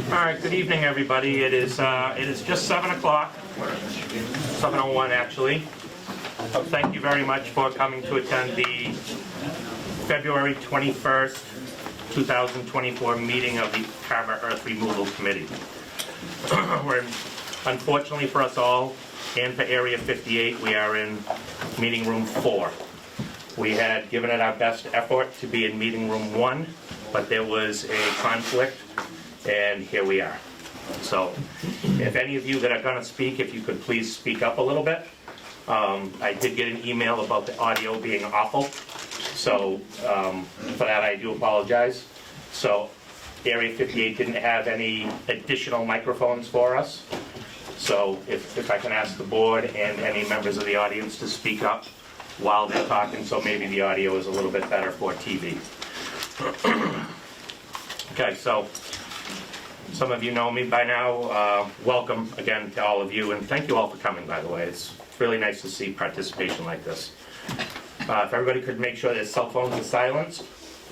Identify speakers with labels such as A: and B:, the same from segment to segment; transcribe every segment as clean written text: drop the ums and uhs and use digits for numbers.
A: All right, good evening, everybody. It is just 7 o'clock, 7:01 actually. Thank you very much for coming to attend the February 21st, 2024 meeting of the Carver Earth Removal Committee. Unfortunately for us all, and for Area 58, we are in meeting room 4. We had given it our best effort to be in meeting room 1, but there was a conflict, and here we are. So if any of you that are going to speak, if you could please speak up a little bit. I did get an email about the audio being awful, so for that I do apologize. So Area 58 didn't have any additional microphones for us. So if I can ask the board and any members of the audience to speak up while they're talking, so maybe the audio is a little bit better for TV. Okay, so some of you know me by now. Welcome again to all of you, and thank you all for coming, by the way. It's really nice to see participation like this. If everybody could make sure their cell phones are silenced.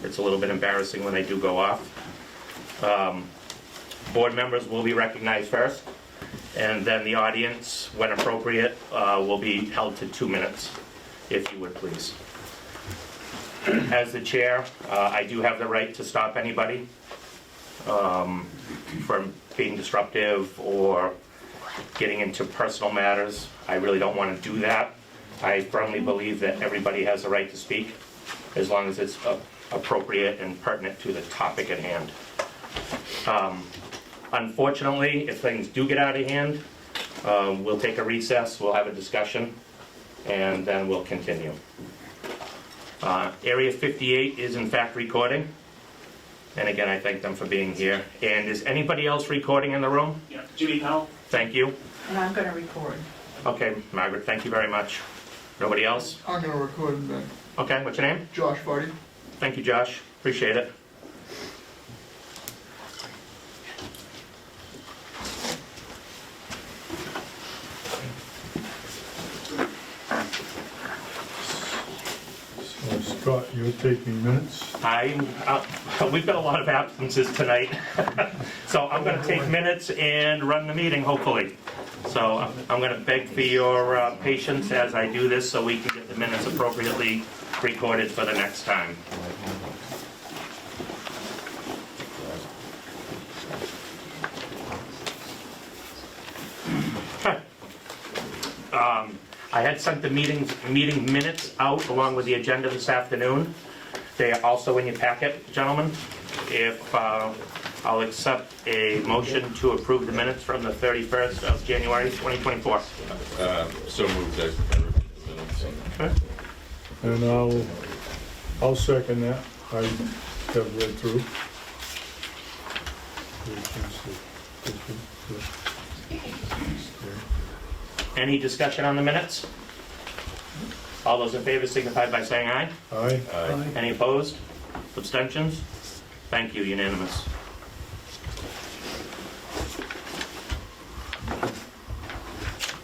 A: It's a little bit embarrassing when they do go off. Board members will be recognized first, and then the audience, when appropriate, will be held to 2 minutes, if you would please. As the chair, I do have the right to stop anybody from being disruptive or getting into personal matters. I really don't want to do that. I firmly believe that everybody has a right to speak, as long as it's appropriate and pertinent to the topic at hand. Unfortunately, if things do get out of hand, we'll take a recess, we'll have a discussion, and then we'll continue. Area 58 is in fact recording, and again I thank them for being here. And is anybody else recording in the room?
B: Yeah, Jimmy Powell.
A: Thank you.
C: And I'm going to record.
A: Okay, Margaret, thank you very much. Nobody else?
D: I'm going to record then.
A: Okay, what's your name?
D: Josh Vardy.
A: Thank you, Josh. Appreciate it.
E: So Scott, you're taking minutes?
A: We've got a lot of absences tonight, so I'm going to take minutes and run the meeting, hopefully. So I'm going to beg for your patience as I do this, so we can get the minutes appropriately recorded for the next time. Okay. I had sent the meeting minutes out along with the agenda this afternoon. They are also in your packet, gentlemen. If I'll accept a motion to approve the minutes from the 31st of January 2024.
F: So moved. I reviewed the minutes.
A: Okay.
E: And I'll second that. I have read through.
A: Any discussion on the minutes? All those in favor signify by saying aye.
E: Aye.
F: Aye.
A: Any opposed? Abstentions? Thank you, unanimous.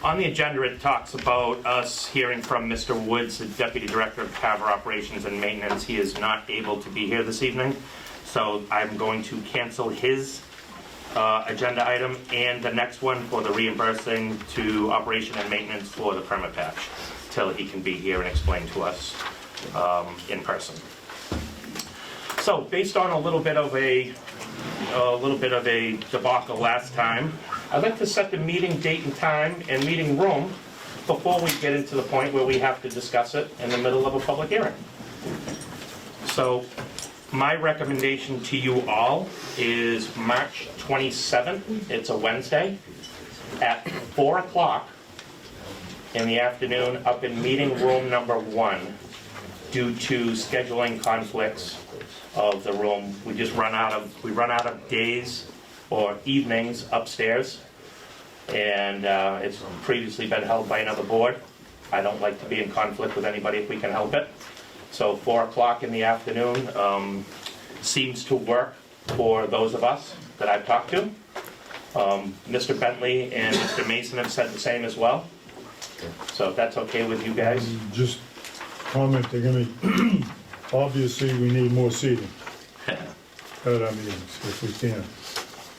A: On the agenda, it talks about us hearing from Mr. Woods, the Deputy Director of Carver Operations and Maintenance. He is not able to be here this evening, so I'm going to cancel his agenda item and the next one for the reimbursing to Operation and Maintenance for the permit patch, till he can be here and explain to us in person. So, based on a little bit of a debacle last time, I'd like to set the meeting date and time and meeting room before we get into the point where we have to discuss it in the middle of a public hearing. So, my recommendation to you all is March 27th. It's a Wednesday at 4 o'clock in the afternoon up in meeting room number 1 due to scheduling conflicts of the room. We run out of days or evenings upstairs, and it's previously been held by another board. I don't like to be in conflict with anybody if we can help it. So 4 o'clock in the afternoon seems to work for those of us that I've talked to. Mr. Bentley and Mr. Mason have said the same as well. So if that's okay with you guys.
E: Just comment, they're gonna, obviously, we need more seating at our meetings, if we can.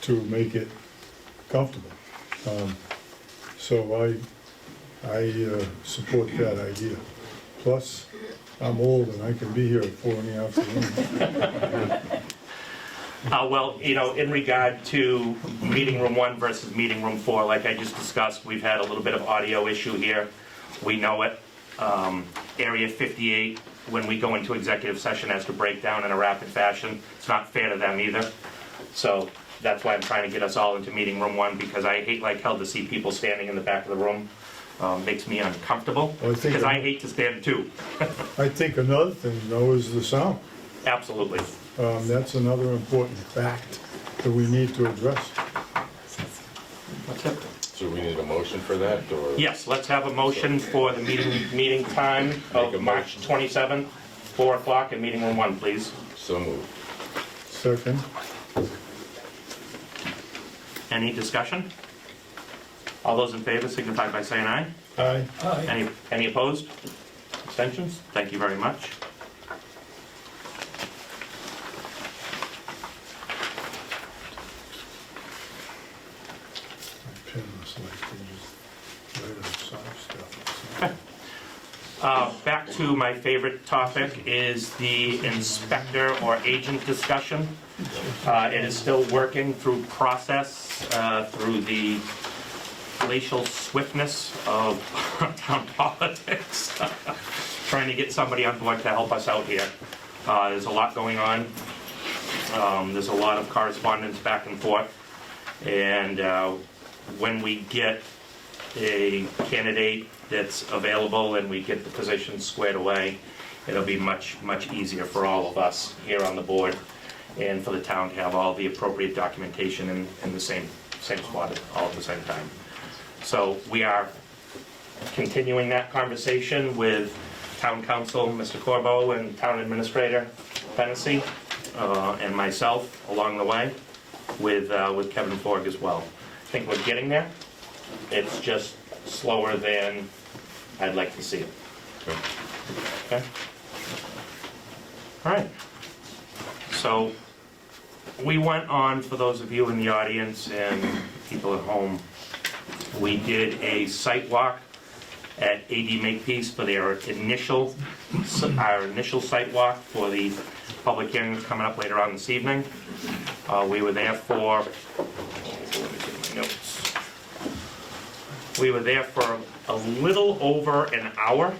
E: to make it comfortable. So I support that idea. Plus, I'm old and I can be here at 4 in the afternoon.
A: Well, in regard to meeting room 1 versus meeting room 4, like I just discussed, we've had a little bit of audio issue here. We know it. Area 58, when we go into executive session, has to break down in a rapid fashion. It's not fair to them either. So that's why I'm trying to get us all into meeting room 1, because I hate like hell to see people standing in the back of the room. Makes me uncomfortable,
E: Well, I think-
A: because I hate to stand too.
E: I think another thing though is the sound.
A: Absolutely.
E: That's another important fact that we need to address.
A: That's it.
F: So we need a motion for that, or?
A: Yes, let's have a motion for the meeting time
F: Make
A: of
F: a
A: March
F: motion.
A: 27th, 4 o'clock in meeting room 1, please.
F: So moved.
E: Second,
A: Any discussion? All those in favor signify by saying aye.
E: aye.
A: Any opposed? Abstentions? Thank you very much.
E: My pen was like, they just write on some stuff.
A: Back to my favorite topic is the inspector or agent discussion. It is still working through process, through the glacial swiftness of town politics. Trying to get somebody on board to help us out here. There's a lot going on. There's a lot of correspondence back and forth. And when we get a candidate that's available and we get the position squared away, it'll be much, much easier for all of us here on the board and for the town to have all the appropriate documentation in the same spot all at the same time. So we are continuing that conversation with Town Council, Mr. Corbo, and Town Administrator Fennessy, and myself along the way, with Kevin Forg as well. I think we're getting there. It's just slower than I'd like to see it. Okay? All right. So we went on, for those of you in the audience and people at home, we did a site walk at AD Makepeace for our initial site walk for the public hearing that's coming up later on this evening. We were there for, let me get my notes. We were there for a little over an hour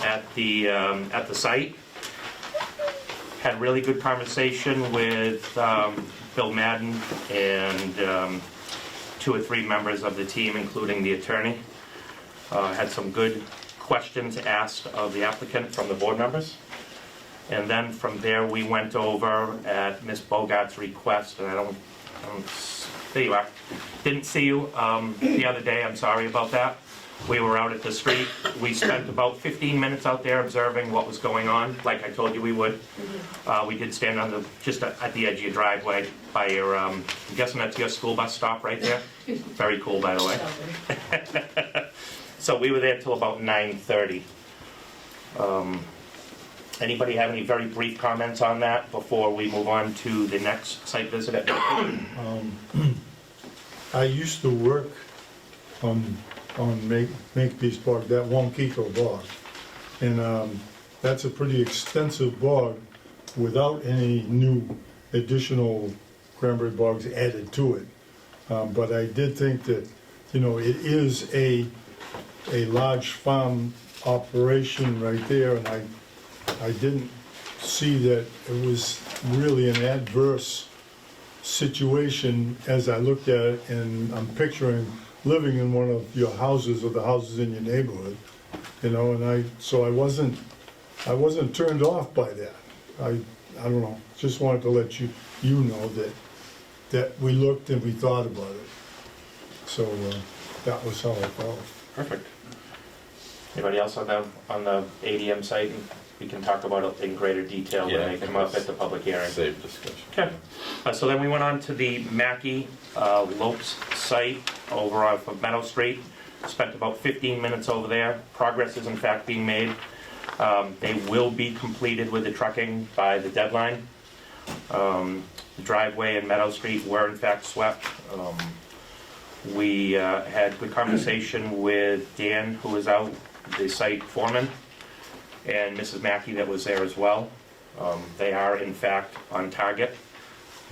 A: at the site. Had really good conversation with Bill Madden and 2 or 3 members of the team, including the attorney. Had some good questions asked of the applicant from the board members. And then from there, we went over at Ms. Bogart's request, and I don't, there you are. Didn't see you the other day, I'm sorry about that. We were out at the street. We spent about 15 minutes out there observing what was going on, like I told you we would. We did stand on just at the edge of your driveway by your, I'm guessing that's your school bus stop right there? Very cool, by the way. So we were there till about 9:30. Anybody have any very brief comments on that before we move on to the next site visit at
E: I used to work on Makepeace Bog, that Wonkico bog. And that's a pretty extensive bog without any new additional cranberry bogs added to it. But I did think that, it is a large farm operation right there, and I didn't see that it was really an adverse situation as I looked at it, and I'm picturing living in one of your houses or the houses in your neighborhood, and I wasn't turned off by that. I don't know, just wanted to let you know that we looked and we thought about it. So that was how I felt.
A: Perfect. Anybody else on the ADM site? We can talk about it in greater detail when they come up at the public hearing.
F: Save discussion.
A: Okay. So then we went on to the Mackey Lopes site over off of Meadow Street. Spent about 15 minutes over there. Progress is in fact being made. They will be completed with the trucking by the deadline. The driveway and Meadow Street were in fact swept. We had good conversation with Dan, who was out, the site foreman, and Mrs. Mackey that was there as well. They are in fact on target.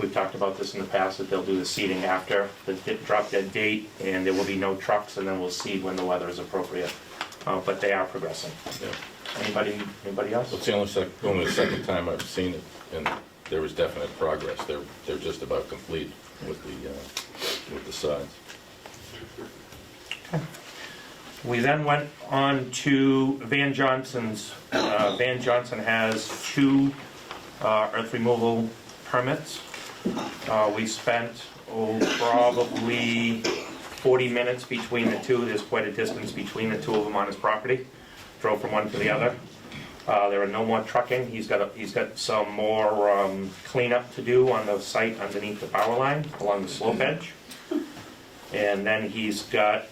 A: We've talked about this in the past, that they'll do the seeding after the drop dead date, and there will be no trucks, and then we'll seed when the weather is appropriate. But they are progressing.
F: Yeah.
A: Anybody else?
F: Well, it's only the second time I've seen it, and there was definite progress. They're just about complete with the sides.
A: We then went on to Van Johnson's. Van Johnson has 2 earth removal permits. We spent probably 40 minutes between the 2. There's quite a distance between the 2 of them on his property. Drove from one to the other. There are no more trucking. He's got some more cleanup to do on the site underneath the power line along the slope edge. And then he's got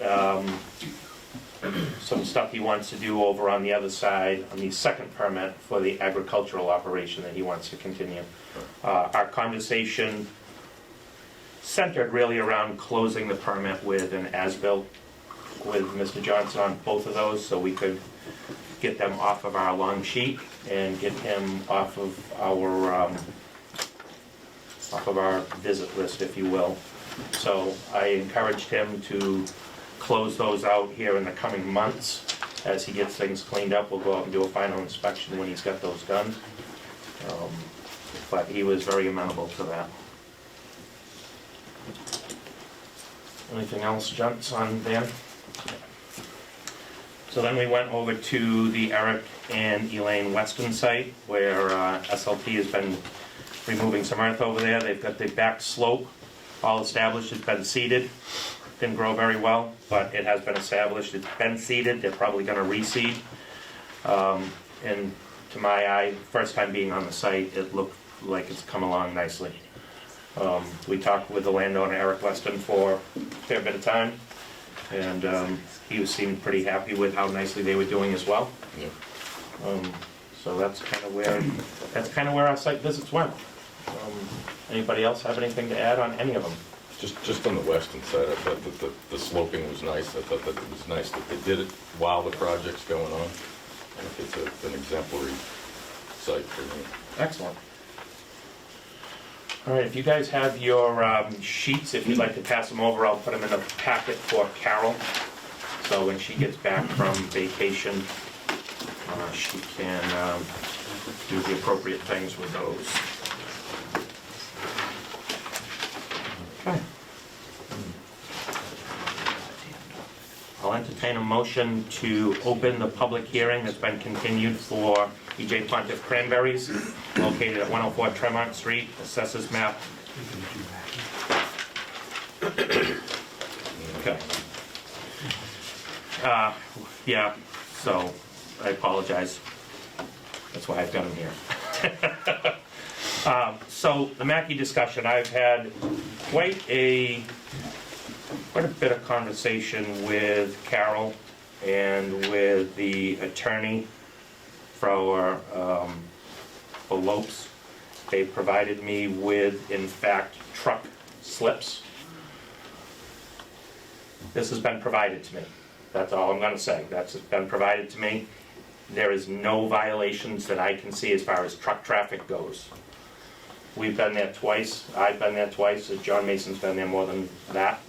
A: some stuff he wants to do over on the other side on the second permit for the agricultural operation that he wants to continue. Our conversation centered really around closing the permit with an as-built with Mr. Johnson on both of those, so we could get them off of our long sheet and get him off of our visit list, if you will. So I encouraged him to close those out here in the coming months. As he gets things cleaned up, we'll go out and do a final inspection when he's got those done. But he was very amenable to that. Anything else, gents, on Van? So then we went over to the Eric and Elaine Weston site, where SLP has been removing some earth over there. They've got the back slope all established. It's been seeded. Didn't grow very well, but it has been established. It's been seeded. They're probably going to reseed. And to my eye, first time being on the site, it looked like it's come along nicely. We talked with the landowner, Eric Weston, for a fair bit of time, and he seemed pretty happy with how nicely they were doing as well.
F: Yeah.
A: So that's kind of where our site visits went. Anybody else have anything to add on any of them?
F: Just on the western side, I thought that the sloping was nice. I thought that it was nice that they did it while the project's going on. I think it's an exemplary site for me.
A: Excellent. All right, if you guys have your sheets, if you'd like to pass them over, I'll put them in a packet for Carol. So when she gets back from vacation, she can do the appropriate things with those. Okay. I'll entertain a motion to open the public hearing that's been continued for E.J. Pontiff Cranberries, located at 104 Tremont Street, Assessors Map. Okay. Yeah, so I apologize. That's why I've got them here. So the Mackey discussion, I've had quite a bit of conversation with Carol and with the attorney for Lopes. They provided me with, in fact, truck slips. This has been provided to me. That's all I'm going to say. That's been provided to me. There is no violations that I can see as far as truck traffic goes. We've been there twice. I've been there twice. John Mason's been there more than that.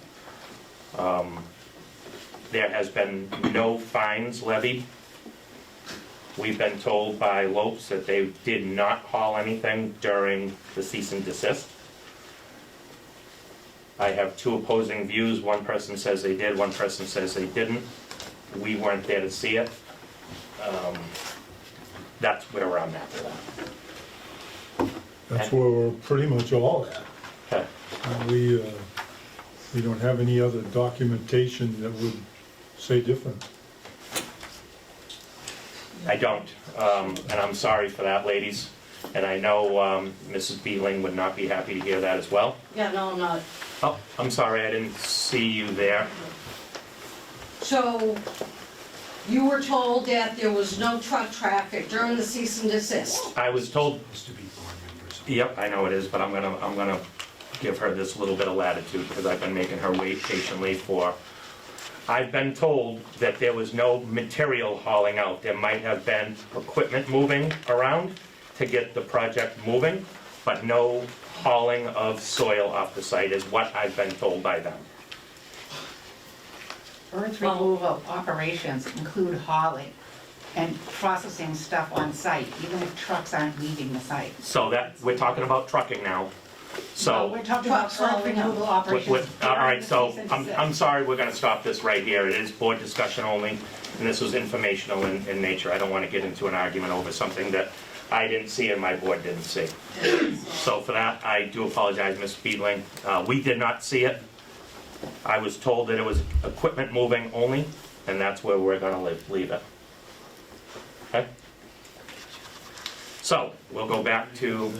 A: There has been no fines levied. We've been told by Lopes that they did not haul anything during the cease and desist. I have 2 opposing views. One person says they did, one person says they didn't. We weren't there to see it. That's where I'm at with that.
E: That's where we're pretty much all at.
A: Okay.
E: We don't have any other documentation that would say different.
A: I don't, and I'm sorry for that, ladies. And I know Mrs. Beeling would not be happy to hear that as well.
B: Yeah, no, I'm not.
A: Oh, I'm sorry, I didn't see you there.
B: So, you were told that there was no truck traffic during the cease and desist.
A: I was told, Yep, I know it is, but I'm gonna give her this little bit of latitude because I've been making her wait patiently for, I've been told that there was no material hauling out. There might have been equipment moving around to get the project moving, but no hauling of soil off the site is what I've been told by them.
C: Earth removal operations include hauling and processing stuff on site, even if trucks aren't leaving the site.
A: So that, we're talking about trucking now.
C: No,
A: So,
C: we're talking about
B: Trucks
C: earth
B: hauling out.
C: removal operations.
A: all right, so
C: during the season
A: I'm sorry, we're gonna stop this right here. It is board discussion only, and this was informational in nature. I don't wanna get into an argument over something that I didn't see and my board didn't see. So for that, I do apologize, Ms. Speedling. We did not see it. I was told that it was equipment moving only, and that's where we're gonna leave it. Okay? So, we'll go back to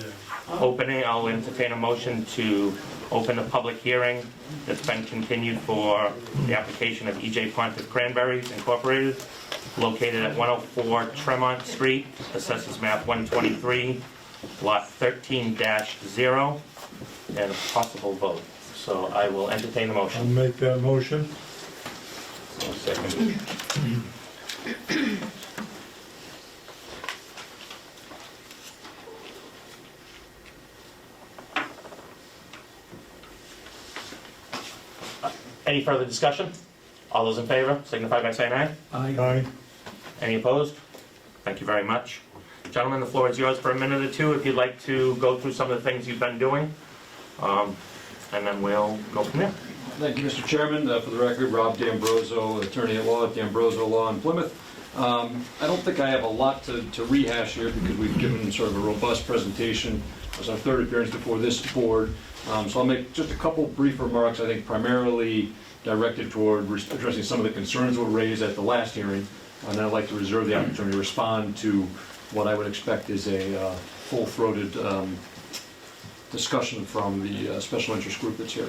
A: opening. I'll entertain a motion to open the public hearing that's been continued for the application of E.J. Pontiff Cranberries Incorporated, located at 104 Tremont Street, assessors map 123, lot 13-0, and a possible vote. So I will entertain the
E: I'll
A: motion.
E: make that motion.
F: Second.
A: Any further discussion? All those in favor, signify by saying aye.
E: Aye.
A: Any opposed? Thank you very much. Gentlemen, the floor is yours for a minute or two if you'd like to go through some of the things you've been doing, and then we'll go from there.
D: Thank you, Mr. Chairman. For the record, Rob D'Ambrosio, attorney at law at D'Ambrosio Law in Plymouth. I don't think I have a lot to rehash here because we've given sort of a robust presentation. It was our third appearance before this board. So I'll make just a couple brief remarks, I think primarily directed toward addressing some of the concerns that were raised at the last hearing. And then I'd like to reserve the opportunity to respond to what I would expect is a full-throated discussion from the special interest group that's here.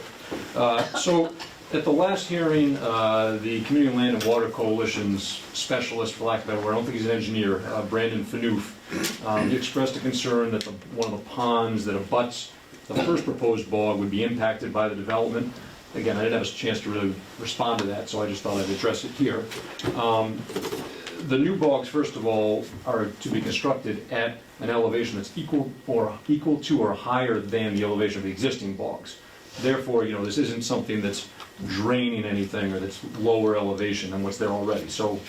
D: So at the last hearing, the Community Land and Water Coalition's specialist, for lack of a better word, I don't think he's an engineer, Brandon Fanoof, he expressed a concern that one of the ponds that abuts the first proposed bog would be impacted by the development. Again, I didn't have a chance to really respond to that, so I just thought I'd address it here. The new bogs, first of all, are to be constructed at an elevation that's equal to or higher than the elevation of the existing bogs. Therefore, this isn't something that's draining anything or that's lower elevation than what's there already. So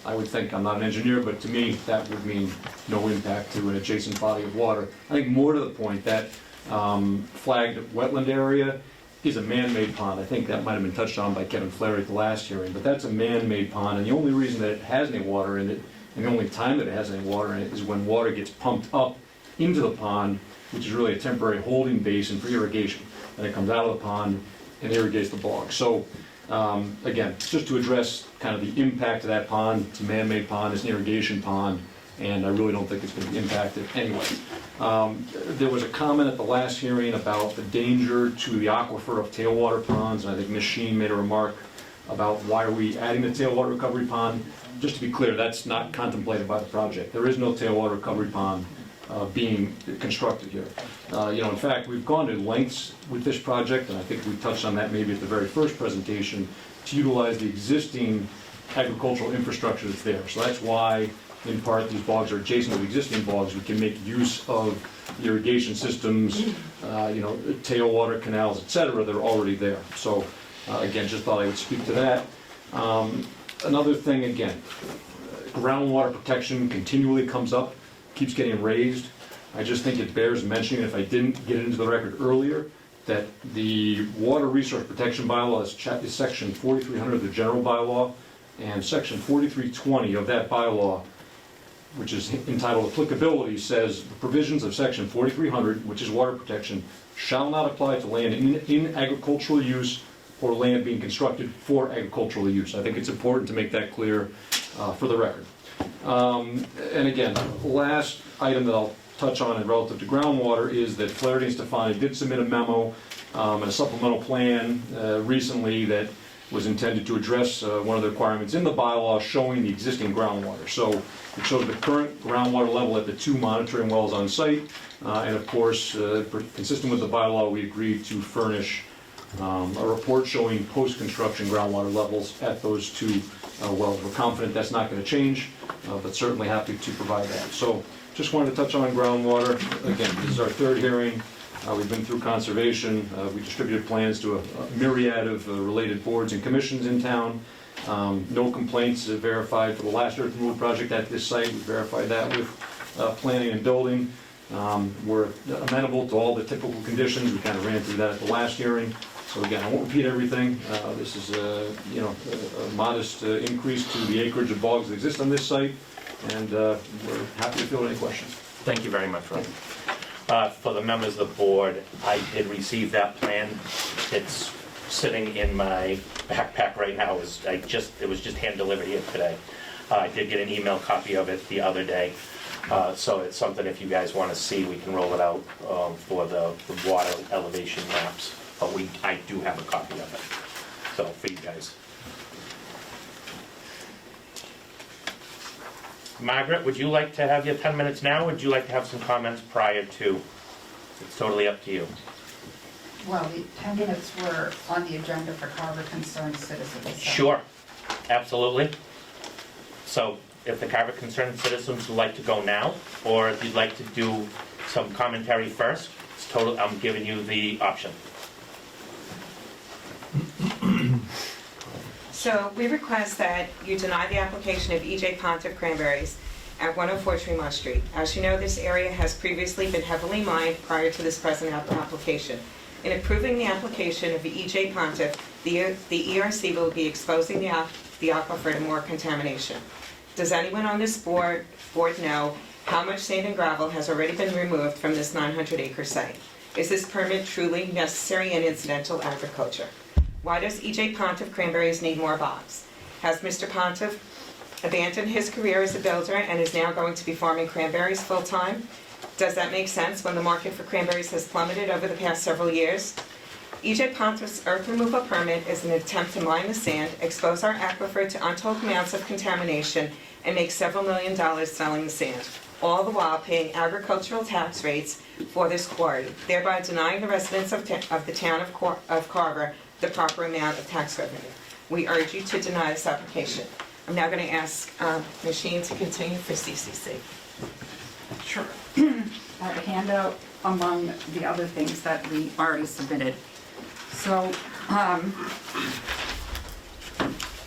D: I would think, I'm not an engineer, but to me, that would mean no impact to an adjacent body of water. I think more to the point, that flagged wetland area is a man-made pond. I think that might have been touched on by Kevin Flaherty at the last hearing, but that's a man-made pond, and the only reason that it has any water in it, and the only time that it has any water in it, is when water gets pumped up into the pond, which is really a temporary holding basin for irrigation. And it comes out of the pond and irrigates the bog. So, again, just to address kind of the impact of that pond, it's a man-made pond, it's an irrigation pond, and I really don't think it's going to be impacted anyway. There was a comment at the last hearing about the danger to the aquifer of tailwater ponds, and I think Ms. Sheen made a remark about why are we adding the tailwater recovery pond. Just to be clear, that's not contemplated by the project. There is no tailwater recovery pond being constructed here. In fact, we've gone to lengths with this project, and I think we touched on that maybe at the very first presentation, to utilize the existing agricultural infrastructure that's there. So that's why, in part, these bogs are adjacent to the existing bogs. We can make use of the irrigation systems, tailwater canals, etc. that are already there. So, again, just thought I would speak to that. Another thing, again, groundwater protection continually comes up, keeps getting raised. I just think it bears mentioning, if I didn't get into the record earlier, that the Water Resource Protection Bylaw is section 4300 of the general bylaw, and section 4320 of that bylaw, which is entitled Applicability, says the provisions of section 4300, which is water protection, shall not apply to land in agricultural use or land being constructed for agricultural use. I think it's important to make that clear for the record. And again, last item that I'll touch on relative to groundwater is that Flaherty and Stefani did submit a memo and a supplemental plan recently that was intended to address one of the requirements in the bylaw showing the existing groundwater. So it shows the current groundwater level at the 2 monitoring wells on site, and of course, consistent with the bylaw, we agreed to furnish a report showing post-construction groundwater levels at those 2 wells. We're confident that's not going to change, but certainly happy to provide that. So just wanted to touch on groundwater. Again, this is our 3rd hearing. We've been through conservation. We distributed plans to a myriad of related boards and commissions in town. No complaints verified for the last earth removal project at this site. We verified that with planning and building. We're amenable to all the typical conditions. We kind of ran through that at the last hearing. So again, I won't repeat everything. This is a modest increase to the acreage of bogs that exist on this site, and we're happy to field any questions.
A: Thank you very much, Ron. For the members of the board, I did receive that plan. It's sitting in my backpack right now. It was just hand delivered here today. I did get an email copy of it the other day. So it's something, if you guys want to see, we can roll it out for the water elevation maps. But I do have a copy of it, so for you guys. Margaret, would you like to have your 10 minutes now, or would you like to have some comments prior to? It's totally up to you.
C: Well, the 10 minutes were on the agenda for Carver Concerned Citizens. so-
A: Sure, absolutely. So if the Carver Concerned Citizens would like to go now, or if you'd like to do some commentary first, it's total, I'm giving you the option.
G: So we request that you deny the application of E.J. Pontiff Cranberries at 104 Tremont Street. As you know, this area has previously been heavily mined prior to this present application. In approving the application of the E.J. Pontiff, the ERC will be exposing the aquifer to more contamination. Does anyone on this board know how much sand and gravel has already been removed from this 900-acre site? Is this permit truly necessary in incidental agriculture? Why does E.J. Pontiff Cranberries need more bogs? Has Mr. Pontiff abandoned his career as a builder and is now going to be farming cranberries full-time? Does that make sense when the market for cranberries has plummeted over the past several years? E.J. Pontiff's earth removal permit is an attempt to mine the sand, expose our aquifer to untold amounts of contamination, and make several $1 million selling the sand, all the while paying agricultural tax rates for this quarry, thereby denying the residents of the town of Carver the proper amount of tax revenue. We urge you to deny this application. I'm now going to ask Ms. Sheen to continue for CCC.
C: Sure. I have a handout among the other things that we already submitted. So,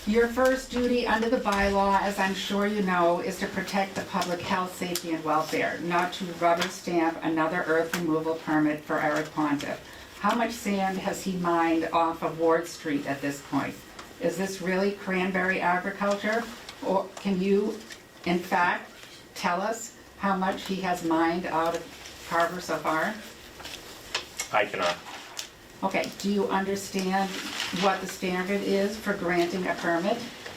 C: your first duty under the bylaw, as I'm sure you know, is to protect the public health, safety, and welfare, not to rubber stamp another earth removal permit for Eric Pontiff. How much sand has he mined off of Ward Street at this point? Is this really cranberry agriculture? Or can you, in fact, tell us how much he has mined out of Carver so far?
A: I cannot.
C: Okay, do you understand what the standard is for granting a permit?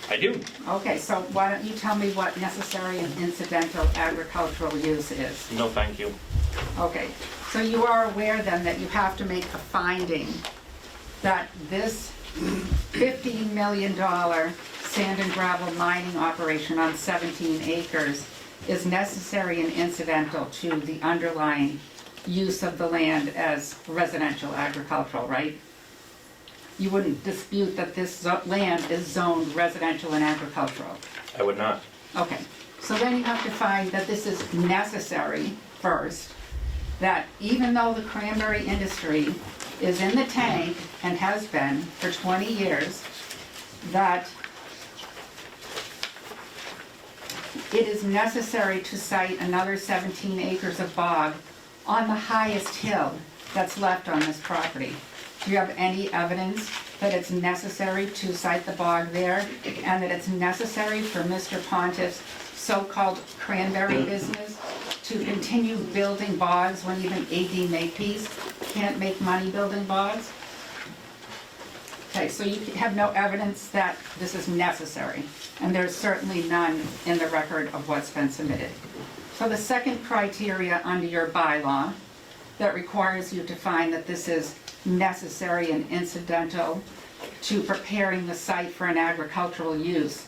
A: I do.
C: Okay, so why don't you tell me what necessary and incidental agricultural use is?
A: No, thank you.
C: Okay, so you are aware then that you have to make a finding that this $15 million sand and gravel mining operation on 17 acres is necessary and incidental to the underlying use of the land as residential agricultural, right? You wouldn't dispute that this land is zoned residential and agricultural.
A: I would not.
C: Okay, so then you have to find that this is necessary first, that even though the cranberry industry is in the tank and has been for 20 years, that it is necessary to site another 17 acres of bog on the highest hill that's left on this property. Do you have any evidence that it's necessary to site the bog there, and that it's necessary for Mr. Pontiff's so-called cranberry business to continue building bogs when even A.D. Makepeace can't make money building bogs? Okay, so you have no evidence that this is necessary, and there's certainly none in the record of what's been submitted. So the second criteria under your bylaw that requires you to find that this is necessary and incidental to preparing the site for an agricultural use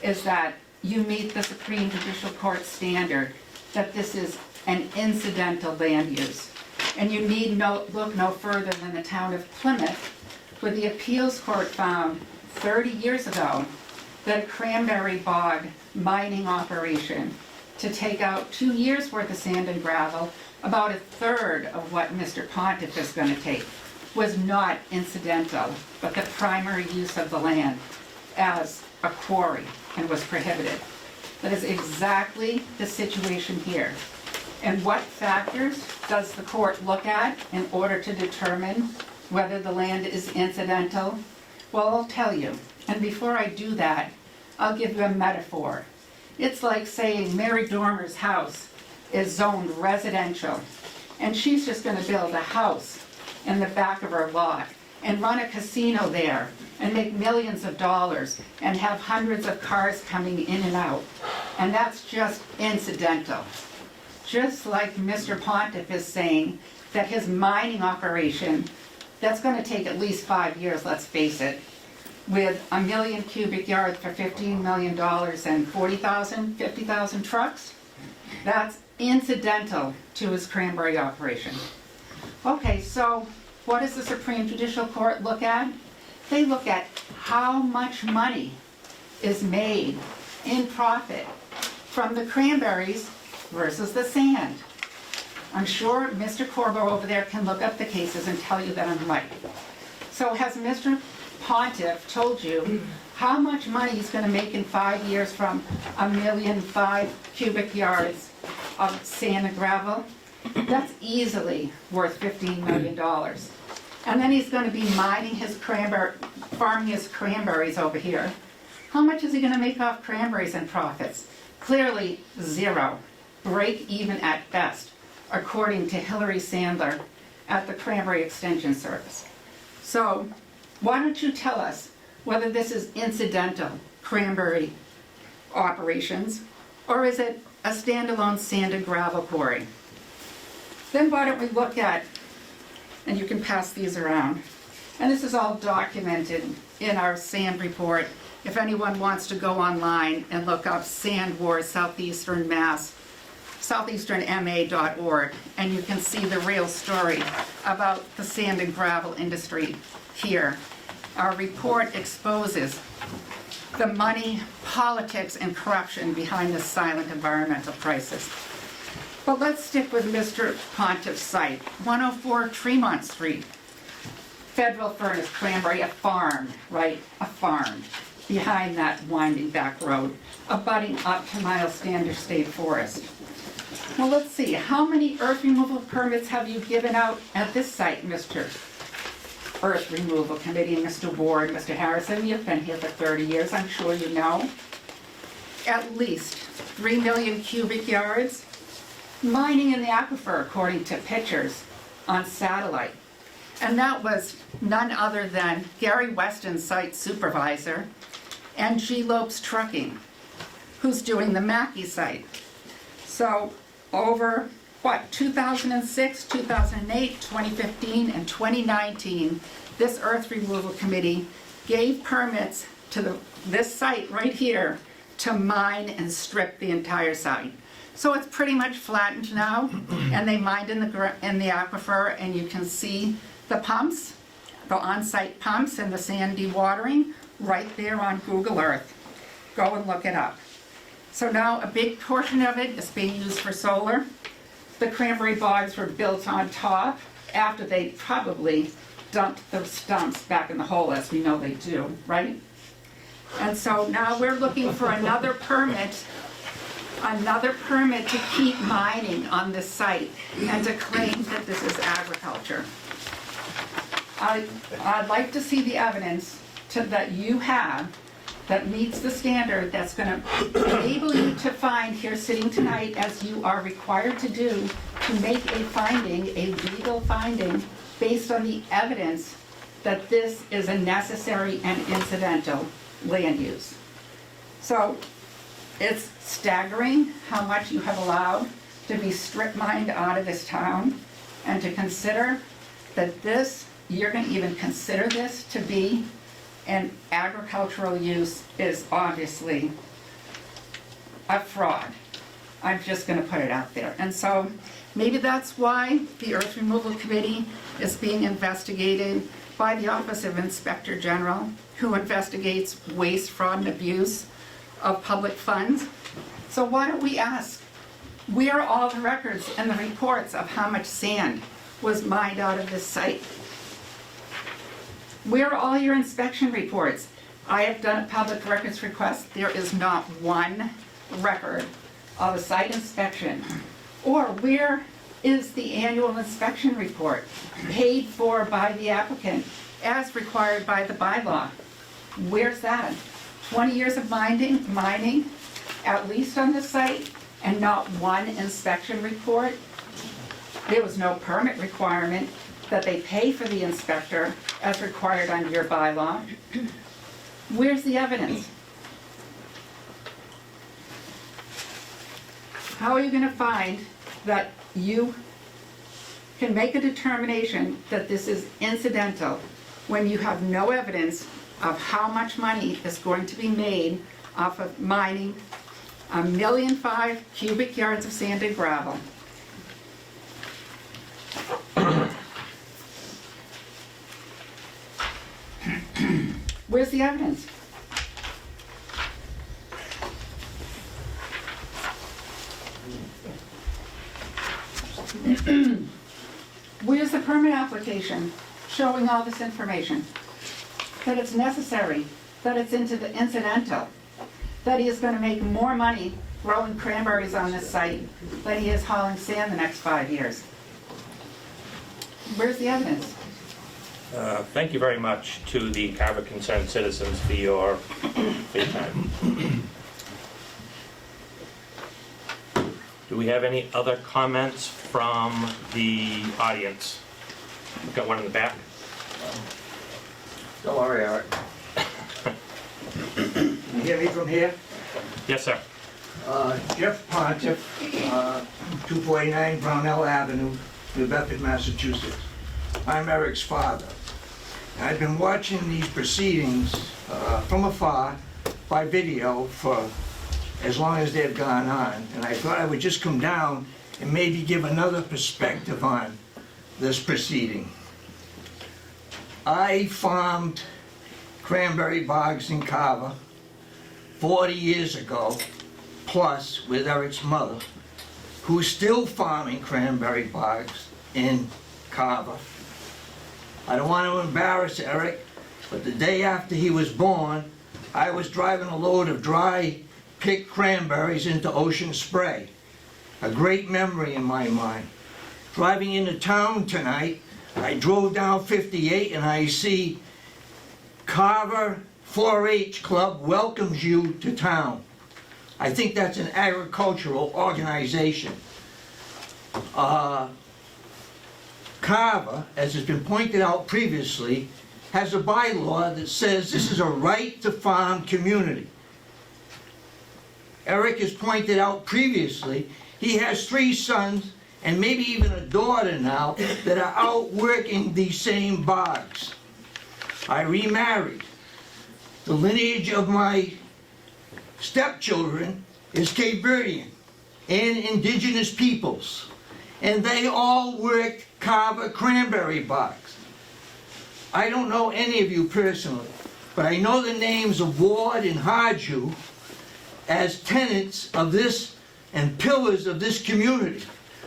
C: is that you meet the Supreme Judicial Court standard that this is an incidental land use. And you need look no further than the town of Plymouth, where the appeals court found 30 years ago that a cranberry bog mining operation to take out 2 years' worth of sand and gravel, about a third of what Mr. Pontiff is going to take, was not incidental, but the primary use of the land as a quarry and was prohibited. That is exactly the situation here. And what factors does the court look at in order to determine whether the land is incidental? Well, I'll tell you. And before I do that, I'll give you a metaphor. It's like saying Mary Dormer's house is zoned residential, and she's just going to build a house in the back of her lot and run a casino there and make millions of dollars and have hundreds of cars coming in and out. And that's just incidental. Just like Mr. Pontiff is saying that his mining operation, that's going to take at least 5 years, let's face it, with 1 million cubic yards for $15 million and 40,000, 50,000 trucks, that's incidental to his cranberry operation. Okay, so what does the Supreme Judicial Court look at? They look at how much money is made in profit from the cranberries versus the sand. I'm sure Mr. Carver over there can look up the cases and tell you that I'm right. So has Mr. Pontiff told you how much money he's going to make in 5 years from 1,000,005 cubic yards of sand and gravel? That's easily worth $15 million. And then he's going to be mining his farming his cranberries over here. How much is he going to make off cranberries and profits? Clearly zero. Break even at best, according to Hillary Sandler at the Cranberry Extension Service. So why don't you tell us whether this is incidental cranberry operations, or is it a standalone sand and gravel quarry? Then why don't we look at, and you can pass these around, and this is all documented in our sand report. If anyone wants to go online and look up Sand Wars Southeastern Mass, southeasternma.org, and you can see the real story about the sand and gravel industry here. Our report exposes the money, politics, and corruption behind this silent environmental crisis. But let's stick with Mr. Pontiff's site, 104 Tremont Street. Federal Furnace Cranberry, a farm, right? A farm behind that winding back road, abutting up to Miles Standish State Forest. Well, let's see, how many earth removal permits have you given out at this site, Mr. Earth Removal Committee, Mr. Ward, Mr. Harrison? You've been here for 30 years, I'm sure you know. At least 3 million cubic yards. Mining in the aquifer, according to pictures on satellite. And that was none other than Gary Weston's site supervisor and G. Lopes Trucking, who's doing the Mackey site. So over, 2006, 2008, 2015, and 2019, this Earth Removal Committee gave permits to this site right here to mine and strip the entire site. So it's pretty much flattened now, and they mined in the aquifer, and you can see the pumps, the on-site pumps and the sand dewatering right there on Google Earth. Go and look it up. So now a big portion of it is being used for solar. The cranberry bogs were built on top after they probably dumped the stumps back in the hole, as we know they do, right? And so now we're looking for another permit to keep mining on this site and to claim that this is agriculture. I'd like to see the evidence that you have that meets the standard that's going to enable you to find here sitting tonight, as you are required to do, to make a finding, a legal finding, based on the evidence that this is a necessary and incidental land use. So it's staggering how much you have allowed to be strip mined out of this town, and to consider that this you're gonna even consider this to be an agricultural use is obviously a fraud. I'm just gonna put it out there. And so maybe that's why the Earth Removal Committee is being investigated by the Office of Inspector General, who investigates waste, fraud, and abuse of public funds. So why don't we ask, where are all the records and the reports of how much sand was mined out of this site? Where are all your inspection reports? I have done a public records request. There is not one record of a site inspection. Or where is the annual inspection report paid for by the applicant as required by the bylaw? Where's that? 20 years of mining, at least on the site, and not one inspection report? There was no permit requirement that they pay for the inspector as required under your bylaw. Where's the evidence? How are you going to find that you can make a determination that this is incidental when you have no evidence of how much money is going to be made off of mining 1.5 million cubic yards of sand and gravel? Where's the evidence? Where's the permit application showing all this information? That it's necessary, that it's incidental, that he is going to make more money growing cranberries on this site than he is hauling sand the next 5 years. Where's the evidence?
A: Thank you very much to the Carver Concerned Citizens for your time. Do we have any other comments from the audience? We've got one in the back.
H: Don't worry, Eric. You hear me from here?
A: Yes, sir.
H: Jeff Pontiff, 249 Brownell Avenue, New Bedford, Massachusetts. I'm Eric's father. I've been watching these proceedings from afar by video for as long as they've gone on, and I thought I would just come down and maybe give another perspective on this proceeding. I farmed cranberry bogs in Carver 40 years ago, plus with Eric's mother, who's still farming cranberry bogs in Carver. I don't want to embarrass Eric, but the day after he was born, I was driving a load of dry picked cranberries into Ocean Spray. A great memory in my mind. Driving into town tonight, I drove down 58 and I see Carver 4-H Club welcomes you to town. I think that's an agricultural organization. Carver, as has been pointed out previously, has a bylaw that says this is a right to farm community. Eric has pointed out previously, he has 3 sons and maybe even a daughter now that are out working these same bogs. I remarried. The lineage of my stepchildren is Cape Verdean and indigenous peoples, and they all worked Carver cranberry bogs. I don't know any of you personally, but I know the names of Ward and Harju as tenants of this and pillars of this community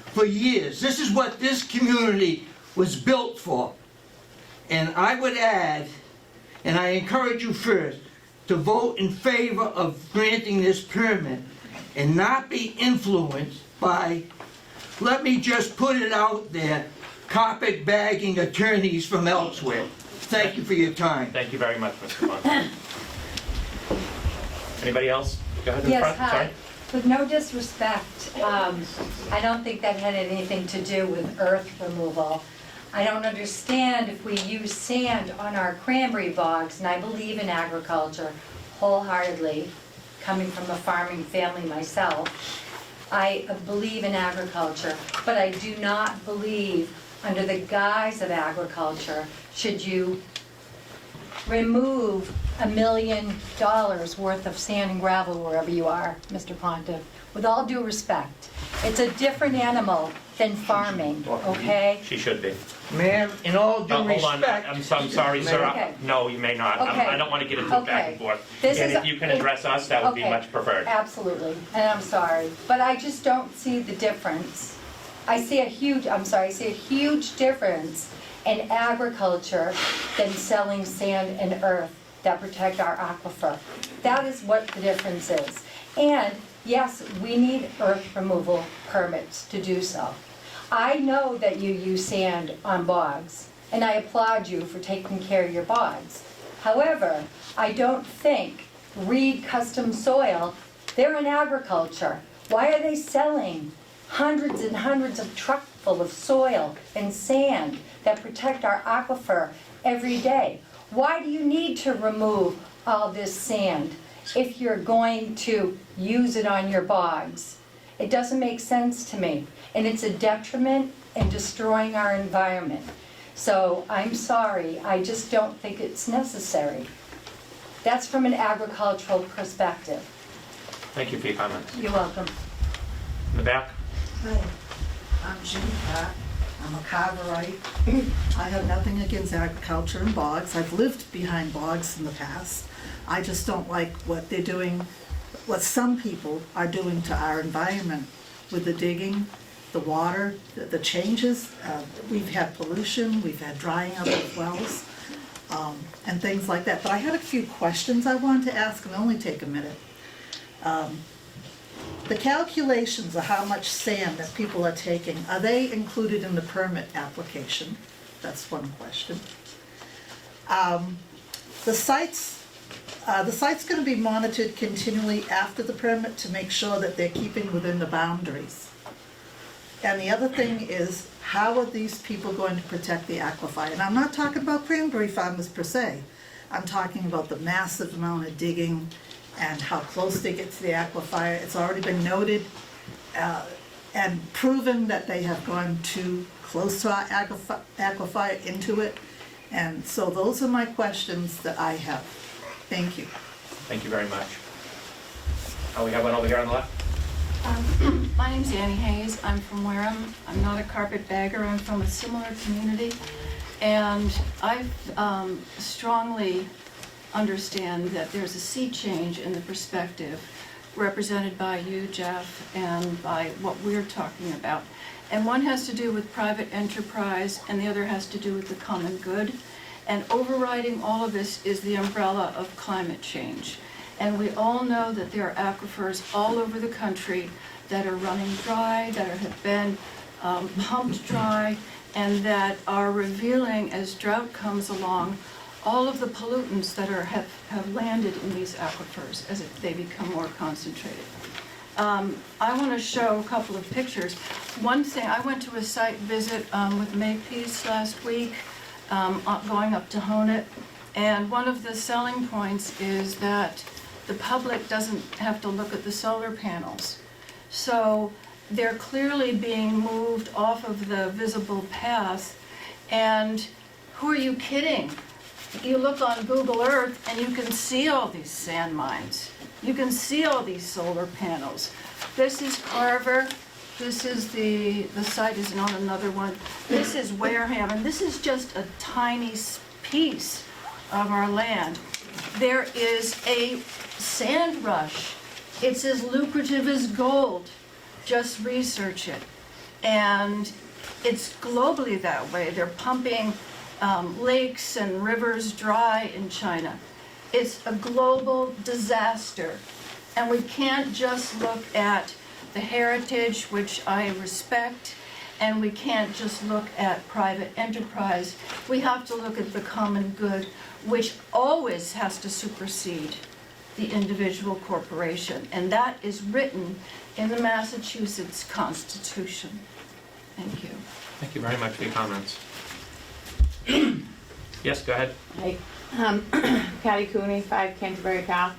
H: for years. This is what this community was built for. And I would add, and I encourage you first, to vote in favor of granting this permit and not be influenced by, let me just put it out there, carpet-bagging attorneys from elsewhere. Thank you for your time.
A: Thank you very much, Mr. Fontaine. Anybody else? Go ahead in
I: Yes,
A: front.
I: hi.
A: Sorry.
I: With no disrespect, I don't think that had anything to do with earth removal. I don't understand if we use sand on our cranberry bogs, and I believe in agriculture wholeheartedly, coming from a farming family myself. I believe in agriculture, but I do not believe under the guise of agriculture, should you remove $1 million worth of sand and gravel wherever you are, Mr. Pontiff? With all due respect, it's a different animal than farming, okay?
A: She should be.
H: Ma'am, in all due
A: Hold on,
H: respect,
A: I'm sorry, sir.
I: Okay.
A: No, you may not.
I: Okay.
A: I don't want to get into a back and
I: Okay.
A: forth.
I: This
A: And
I: is-
A: if you can address us, that would be
I: Okay.
A: much preferred.
I: Absolutely, and I'm sorry, but I just don't see the difference. I see a huge difference in agriculture than selling sand and earth that protect our aquifer. That is what the difference is. And yes, we need earth removal permits to do so. I know that you use sand on bogs, and I applaud you for taking care of your bogs. However, I don't think Reed Custom Soil, they're in agriculture. Why are they selling hundreds and hundreds of trucks full of soil and sand that protect our aquifer every day? Why do you need to remove all this sand if you're going to use it on your bogs? It doesn't make sense to me, and it's a detriment in destroying our environment. So I'm sorry, I just don't think it's necessary. That's from an agricultural perspective.
A: Thank you for your comments.
I: You're welcome.
A: In the back?
J: Hi, I'm Jean Pat. I'm a Carverite. I have nothing against agriculture and bogs. I've lived behind bogs in the past. I just don't like what they're doing, what some people are doing to our environment with the digging, the water, the changes. We've had pollution, we've had drying up of wells, and things like that. But I had a few questions I wanted to ask, and it'll only take a minute. The calculations of how much sand that people are taking, are they included in the permit application? That's one question. The site's gonna be monitored continually after the permit to make sure that they're keeping within the boundaries. And the other thing is, how are these people going to protect the aquifer? And I'm not talking about cranberry farmers per se. I'm talking about the massive amount of digging and how close they get to the aquifer. It's already been noted and proven that they have gone too close to our aquifer, into it. And so those are my questions that I have. Thank you.
A: Thank you very much. We have one over here on the left.
K: My name's Annie Hayes. I'm from Wareham. I'm not a carpetbagger. I'm from a similar community. And I strongly understand that there's a sea change in the perspective represented by you, Jeff, and by what we're talking about. And one has to do with private enterprise, and the other has to do with the common good. And overriding all of this is the umbrella of climate change. And we all know that there are aquifers all over the country that are running dry, that have been pumped dry, and that are revealing, as drought comes along, all of the pollutants that have landed in these aquifers as they become more concentrated. I want to show a couple of pictures. One thing, I went to a site visit with Makepeace last week, going up to Honett, and one of the selling points is that the public doesn't have to look at the solar panels. So they're clearly being moved off of the visible path, and who are you kidding? You look on Google Earth and you can see all these sand mines. You can see all these solar panels. This is Carver. This is the site is on another one. This is Wareham, and this is just a tiny piece of our land. There is a sand rush. It's as lucrative as gold. Just research it. And it's globally that way. They're pumping lakes and rivers dry in China. It's a global disaster. And we can't just look at the heritage, which I respect, and we can't just look at private enterprise. We have to look at the common good, which always has to supersede the individual corporation. And that is written in the Massachusetts Constitution. Thank you.
A: Thank you very much for your comments. Yes, go ahead.
L: Hi, Patty Cooney, 5 Canterbury Path.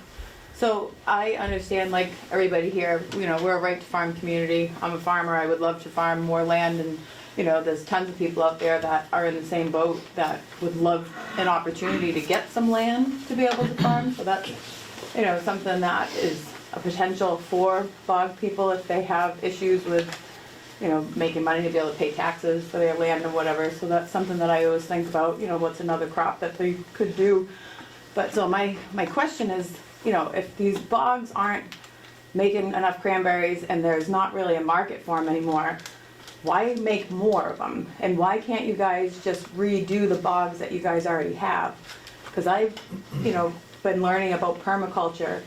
L: So I understand, like everybody here, you know, we're a right to farm community. I'm a farmer. I would love to farm more land and there's tons of people out there that are in the same boat that would love an opportunity to get some land to be able to farm. So that's, something that is a potential for bog people if they have issues with, making money to be able to pay taxes for their land or whatever. So that's something that I always think about, what's another crop that they could do. But so my question is, if these bogs aren't making enough cranberries and there's not really a market for them anymore, why make more of them? And why can't you guys just redo the bogs that you guys already have? Because I've, been learning about permaculture,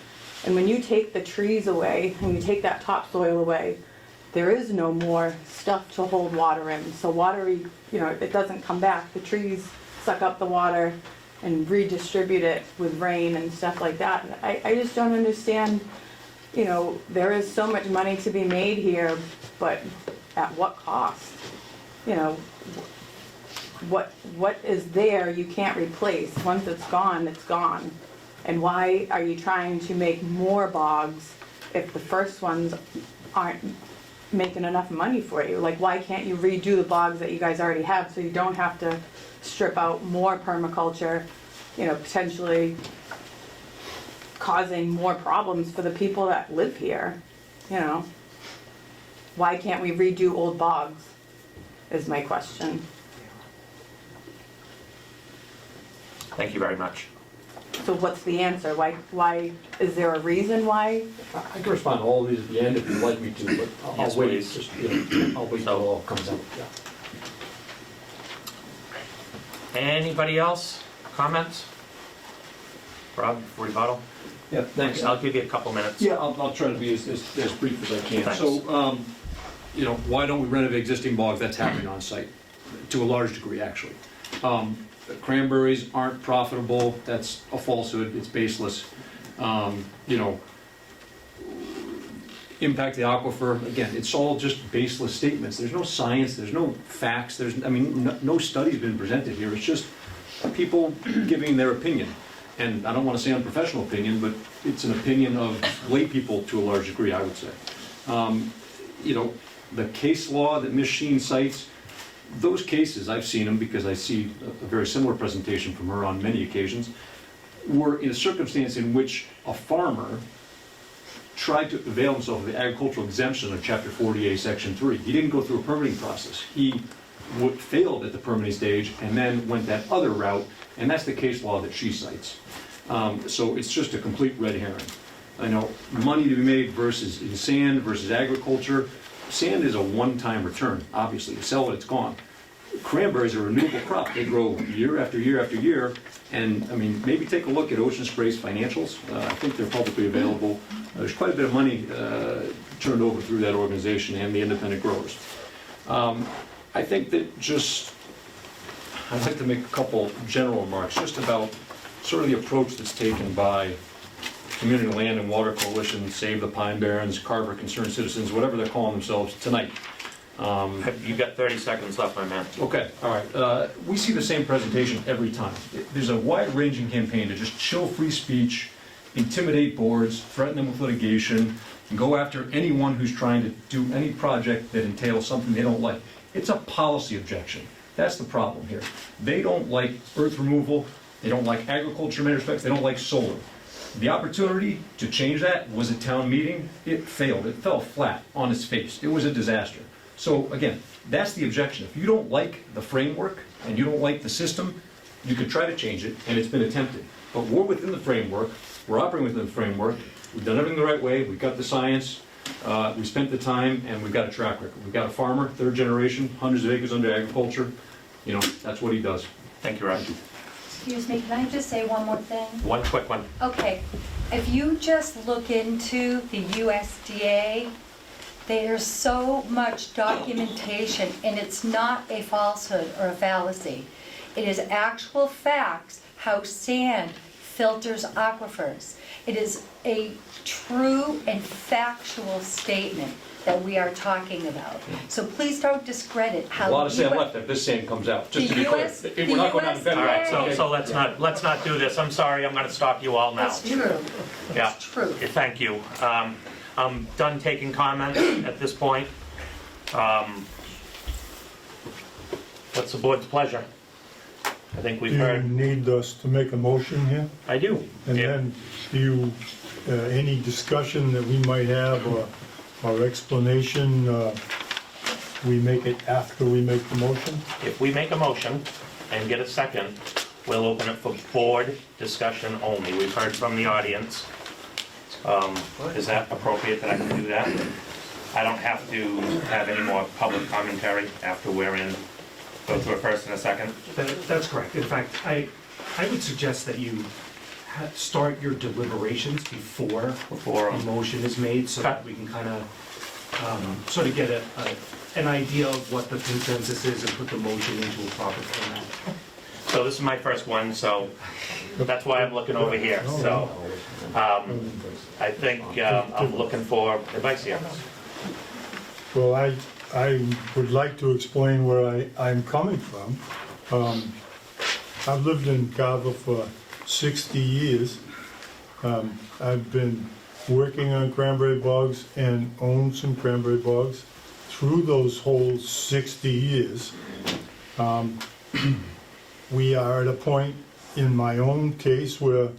L: and when you take the trees away and you take that topsoil away, there is no more stuff to hold water in. So water, it doesn't come back. The trees suck up the water and redistribute it with rain and stuff like that. I just don't understand, there is so much money to be made here, but at what cost? What is there you can't replace? Once it's gone, it's gone. And why are you trying to make more bogs if the first ones aren't making enough money for you? Like, why can't you redo the bogs that you guys already have so you don't have to strip out more permaculture, potentially causing more problems for the people that live here, Why can't we redo old bogs, is my question.
A: Thank you very much.
L: So what's the answer? Why, is there a reason why?
D: I can respond to all of these at the end if you'd like me to, but I'll
A: Yes,
D: wait.
A: please.
D: Just, I'll wait till it all comes out. Yeah.
A: Anybody else? Comments? Rob, rebuttal?
D: Yeah, thanks.
A: I'll give you a couple minutes.
D: Yeah, I'll try to be as brief as I can.
A: Thanks.
D: So, why don't we renovate existing bogs? That's happening on site, to a large degree, actually. The cranberries aren't profitable, that's a falsehood, it's baseless. Impact the aquifer, again, it's all just baseless statements. There's no science, there's no facts, no study's been presented here. It's just people giving their opinion. And I don't want to say unprofessional opinion, but it's an opinion of lay people to a large degree, I would say. The case law that Ms. Sheen cites, those cases, I've seen them because I see a very similar presentation from her on many occasions, were in a circumstance in which a farmer tried to avail himself of the agricultural exemption of Chapter 40A, Section 3. He didn't go through a permitting process. He failed at the permitting stage and then went that other route, and that's the case law that she cites. So it's just a complete red herring. I know money to be made versus in sand versus agriculture. Sand is a one-time return, obviously. You sell it, it's gone. Cranberries are a renewable crop. They grow year after year after year. And, maybe take a look at Ocean Spray's financials. I think they're publicly available. There's quite a bit of money turned over through that organization and the independent growers. I think that I'd like to make a couple general remarks just about sort of the approach that's taken by Community Land and Water Coalition, Save the Pine Barrens, Carver Concerned Citizens, whatever they're calling themselves tonight.
A: You've got 30 seconds left, my man.
D: Okay, all right. We see the same presentation every time. There's a wide-ranging campaign to just chill free speech, intimidate boards, threaten them with litigation, and go after anyone who's trying to do any project that entails something they don't like. It's a policy objection. That's the problem here. They don't like earth removal, they don't like agriculture in many respects, they don't like solar. The opportunity to change that was at town meeting. It failed. It fell flat on its face. It was a disaster. So again, that's the objection. If you don't like the framework and you don't like the system, you could try to change it, and it's been attempted. But we're within the framework. We're operating within the framework. We've done everything the right way. We've got the science. We spent the time, and we've got a track record. We've got a farmer, third generation, hundreds of acres under agriculture. That's what he does.
A: Thank you, Rob.
I: Excuse me, can I just say one more thing?
A: One quick one.
I: Okay, if you just look into the USDA, there's so much documentation, and it's not a falsehood or a fallacy. It is actual facts how sand filters aquifers. It is a true and factual statement that we are talking about. So please don't discredit how
D: A lot of sand left if this sand comes out, just to be clear. We're not going down the
A: All right,
D: federal.
A: so let's not do this. I'm sorry, I'm gonna stop you all now.
I: That's true.
A: Yeah.
I: It's true.
A: Thank you. I'm done taking comments at this point. What's the board's pleasure? I think
E: Do
A: we've
E: you
A: heard,
E: need us to make a motion here?
A: I do.
E: And
A: Yeah.
E: then, do you, any discussion that we might have or explanation, we make it after we make the motion?
A: If we make a motion and get a second, we'll open it for board discussion only. We've heard from the audience. Is that appropriate that I can do that? I don't have to have any more public commentary after we're in, go through a first and a second?
M: That's correct. In fact, I would suggest that you start your deliberations before
A: Before,
M: a motion is made, so that we can kind of sort of get an idea of what the consensus is and put the motion into a proper format.
A: so this is my first one, so that's why I'm looking over here, so. I think I'm looking for advice here.
E: Well, I would like to explain where I'm coming from. I've lived in Carver for 60 years. I've been working on cranberry bogs and owned some cranberry bogs through those whole 60 years. We are at a point in my own case where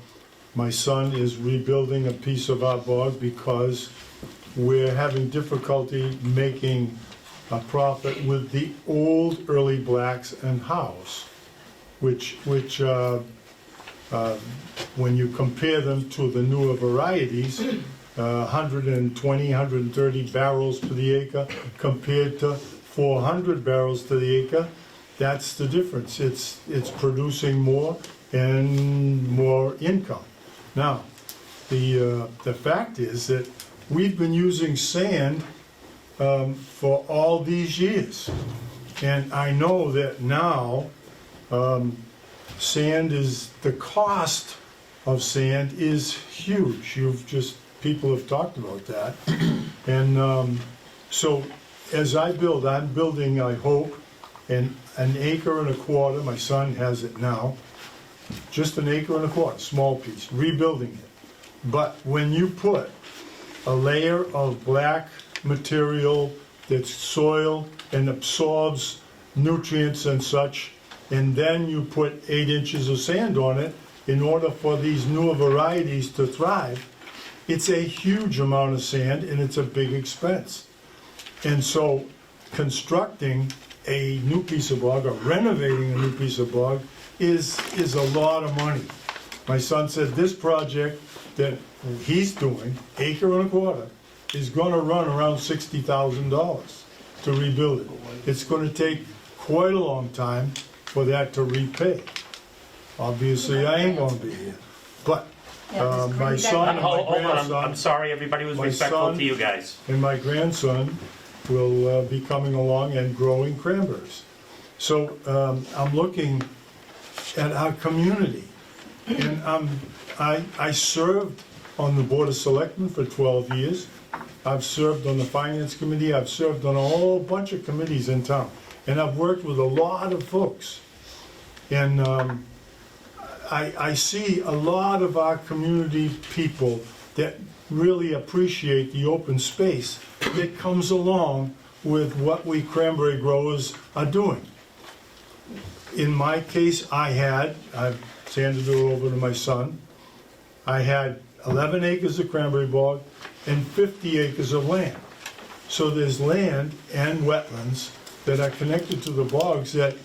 E: my son is rebuilding a piece of our bog because we're having difficulty making a profit with the old early blacks and house, which when you compare them to the newer varieties, 120, 130 barrels to the acre compared to 400 barrels to the acre, that's the difference. It's producing more and more income. Now, the fact is that we've been using sand for all these years. And I know that now, the cost of sand is huge. People have talked about that. And so as I build, I'm building, I hope, an acre and a quarter, my son has it now, just an acre and a quarter, small piece, rebuilding it. But when you put a layer of black material that's soil and absorbs nutrients and such, and then you put 8 inches of sand on it, in order for these newer varieties to thrive, it's a huge amount of sand and it's a big expense. And so constructing a new piece of bog or renovating a new piece of bog is a lot of money. My son said this project that he's doing, acre and a quarter, is gonna run around $60,000 to rebuild it. It's gonna take quite a long time for that to repay. Obviously, I ain't gonna be here, but my son and my
A: Hold on, I'm
E: grandson
A: sorry, everybody was
E: My
A: respectful
E: son-
A: to you guys.
E: and my grandson will be coming along and growing cranberries. So I'm looking at our community, and I served on the Board of Selectmen for 12 years. I've served on the Finance Committee, I've served on a whole bunch of committees in town, and I've worked with a lot of folks. And I see a lot of our community people that really appreciate the open space that comes along with what we cranberry growers are doing. In my case, I've handed it over to my son, I had 11 acres of cranberry bog and 50 acres of land. So there's land and wetlands that are connected to the bogs that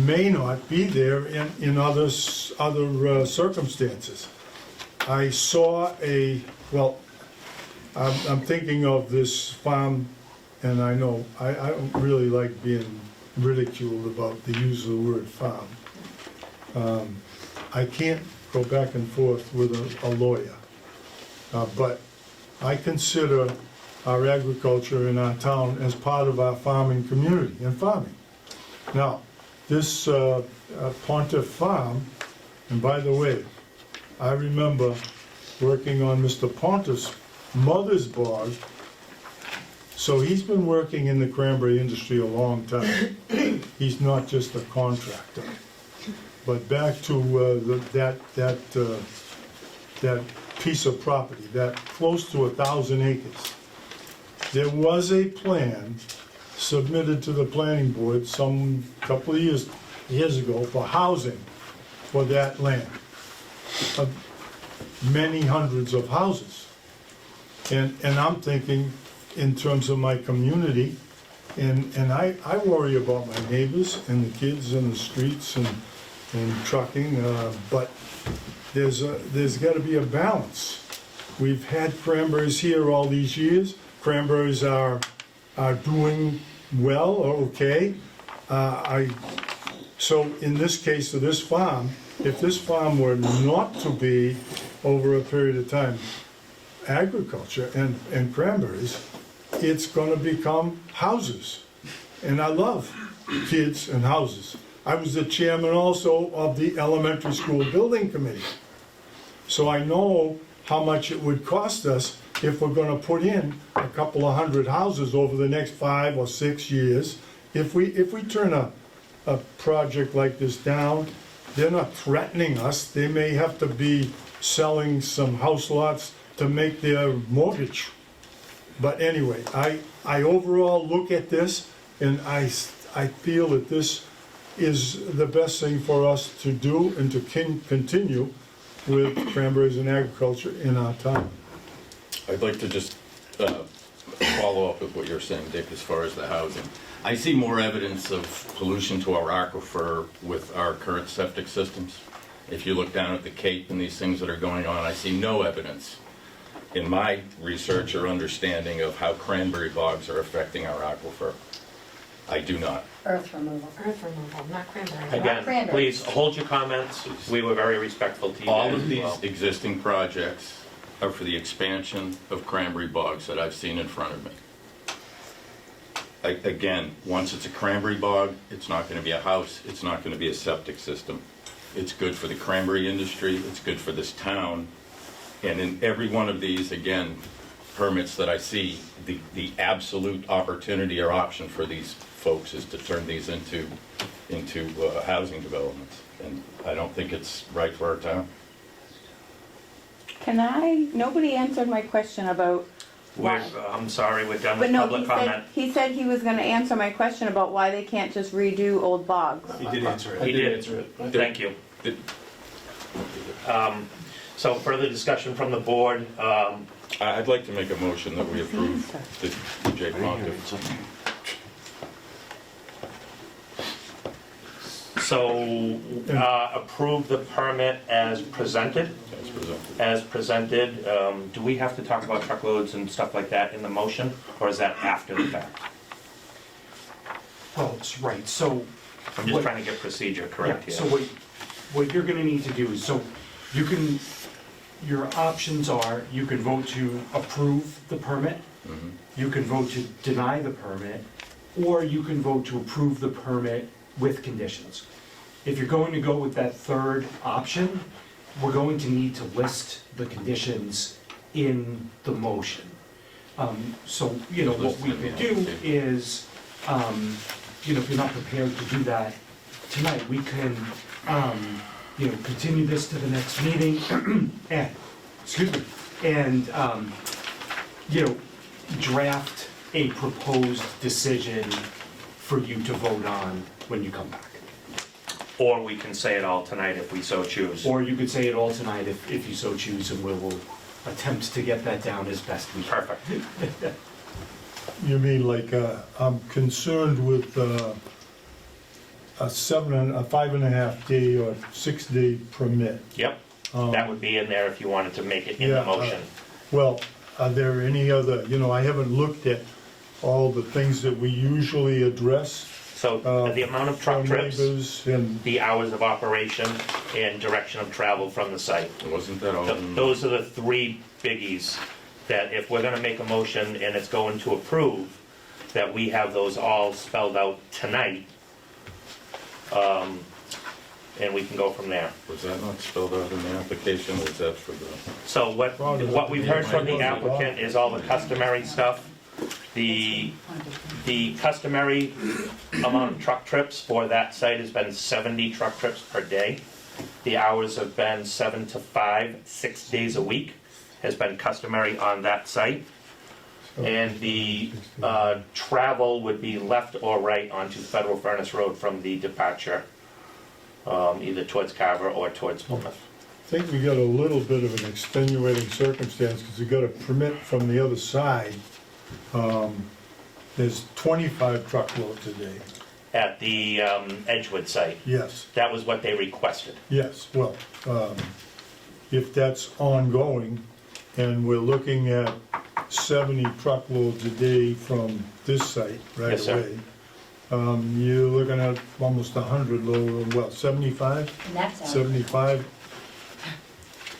E: may not be there in other circumstances. I saw I'm thinking of this farm, and I know, I don't really like being ridiculed about the use of the word farm. I can't go back and forth with a lawyer, but I consider our agriculture in our town as part of our farming community and farming. Now, this Pontiff Farm, and by the way, I remember working on Mr. Pontiff's mother's bog, so he's been working in the cranberry industry a long time. He's not just a contractor. But back to that piece of property, that close to 1,000 acres. There was a plan submitted to the planning board some couple of years ago for housing for that land. Many hundreds of houses. And I'm thinking in terms of my community, and I worry about my neighbors and the kids in the streets and trucking, but there's gotta be a balance. We've had cranberries here all these years. Cranberries are doing well or okay. So in this case of this farm, if this farm were not to be over a period of time agriculture and cranberries, it's gonna become houses. And I love kids and houses. I was the chairman also of the elementary school building committee. So I know how much it would cost us if we're gonna put in a couple of hundred houses over the next 5 or 6 years. If we turn a project like this down, they're not threatening us. They may have to be selling some house lots to make their mortgage. But anyway, I overall look at this and I feel that this is the best thing for us to do and to continue with cranberries and agriculture in our town.
F: I'd like to just follow up with what you're saying, Dick, as far as the housing. I see more evidence of pollution to our aquifer with our current septic systems. If you look down at the Cape and these things that are going on, I see no evidence in my research or understanding of how cranberry bogs are affecting our aquifer. I do not.
I: Earth removal.
G: Earth removal, not cranberry.
A: Again,
I: Cranberries.
A: please hold your comments. We were very respectful to you.
F: All
A: guys
F: of
A: as
F: these
A: well.
F: existing projects are for the expansion of cranberry bogs that I've seen in front of me. Again, once it's a cranberry bog, it's not going to be a house, it's not going to be a septic system. It's good for the cranberry industry, it's good for this town. And in every one of these, again, permits that I see, the absolute opportunity or option for these folks is to turn these into housing developments. And I don't think it's right for our town.
L: Nobody answered my question about why.
A: I'm sorry, we're done
L: But
A: with
L: no,
A: public comment.
L: he said he was gonna answer my question about why they can't just redo old bogs.
M: He did answer it.
A: He did. Thank you. So further discussion from the board.
F: I'd like to make a motion that we approve the EJ Pontiff.
A: So approve the permit as presented?
F: As presented.
A: As presented. Do we have to talk about truckloads and stuff like that in the motion, or is that after the fact?
M: Well, it's right, so.
A: I'm just trying to get procedure correct
M: Yeah,
A: here.
M: so what you're gonna need to do is, so you can, your options are, you can vote to approve the permit, you can vote to deny the permit, or you can vote to approve the permit with conditions. If you're going to go with that third option, we're going to need to list the conditions in the motion. So, you know, what we could do is, you know, if you're not prepared to do that tonight, we can, you know, continue this to the next meeting and, you know, draft a proposed decision for you to vote on when you come back.
A: Or we can say it all tonight if we so choose.
M: Or you could say it all tonight if you so choose, and we will attempt to get that down as best we can.
A: Perfect.
E: You mean like, I'm concerned with a 5.5 day or 6 day permit.
A: Yep, that would be in there if you wanted to make it in the
E: Yeah,
A: motion.
E: Well, are there any other, you know, I haven't looked at all the things that we usually address.
A: So the amount of truck
E: from
A: trips,
E: neighbors and,
A: the hours of operation, and direction of travel from the site.
F: Wasn't that all?
A: Those are the three biggies that if we're gonna make a motion and it's going to approve, that we have those all spelled out tonight. And we can go from there.
F: Was that not spelled out in the application, or was that for the?
A: So what we've heard from the applicant is all the customary stuff. The customary amount of truck trips for that site has been 70 truck trips per day. The hours have been 7 to 5, 6 days a week, has been customary on that site. And the travel would be left or right onto Federal Furnace Road from the departure, either towards Carver or towards Plymouth.
E: I think we got a little bit of an extenuating circumstance, because we got a permit from the other side. There's 25 truckloads a day.
A: At the Edgewood site.
E: Yes,
A: That was what they requested.
E: yes, well, if that's ongoing, and we're looking at 70 truckloads a day from this site right
A: Yes, sir.
E: away, you're looking at almost 100 load, well, 75?
I: And that's out.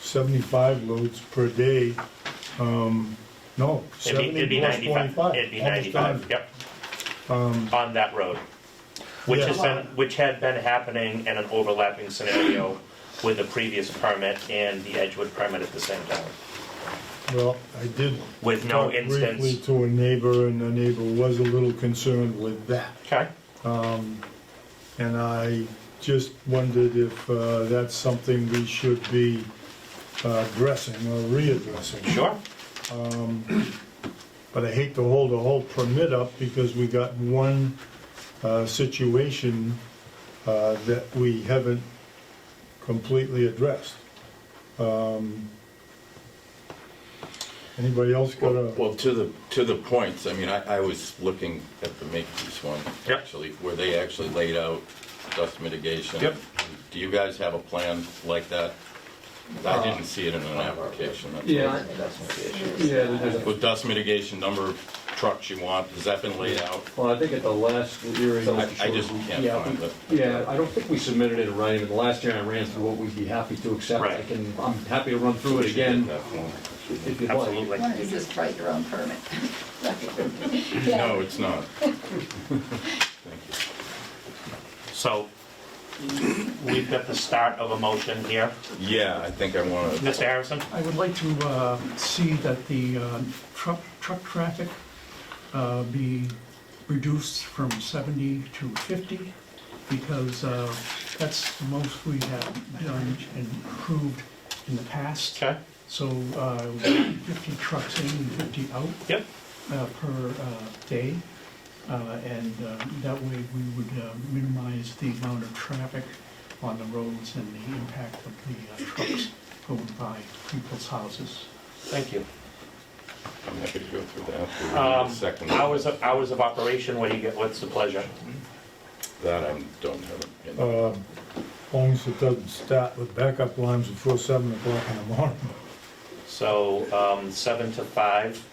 E: 75 loads per day. No,
A: It'd
E: 70
A: be
E: plus
A: 95.
E: 25.
A: It'd be
E: almost
A: 95,
E: 100.
A: yep. On that road. Which had been happening in an overlapping scenario with the previous permit and the Edgewood permit at the same time.
E: Well, I did
A: With no
E: talk briefly
A: instance.
E: to a neighbor, and the neighbor was a little concerned with that.
A: Okay,
E: And I just wondered if that's something we should be addressing or readdressing.
A: sure.
E: But I hate to hold the whole permit up, because we got one situation that we haven't completely addressed. Anybody else got a?
F: Well, to the points, I mean, I was looking at the Makepeace one,
A: Yep.
F: actually, where they actually laid out dust mitigation.
A: Yep.
F: Do you guys have a plan like that? I didn't see it in an application. that's
D: Yeah,
F: all.
D: there's a
F: With dust mitigation, number of trucks you want, has that been laid out?
D: Well, I think at the last hearing,
F: I
D: Mr.
F: just
D: Short,
F: can't
D: yeah,
F: find it.
D: Yeah, I don't think we submitted it in writing, but the last hearing I ran through what we'd be happy to accept.
A: Right.
D: I'm happy to run through it again if you'd like.
A: Absolutely.
C: Why don't you just write your own permit?
F: No, it's not. Thank you.
A: So, we've got the start of a motion here.
F: Yeah, I think I want to,
A: Mr. Harrison?
N: I would like to see that the truck traffic be reduced from 70 to 50, because that's the most we have done and approved in the past.
A: Okay.
N: So 50 trucks in and 50 out
A: Yep.
N: per day. And that way we would minimize the amount of traffic on the roads and the impact of the trucks going by people's houses.
A: Thank you.
F: I'm happy to go through that. Second.
A: Hours of operation, what do you get, what's the pleasure?
F: That I don't have it. in.
E: As long as it doesn't start with backup lines before 7 o'clock in the morning.
A: So, 7 to 5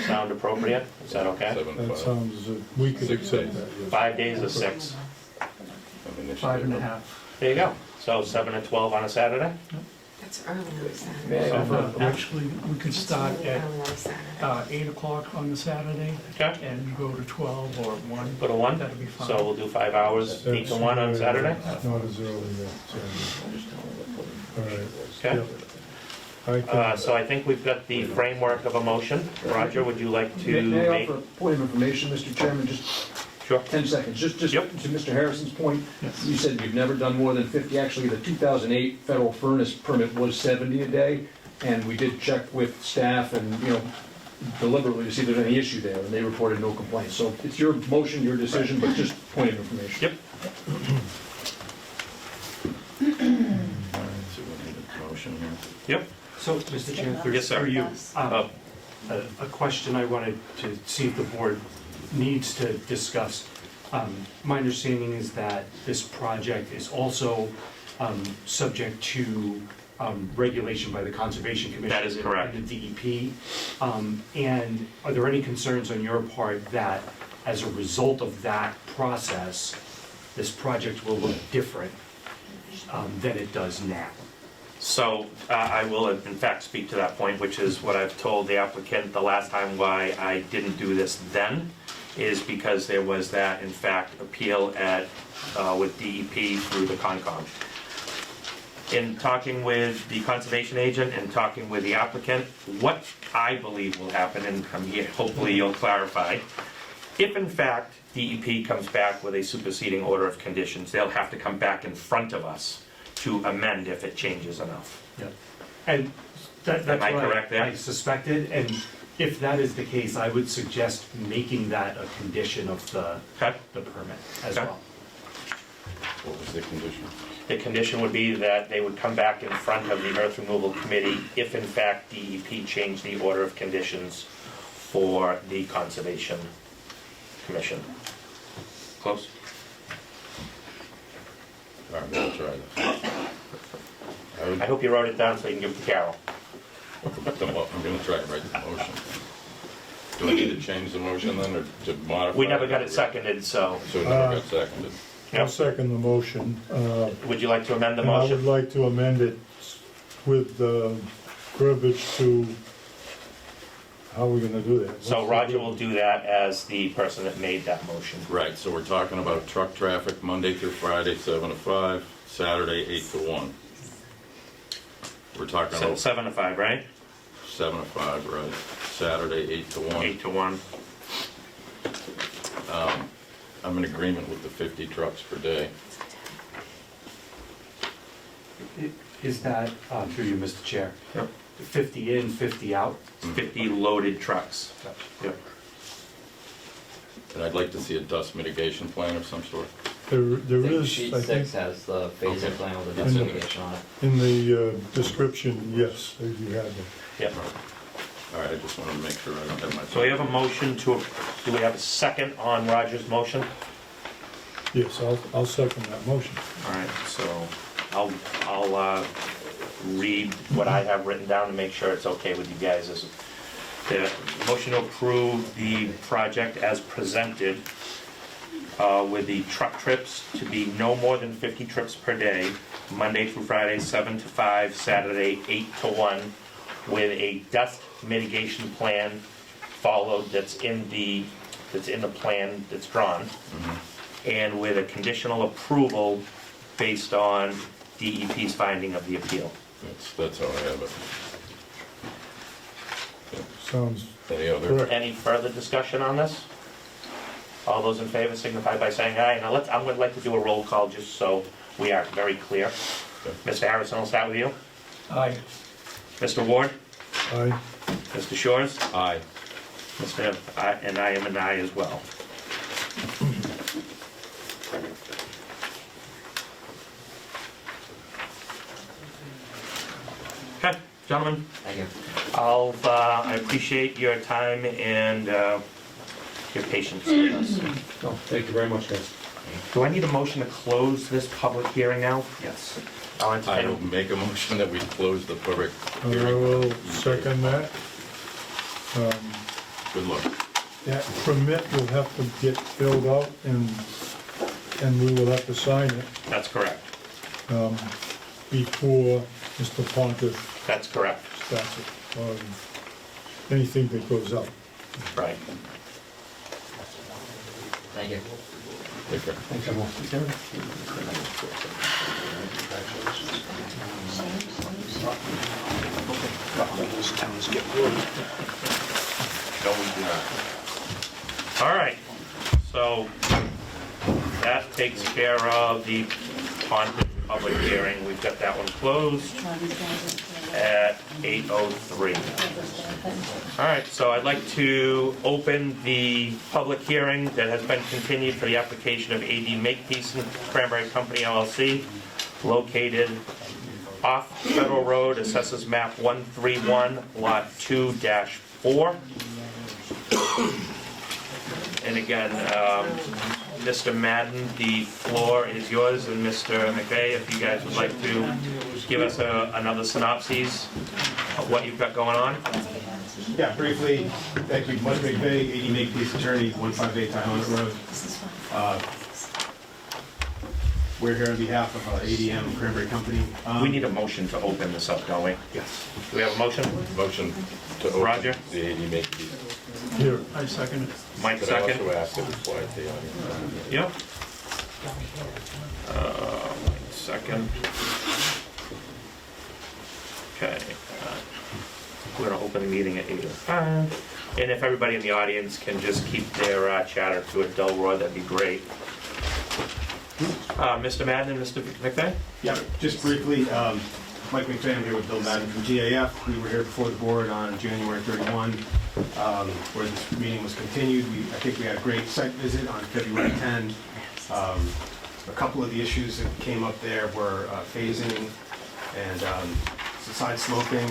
A: sound appropriate? Is that okay?
F: 7,
E: That
F: 5.
E: sounds, we could
F: 6
E: accept
F: days.
E: that, yes.
A: 5 days or 6?
F: I mean, they should
N: 5.5.
A: There you go. So 7 to 12 on a Saturday?
G: That's early on Saturday.
D: May I offer-
N: Actually, we could start at
G: Early on Saturday.
N: 8 o'clock on the Saturday
A: Okay.
N: and go to 12 or 1.
A: Go to 1?
N: That'd be fine.
A: So we'll do 5 hours, 8 to 1 on Saturday?
E: Not as early, yeah. All right.
A: Okay.
E: Yep. I can-
A: So I think we've got the framework of a motion. Roger, would you like to
D: May I
A: make?
D: offer a point of information, Mr. Chairman, just
A: Sure.
D: 10 seconds, just
A: Yep.
D: to Mr. Harrison's point,
N: Yes.
D: you said you've never done more than 50, actually, the 2008 federal furnace permit was 70 a day, and we did check with staff and, deliberately to see if there's any issue there, and they reported no complaints. So it's your motion, your decision, but just point of information.
A: Yep.
F: So we need a motion here.
A: Yep.
M: So, Mr. Chair,
A: Yes, sir.
M: through you, a question I wanted to see if the board needs to discuss. My understanding is that this project is also subject to regulation by the Conservation Commission.
A: That is correct.
M: And the DEP. And are there any concerns on your part that as a result of that process, this project will look different than it does now?
A: So I will in fact speak to that point, which is what I've told the applicant the last time why I didn't do this then, is because there was that, in fact, appeal with DEP through the Concom. In talking with the conservation agent and talking with the applicant, what I believe will happen, and I'm here, hopefully you'll clarify, if in fact DEP comes back with a superseding order of conditions, they'll have to come back in front of us to amend if it changes enough.
M: Yep. And that's
A: Am I
M: what
A: correct there?
M: I suspected, and if that is the case, I would suggest making that a condition of the
A: Okay.
M: permit as
A: Okay.
M: well.
F: What was the condition?
A: The condition would be that they would come back in front of the earth removal committee if in fact DEP changed the order of conditions for the Conservation Commission. Close?
F: All right, we'll try that. I would-
A: I hope you wrote it down so you can give it to Carol.
F: I'm gonna try to write the motion. Do I need to change the motion then, or to modify?
A: We never got it seconded, so
F: So it never got seconded.
E: I'll second the motion.
A: would you like to amend the
E: And I would
A: motion?
E: like to amend it with verbiage to, how are we gonna do that?
A: So Roger will do that as the person that made that motion.
F: Right, so we're talking about truck traffic Monday through Friday, 7 to 5, Saturday, 8 to 1. We're talking
A: So
F: about
A: 7 to 5, right?
F: 7 to 5, right, Saturday, 8 to 1.
A: 8 to 1.
F: I'm in agreement with the 50 trucks per day.
M: Is that, through you, Mr. Chair?
A: Yep.
M: 50 in, 50 out?
A: 50 loaded trucks. Yep.
F: And I'd like to see a dust mitigation plan of some sort.
E: There is,
O: Sheet
E: I
O: 6
E: think,
O: has the phasing
F: Okay.
O: plan with the
F: It's in
O: justification on it.
E: in the description, yes, you have it.
A: Yep.
F: All right, I just wanted to make sure I don't have my...
A: So we have a motion to, do we have a second on Roger's motion?
E: Yes, I'll second that motion.
A: All right, so I'll read what I have written down to make sure it's okay with you guys. Is the motion to approve the project as presented with the truck trips to be no more than 50 trips per day, Monday through Friday, 7 to 5, Saturday, 8 to 1, with a dust mitigation plan followed that's in the plan that's drawn, and with a conditional approval based on DEP's finding of the appeal.
F: That's how I have it.
E: Sounds
F: Any other?
E: correct.
A: Any further discussion on this? All those in favor signify by saying aye. Now I would like to do a roll call just so we are very clear. Mr. Harrison, I'll start with you.
N: Aye.
A: Mr. Ward?
E: Aye.
A: Mr. Shores?
F: Aye.
A: And I am an aye as well. Okay, gentlemen,
O: Thank you.
A: I appreciate your time and your patience with us.
D: Thank you very much, guys.
A: Do I need a motion to close this public hearing now?
M: Yes.
A: I'll
F: I
A: entertain.
F: will make a motion that we close the public
E: I
F: hearing.
E: will second that.
F: Good luck.
E: That permit will have to get filled out and we will have to sign it
A: That's correct.
E: before Mr. Pontiff
A: That's correct.
E: starts it. Anything that goes up.
A: Right.
O: Thank you.
F: Take care.
A: No, we do not. All right, so that takes care of the Pontiff public hearing. We've got that one closed at 8:03. All right, so I'd like to open the public hearing that has been continued for the application of AD Makepeace and Cranberry Company LLC, located off Federal Road, assesses map 131, lot 2-4. And again, Mr. Madden, the floor is yours, and Mr. McVeigh, if you guys would like to give us another synopsis of what you've got going on.
P: Yeah, briefly, thank you, Mike McVeigh, AD Makepeace attorney, 158 Tyhonet Road. We're here on behalf of ADM Cranberry Company.
A: We need a motion to open this up, don't we?
P: Yes.
A: Do we have a motion?
F: Motion to open
A: Roger?
F: the AD Makepeace.
E: Here,
N: I second it.
A: Mike,
F: But I
A: second?
F: also ask that we quiet the audience.
A: Yep. Mike, second. Okay. We're gonna open the meeting at 8:05. And if everybody in the audience can just keep their chatter to a dull roar, that'd be great. Mr. Madden and Mr. McVeigh?
P: Yeah, just briefly, Mike McVeigh, I'm here with Bill Madden from GAF. We were here before the board on January 31, where this meeting was continued. I think we had a great site visit on February 10. A couple of the issues that came up there were phasing and side sloping.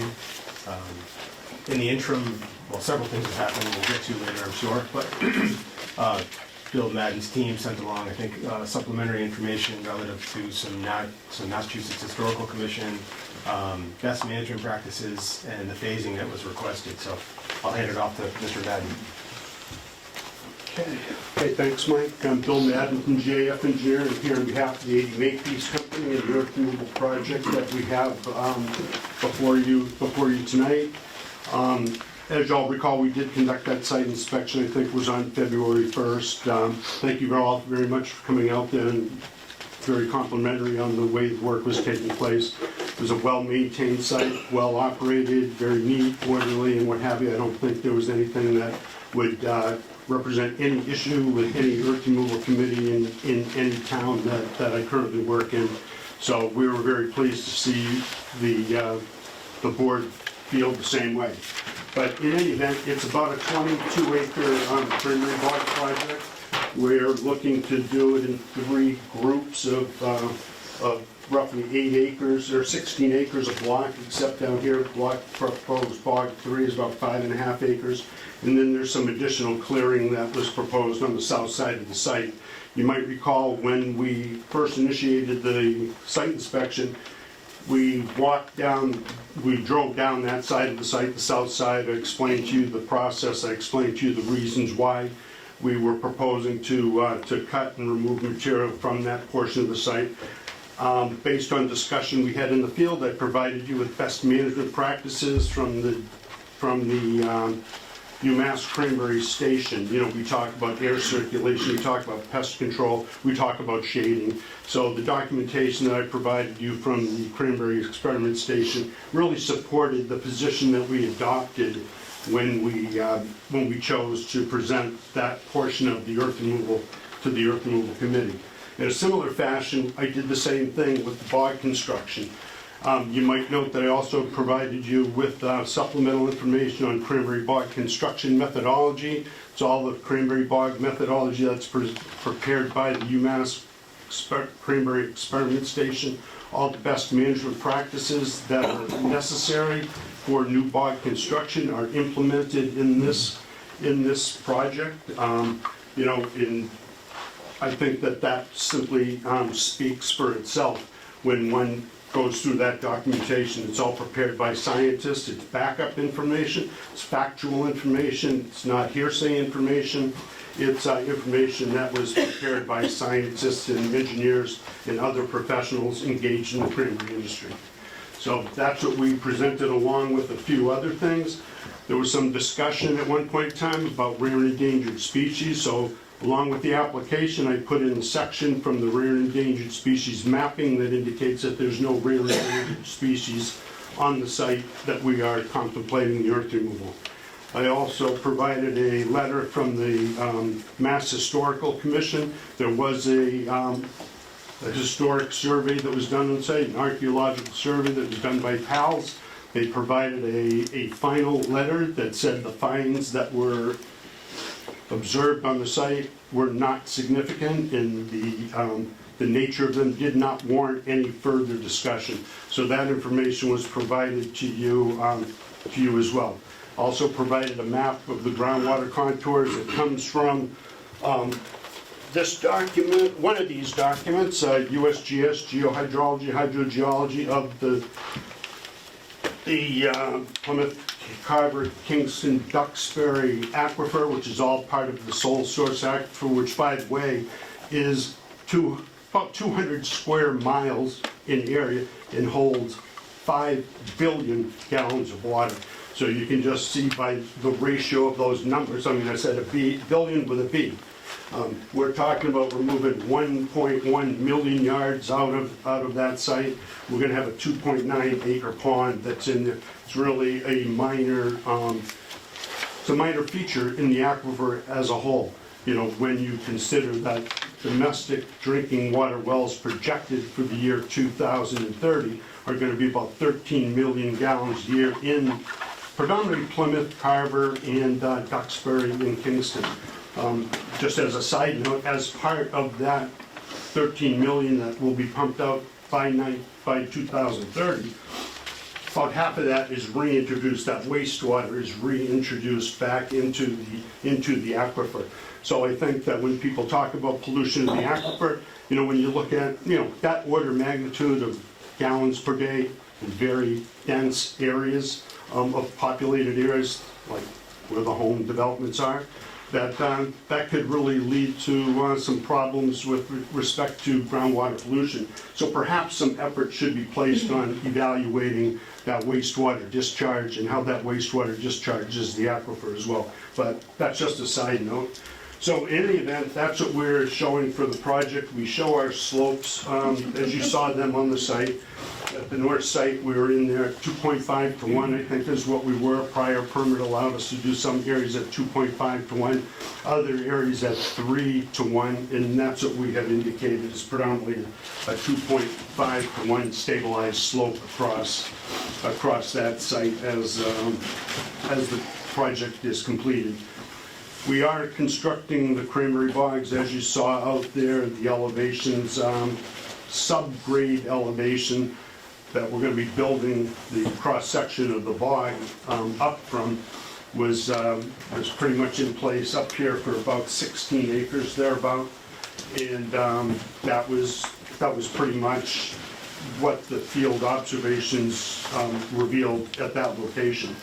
P: In the interim, well, several things have happened we'll get to later, I'm sure, but Bill Madden's team sent along, I think, supplementary information relative to some Massachusetts Historical Commission, best management practices, and the phasing that was requested. So I'll hand it off to Mr. Madden.
O: Okay, thanks, Mike. I'm Bill Madden from JF Engineering. I'm here on behalf of the 80 Makepeace Company and the earth removal project that we have before you tonight. As y'all recall, we did conduct that site inspection, I think it was on February 1st. Thank you all very much for coming out there, and very complimentary on the way the work was taking place. It was a well-maintained site, well-operated, very neat, orderly, and what have you. I don't think there was anything that would represent any issue with any earth removal committee in any town that I currently work in. So we were very pleased to see the board feel the same way. But in any event, it's about a 22-acre primary bog project. We're looking to do it in 3 groups of roughly 8 acres, or 16 acres of block, except down here, block proposed bog 3 is about 5.5 acres. And then there's some additional clearing that was proposed on the south side of the site. You might recall when we first initiated the site inspection, we drove down that side of the site, the south side. I explained to you the process. I explained to you the reasons why we were proposing to cut and remove material from that portion of the site. Based on discussion we had in the field, I provided you with best management practices from the UMass Cranberry Station. You know, we talk about air circulation, we talk about pest control, we talk about shading. So the documentation that I provided you from the Cranberry Experiment Station really supported the position that we adopted when we chose to present that portion of the earth removal to the Earth Removal Committee. In a similar fashion, I did the same thing with the bog construction. You might note that I also provided you with supplemental information on cranberry bog construction methodology. It's all the cranberry bog methodology that's prepared by the UMass Cranberry Experiment Station. All the best management practices that are necessary for new bog construction are implemented in this project. You know, I think that simply speaks for itself when one goes through that documentation. It's all prepared by scientists, it's backup information, it's factual information, it's not hearsay information, it's information that was prepared by scientists and engineers and other professionals engaged in the cranberry industry. So that's what we presented along with a few other things. There was some discussion at one point in time about rare and endangered species, so along with the application, I put in a section from the rare and endangered species mapping that indicates that there's no rare and endangered species on the site that we are contemplating the earth removal. I also provided a letter from the Mass Historical Commission. There was a historic survey that was done on site, an archaeological survey that was done by PALS. They provided a final letter that said the finds that were observed on the site were not significant, and the nature of them did not warrant any further discussion. So that information was provided to you as well. Also provided a map of the groundwater contours. It comes from this document, one of these documents, USGS Geohydrology, Hydrogeology of the Plymouth, Carver, Kingston, Duxbury Aquifer, which is all part of the Sole Source Aquifer, which, by the way, is about 200 square miles in area and holds 5 billion gallons of water. So you can just see by the ratio of those numbers. I mean, I said billion with a B. We're talking about removing 1.1 million yards out of that site. We're going to have a 2.9 acre pond that's in there. It's really a minor, it's a minor feature in the aquifer as a whole. You know, when you consider that domestic drinking water wells projected for the year 2030 are going to be about 13 million gallons a year in predominantly Plymouth, Carver, and Duxbury and Kingston. Just as a side note, as part of that 13 million that will be pumped out by 2030, about half of that is reintroduced, that wastewater is reintroduced back into the aquifer. So I think that when people talk about pollution in the aquifer, when you look at, that order of magnitude of gallons per day in very dense areas of populated areas, like where the home developments are, that could really lead to some problems with respect to groundwater pollution. So perhaps some effort should be placed on evaluating that wastewater discharge and how that wastewater discharges the aquifer as well. But that's just a side note. So in any event, that's what we're showing for the project. We show our slopes, as you saw them on the site. At the north site, we were in there at 2.5 to 1, I think is what we were. Prior permit allowed us to do some areas at 2.5 to 1, other areas at 3 to 1, and that's what we have indicated is predominantly a 2.5 to 1 stabilized slope across that site as the project is completed. We are constructing the cranberry bogs, as you saw out there, the elevations, subgrade elevation that we're going to be building the cross-section of the bog up from was pretty much in place up here for about 16 acres thereabout, and that was pretty much what the field observations revealed at that location.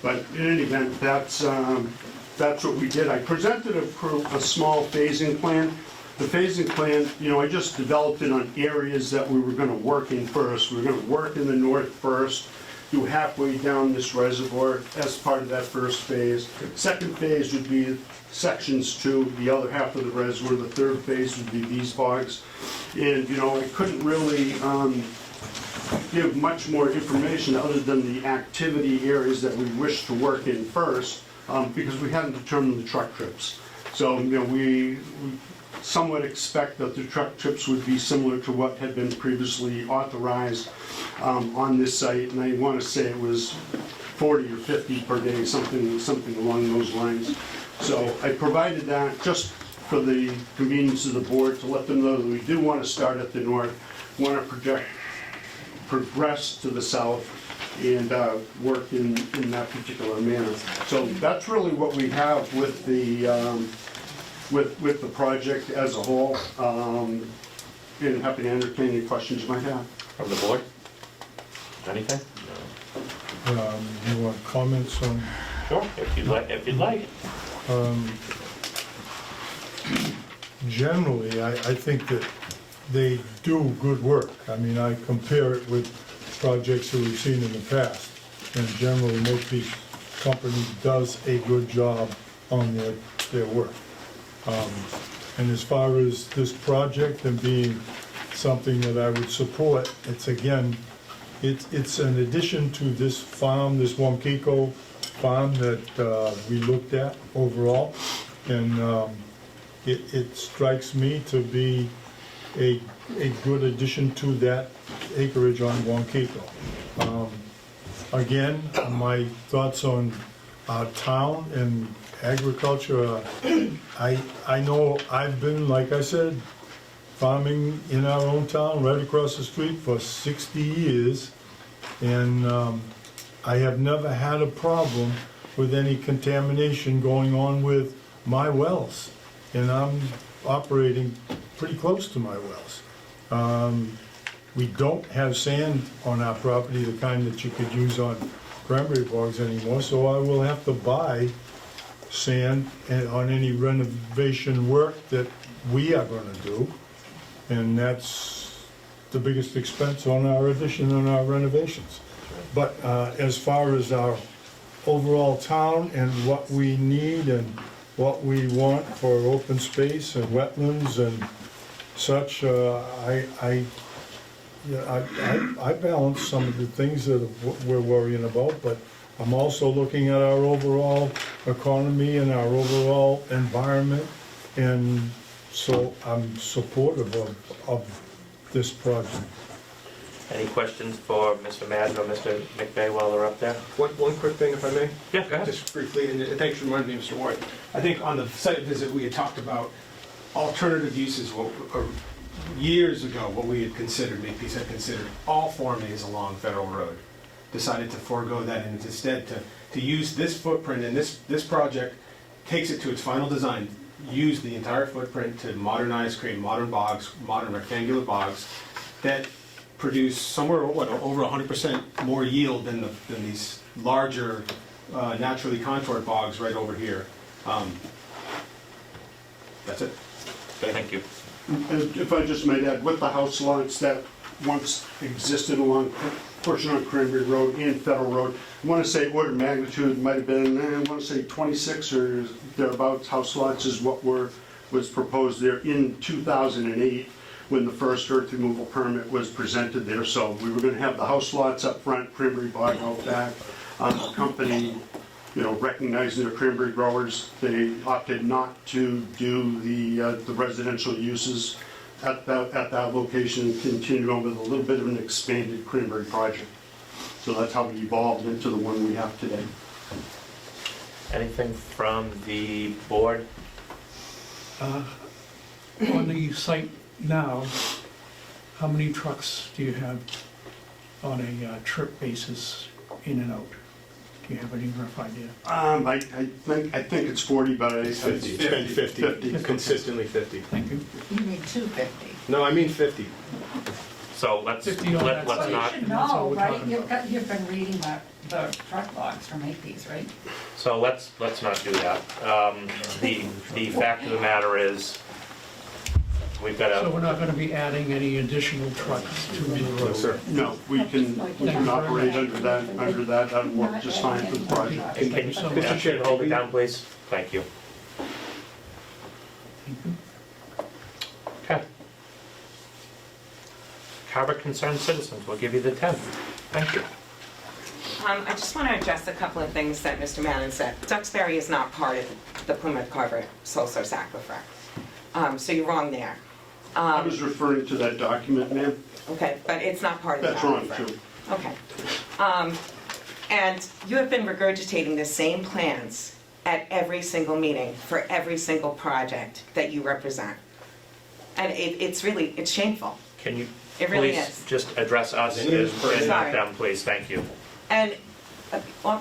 O: But in any event, that's what we did. I presented a small phasing plan. The phasing plan, I just developed it on areas that we were going to work in first. We were going to work in the north first, do halfway down this reservoir as part of that first phase. Second phase would be sections 2, the other half of the reservoir. The third phase would be these bogs. And, I couldn't really give much more information other than the activity areas that we wish to work in first, because we hadn't determined the truck trips. So, we somewhat expect that the truck trips would be similar to what had been previously authorized on this site, and I want to say it was 40 or 50 per day, something along those lines. So I provided that just for the convenience of the board to let them know that we do want to start at the north, want to progress to the south, and work in that particular manner. So that's really what we have with the with the project as a whole, and happy to entertain any questions you might have.
A: From the board? Anything?
E: You want comments on?
A: Sure, if you'd like.
E: Generally, I think that they do good work. I mean, I compare it with projects that we've seen in the past, and generally, Makepeace Company does a good job on their work. And as far as this project and being something that I would support, it's an addition to this farm, this Wamkiko farm that we looked at overall. And it strikes me to be a good addition to that acreage on Wamkiko. Again, my thoughts on our town and agriculture, I know I've been, like I said, farming in our own town right across the street for 60 years, and I have never had a problem with any contamination going on with my wells, and I'm operating pretty close to my wells. We don't have sand on our property, the kind that you could use on cranberry bogs anymore, so I will have to buy sand on any renovation work that we are going to do, and that's the biggest expense on our addition and our renovations. But as far as our overall town and what we need and what we want for open space and wetlands and such, I balance some of the things that we're worrying about, but I'm also looking at our overall economy and our overall environment and So I'm supportive of this project.
A: Any questions for Mr. Madden or Mr. McVeigh while they're up there?
P: One quick thing, if I may?
A: Yeah, go ahead.
P: Just briefly, and thanks for reminding me, Mr. Ward. I think on the site visit, we had talked about alternative uses, or years ago, what we had considered, Makepeace had considered, all formings along Federal Road. Decided to forego that and instead to use this footprint, and this project takes it to its final design, use the entire footprint to modernize, create modern bogs, modern rectangular bogs, that produce somewhere, over 100% more yield than these larger, naturally contoured bogs right over here. That's it.
A: Thank you.
O: If I just might add, with the house lots that once existed along portion on Cranberry Road and Federal Road, I want to say order of magnitude might have been, I want to say 26 or thereabouts house lots is what was proposed there in 2008 when the first earth removal permit was presented there. So we were going to have the house lots up front, Cranberry Bog out back. The company, recognizing their cranberry growers, they opted not to do the residential uses at that location and continued on with a little bit of an expanded cranberry project. So that's how we evolved into the one we have today.
A: Anything from the board?
N: On the site now, how many trucks do you have on a trip basis in and out? Do you have any rough idea?
O: I think it's 40, but
P: It's been 50, consistently 50.
N: Thank you.
B: You mean 250.
P: No, I mean 50.
A: So let's
N: 50 on that
A: let's
N: side.
A: not.
C: You should
N: That's all
C: know,
N: we're
C: right?
N: talking
C: You've been reading the truck logs from Makepeace, right?
A: So let's not do that. The fact of the matter is, we've got
N: So we're
A: to.
N: not gonna be adding any additional trucks to the
P: No,
N: road?
P: sir.
O: No, we can operate under that, that'll work just fine for the project.
A: Can you
P: Mr. Chair,
A: hold it down, please? Thank you. Okay. Carver Concerned Citizens, we'll give you the 10. Thank you.
G: I just want to address a couple of things that Mr. Madden said. Duxbury is not part of the Plymouth Carver Sole Source Aquifer. So you're wrong there.
O: I was referring to that document, ma'am.
G: Okay, but it's not part of the
O: That's wrong,
G: aquifer.
O: too.
G: Okay. And you have been regurgitating the same plans at every single meeting for every single project that you represent. And it's shameful.
A: Can you
G: It really
A: please
G: is.
A: just address us and
G: Sorry.
A: not them, please? Thank you.
G: And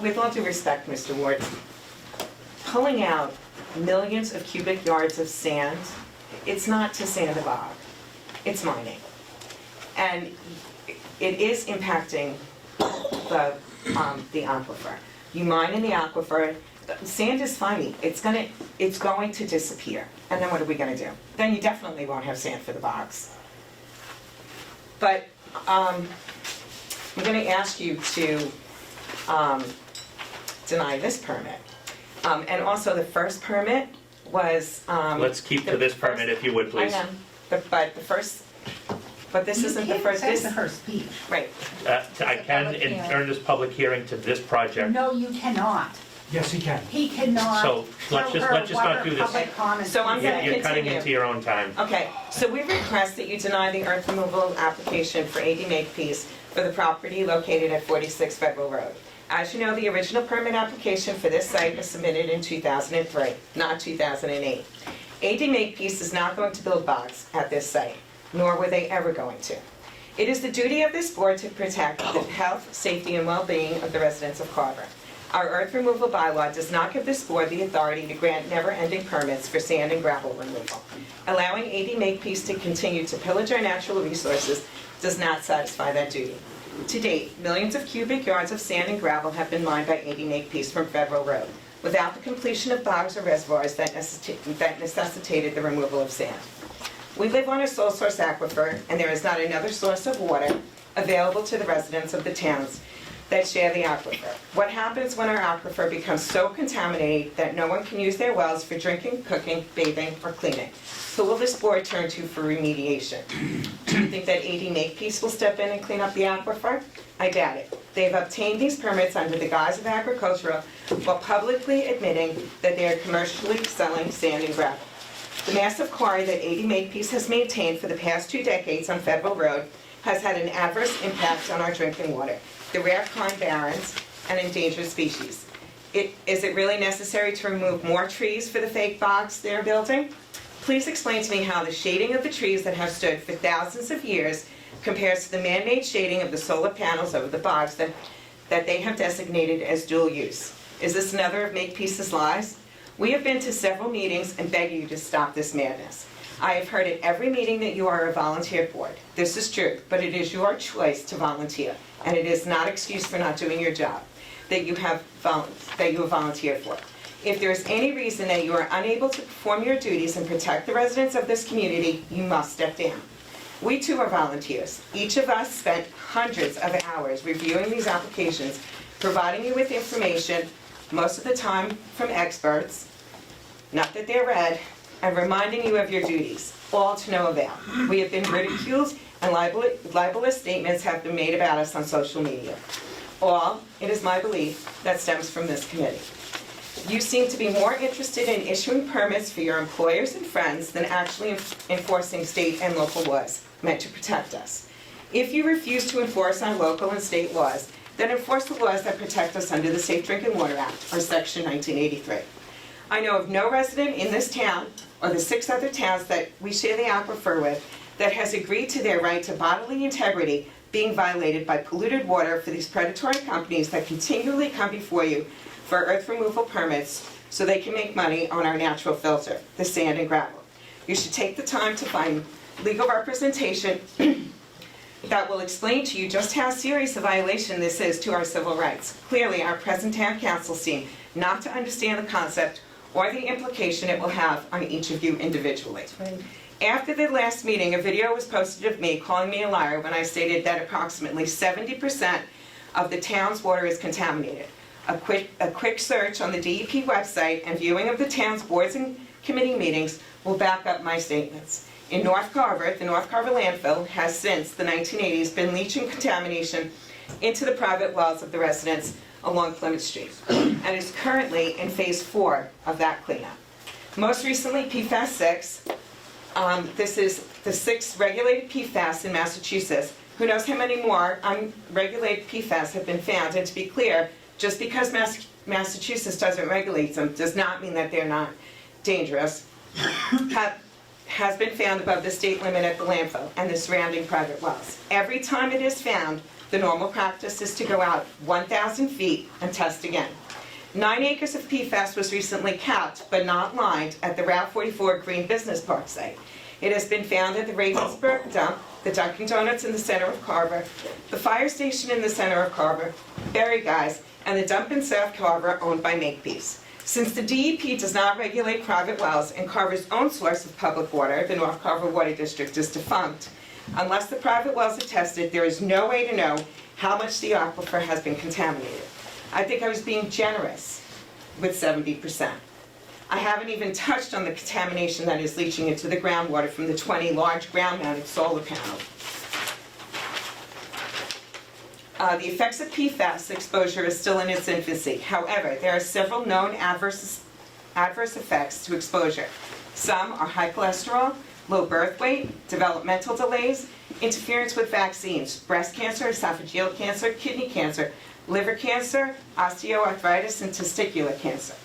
G: with all due respect, Mr. Ward, pulling out millions of cubic yards of sand, it's not to sand a bog, it's mining. And it is impacting the aquifer. You mine in the aquifer, sand is fine, it's going to disappear. And then what are we gonna do? Then you definitely won't have sand for the bogs. But I'm gonna ask you to deny this permit. And also the first permit was.
A: Let's keep to this permit if you would, please.
G: I am, but this isn't the first,
C: You
G: this,
C: can't set her speech.
G: right.
A: I can turn this public hearing to this project.
C: No, you cannot.
M: Yes, he can.
C: He cannot
A: So, let's
C: tell
A: just-
C: her
A: let's just
C: what
A: not
C: her
A: do this.
C: public comments
G: So I'm
C: can
G: gonna
C: say.
A: You're cutting
G: continue.
A: into your own time.
G: Okay, so we request that you deny the earth removal application for AD Makepeace for the property located at 46 Federal Road. As you know, the original permit application for this site was submitted in 2003, not 2008. AD Makepeace is not going to build bogs at this site, nor were they ever going to. It is the duty of this board to protect the health, safety, and well-being of the residents of Carver. Our earth removal bylaw does not give this board the authority to grant never-ending permits for sand and gravel removal. Allowing AD Makepeace to continue to pillage our natural resources does not satisfy that duty. To date, millions of cubic yards of sand and gravel have been mined by AD Makepeace from Federal Road, without the completion of bogs or reservoirs that necessitated the removal of sand. We live on a sole source aquifer, and there is not another source of water available to the residents of the towns that share the aquifer. What happens when our aquifer becomes so contaminated that no one can use their wells for drinking, cooking, bathing, or cleaning? Who will this board turn to for remediation? Do you think that AD Makepeace will step in and clean up the aquifer? I doubt it. They've obtained these permits under the guise of agricultural while publicly admitting that they are commercially selling sand and gravel. The massive quarry that 80 Makepeace has maintained for the past 2 decades on Federal Road has had an adverse impact on our drinking water, the rare pine barrens, and endangered species. Is it really necessary to remove more trees for the fake bogs they're building? Please explain to me how the shading of the trees that have stood for thousands of years compares to the man-made shading of the solar panels over the bogs that they have designated as dual use. Is this another of Makepeace's lies? We have been to several meetings and beg you to stop this madness. I have heard at every meeting that you are a volunteer board. This is true, but it is your choice to volunteer, and it is not excuse for not doing your job that you have volunteered for. If there is any reason that you are unable to perform your duties and protect the residents of this community, you must step down. We too are volunteers. Each of us spent hundreds of hours reviewing these applications, providing you with information, most of the time from experts, not that they're read, and reminding you of your duties, all to no avail. We have been ridiculed and libelous statements have been made about us on social media. All, it is my belief, that stems from this committee. You seem to be more interested in issuing permits for your employers and friends than actually enforcing state and local laws meant to protect us. If you refuse to enforce our local and state laws, then enforce the laws that protect us under the Safe Drinking Water Act, or Section 1983. I know of no resident in this town, or the 6 other towns that we share the aquifer with, that has agreed to their right to bodily integrity being violated by polluted water for these predatory companies that continually come before you for earth removal permits so they can make money on our natural filter, the sand and gravel. You should take the time to find legal representation that will explain to you just how serious a violation this is to our civil rights. Clearly, our present town council seem not to understand the concept or the implication it will have on each of you individually. After the last meeting, a video was posted of me calling me a liar when I stated that approximately 70% of the town's water is contaminated. A quick search on the DEP website and viewing of the town's boards and committee meetings will back up my statements. In North Carver, the North Carver landfill has since the 1980s been leaching contamination into the private wells of the residents along Plymouth Street and is currently in phase 4 of that cleanup. Most recently, PFAS 6, this is the 6th regulated PFAS in Massachusetts. Who knows how many more unregulated PFAS have been found, and to be clear, just because Massachusetts doesn't regulate them does not mean that they're not dangerous, has been found above the state limit at the landfill and the surrounding private wells. Every time it is found, the normal practice is to go out 1,000 feet and test again. 9 acres of PFAS was recently capped, but not lined, at the Route 44 Green Business Park site. It has been found at the Ravensburg dump, the Dunkin' Donuts in the center of Carver, the fire station in the center of Carver, Berry Guys, and the dump in South Carver owned by Makepeace. Since the DEP does not regulate private wells and Carver's own source of public water, the North Carver Water District, is defunct, unless the private wells are tested, there is no way to know how much the aquifer has been contaminated. I think I was being generous with 70%. I haven't even touched on the contamination that is leaching into the groundwater from the 20 large ground-mounted solar panels. The effects of PFAS exposure is still in its infancy. However, there are several known adverse effects to exposure. Some are high cholesterol, low birth weight, developmental delays, interference with vaccines, breast cancer, esophageal cancer, kidney cancer, liver cancer, osteoarthritis, and testicular cancer.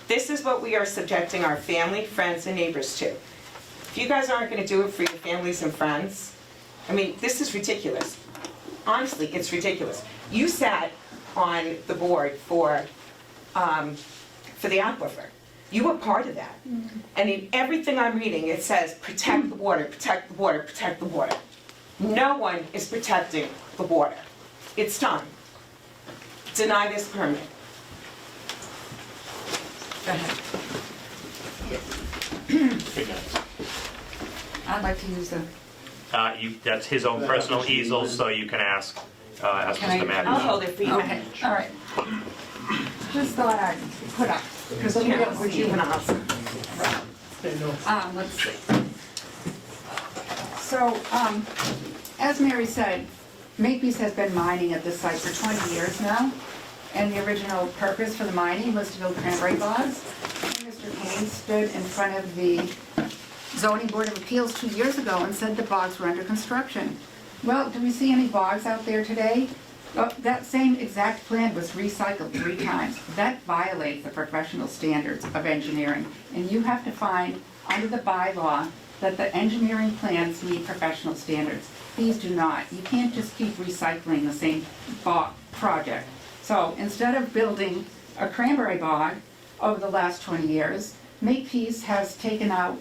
G: This is what we are subjecting our family, friends, and neighbors to. If you guys aren't going to do it for your families and friends, I mean, this is ridiculous. Honestly, it's ridiculous. You sat on the board for the aquifer. You were part of that. And in everything I'm reading, it says, protect the water, protect the water, protect the water. No one is protecting the water. It's time. Deny this permit. Go ahead.
C: I'd like to use the,
A: That's his own personal easel, so you can ask Mr. Matthews.
G: I'll hold it for you.
C: okay, all right. Just thought I'd put up, because we don't
G: We're juveniles.
C: let's see. So, as Mary said, Makepeace has been mining at this site for 20 years now, and the original purpose for the mining was to build cranberry bogs. Mr. Kane stood in front of the zoning board of appeals 2 years ago and said the bogs were under construction. Well, do we see any bogs out there today? That same exact plan was recycled 3 times. That violates the professional standards of engineering. And you have to find, under the bylaw, that the engineering plans meet professional standards. These do not. You can't just keep recycling the same project. So instead of building a cranberry bog over the last 20 years, Makepeace has taken out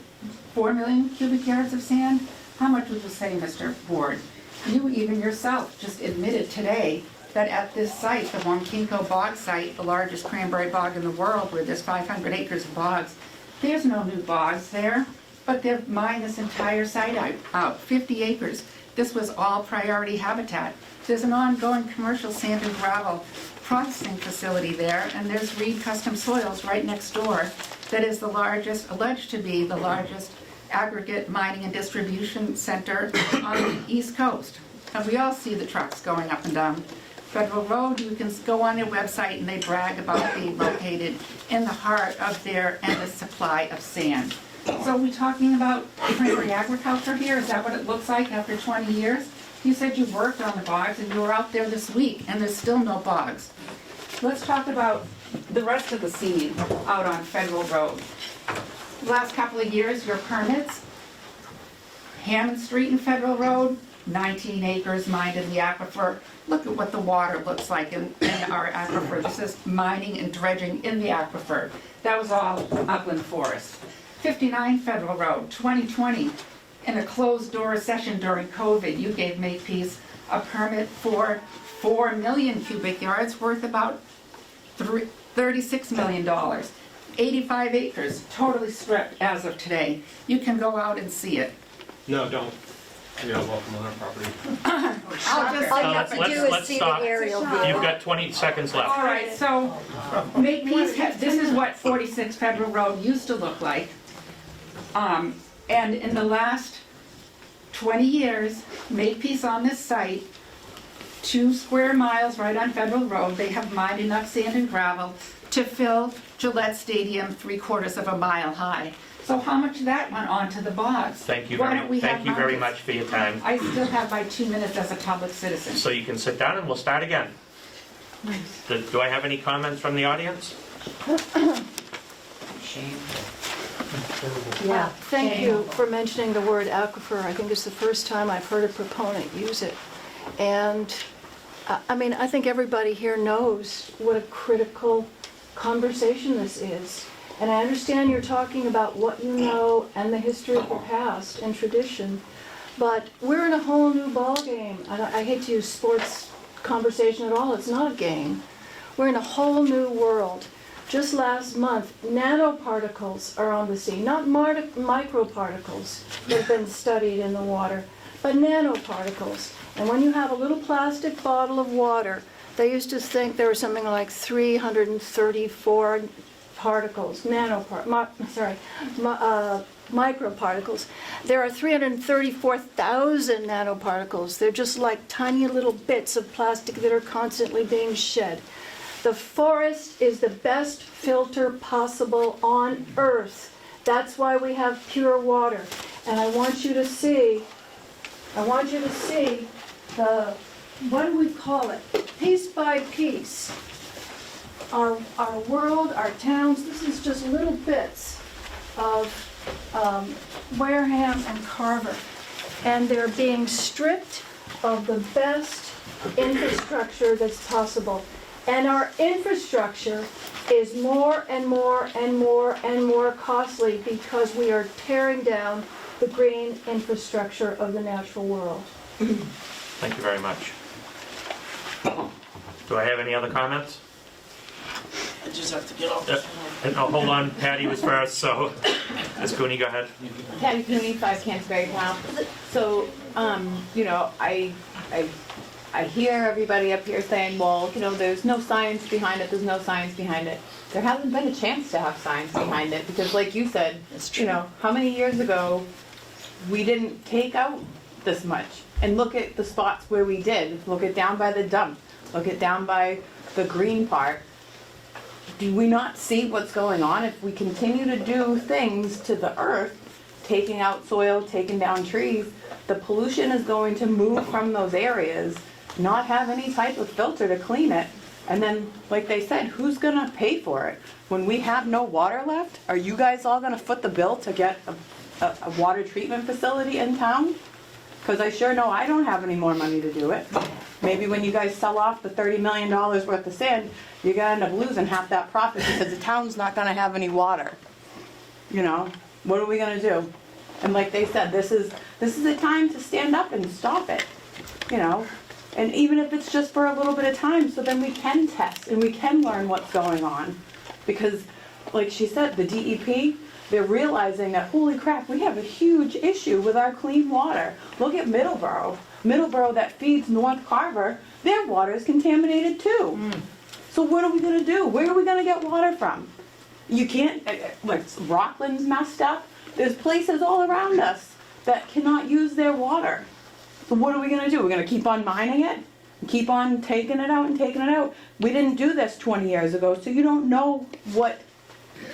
C: 4 million cubic yards of sand. How much would you say, Mr. Ward? You even yourself just admitted today that at this site, the Wonkinko Bog site, the largest cranberry bog in the world, where there's 500 acres of bogs, there's no new bogs there, but they've mined this entire site out, 50 acres. This was all priority habitat. There's an ongoing commercial sand and gravel processing facility there, and there's Reed Custom Soils right next door that is the largest, alleged to be the largest aggregate mining and distribution center on the East Coast. And we all see the trucks going up and down Federal Road. You can go on their website and they brag about being located in the heart of their endless supply of sand. So are we talking about cranberry agriculture here? Is that what it looks like after 20 years? You said you worked on the bogs and you were out there this week and there's still no bogs. Let's talk about the rest of the scene out on Federal Road. The last couple of years, your permits, Hammond Street and Federal Road, 19 acres mined in the aquifer. Look at what the water looks like in our aquifer. This is mining and dredging in the aquifer. That was all upland forest. 59 Federal Road, 2020, in a closed-door session during COVID, you gave Makepeace a permit for 4 million cubic yards worth about $36 million. 85 acres, totally stripped as of today. You can go out and see it.
P: No, don't. You're not welcome on our property.
I: All you have to do is
A: let's
I: see the
A: stop.
I: aerial
A: You've
I: view.
A: got 20 seconds left.
C: All right, so Makepeace, this is what 46 Federal Road used to look like. And in the last 20 years, Makepeace on this site, 2 square miles right on Federal Road, they have mined enough sand and gravel to fill Gillette Stadium 3/4 of a mile high. So how much of that went on to the bogs?
A: Thank you
C: Why don't we have
A: very
C: mountains?
A: much for your time.
C: I still have my 2 minutes as a public citizen.
A: So you can sit down and we'll start again. Do I have any comments from the audience?
K: Yeah, thank you for mentioning the word aquifer. I think it's the first time I've heard a proponent use it. And, I mean, I think everybody here knows what a critical conversation this is. And I understand you're talking about what you know and the history of the past and tradition, but we're in a whole new ballgame. I hate to use sports conversation at all, it's not a game. We're in a whole new world. Just last month, nanoparticles are on the scene, not microparticles that have been studied in the water, but nanoparticles. And when you have a little plastic bottle of water, they used to think there was something like 334 particles, microparticles. There are 334,000 nanoparticles. They're just like tiny little bits of plastic that are constantly being shed. The forest is the best filter possible on Earth. That's why we have pure water. And I want you to see the, what do we call it? Piece by piece. Our world, our towns, this is just little bits of Wareham and Carver. And they're being stripped of the best infrastructure that's possible. And our infrastructure is more and more and more and more costly because we are tearing down the green infrastructure of the natural world.
A: Thank you very much. Do I have any other comments?
J: I just have to get off the phone.
A: Oh, hold on, Patty was first, so Ms. Cooney, go ahead.
L: Patty Cooney, 5 Canterbury Town. So, you know, I hear everybody up here saying, well, you know, there's no science behind it, there's no science behind it. There hasn't been a chance to have science behind it, because like you said, you know, how many years ago we didn't take out this much? And look at the spots where we did. Look at down by the dump. Look at down by the green part. Do we not see what's going on? If we continue to do things to the earth, taking out soil, taking down trees, the pollution is going to move from those areas, not have any type of filter to clean it. And then, like they said, who's gonna pay for it? When we have no water left, are you guys all gonna foot the bill to get a water treatment facility in town? Because I sure know I don't have any more money to do it. Maybe when you guys sell off the $30 million worth of sand, you're gonna end up losing half that profit because the town's not gonna have any water. You know, what are we gonna do? And like they said, this is the time to stand up and stop it, you know? And even if it's just for a little bit of time, so then we can test and we can learn what's going on. Because, like she said, the DEP, they're realizing that, holy crap, we have a huge issue with our clean water. Look at Middleborough. Middleborough that feeds North Carver, their water is contaminated too. So what are we gonna do? Where are we gonna get water from? You can't, like Rockland's messed up. There's places all around us that cannot use their water. So what are we gonna do? We're gonna keep on mining it? Keep on taking it out and taking it out? We didn't do this 20 years ago, so you don't know what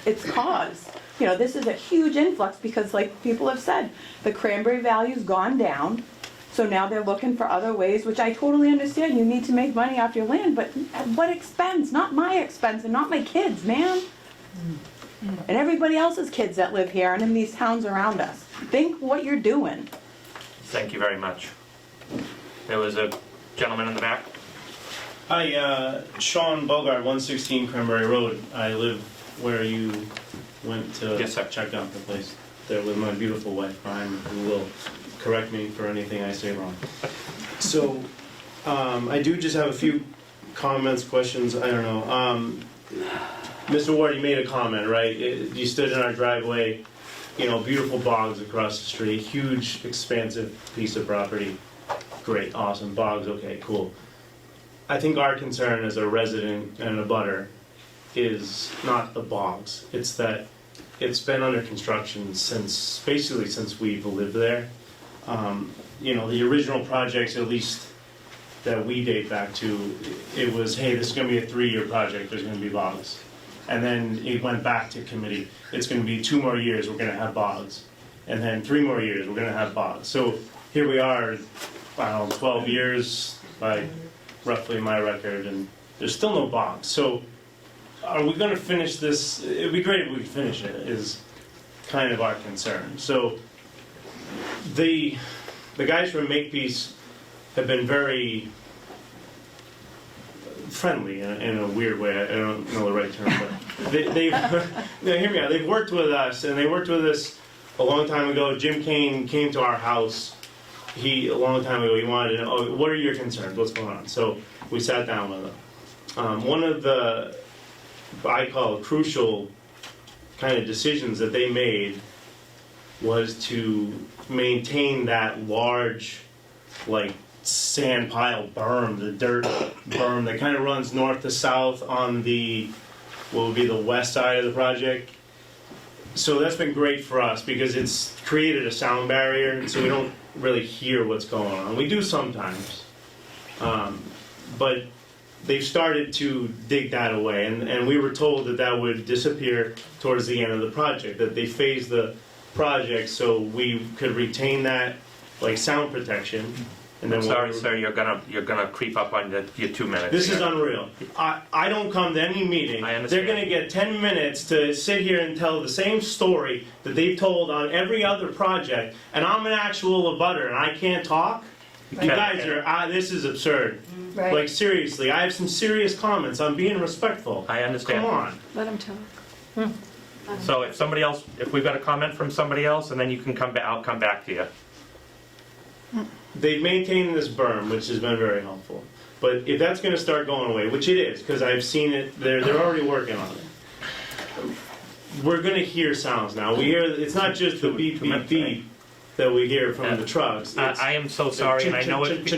L: it's caused. You know, this is a huge influx because, like people have said, the cranberry value's gone down. So now they're looking for other ways, which I totally understand. You need to make money off your land, but at what expense? Not my expense and not my kids, man. And everybody else's kids that live here and in these towns around us. Think what you're doing.
A: Thank you very much. There was a gentleman in the back.
Q: Hi, Sean Bogart, 116 Cranberry Road. I live where you went to check out the place. There with my beautiful wife, Brian, who will correct me for anything I say wrong. So, I do just have a few comments, questions, I don't know. Mr. Ward, you made a comment, right? You stood in our driveway, you know, beautiful bogs across the street, huge, expansive piece of property. Great, awesome, bogs, okay, cool. I think our concern as a resident and a butter is not the bogs. It's that it's been under construction since, basically since we've lived there. You know, the original projects, at least that we date back to, it was, hey, this is gonna be a 3-year project, there's gonna be bogs. And then it went back to committee, it's gonna be 2 more years, we're gonna have bogs. And then 3 more years, we're gonna have bogs. So here we are, I don't know, 12 years by roughly my record, and there's still no bogs. So are we gonna finish this? It'd be great if we could finish it, is kind of our concern. So the guys from Makepeace have been very friendly in a weird way. I don't know the right term, but they've now hear me out. They've worked with us, and they worked with us a long time ago. Jim Kane came to our house. A long time ago, he wanted to know, oh, what are your concerns? What's going on? So we sat down with him. One of the, I call it crucial kind of decisions that they made was to maintain that large, like, sand pile berm, the dirt berm that kind of runs north to south on the, what would be the west side of the project. So that's been great for us because it's created a sound barrier, so we don't really hear what's going on. We do sometimes, but they've started to dig that away, and we were told that that would disappear towards the end of the project, that they phased the project so we could retain that, like, sound protection. And then
A: I'm sorry, sir, you're gonna creep up on your 2 minutes.
Q: This
A: here.
Q: is unreal. I don't come to any meeting.
A: I understand.
Q: They're gonna get 10 minutes to sit here and tell the same story that they've told on every other project, and I'm an actual abutter and I can't talk? You guys are, this is absurd.
I: Right.
Q: Like, seriously, I have some serious comments. I'm being respectful.
A: I understand.
Q: Come on.
K: Let him talk.
A: So if we've got a comment from somebody else, and then you can come back, I'll come back to you.
Q: They've maintained this berm, which has been very helpful. But if that's going to start going away, which it is, because I've seen it, they're already working on it. We're going to hear sounds now. We hear, it's not just the beep, beep, beep that we hear from the trucks.
A: I am so sorry, and I know it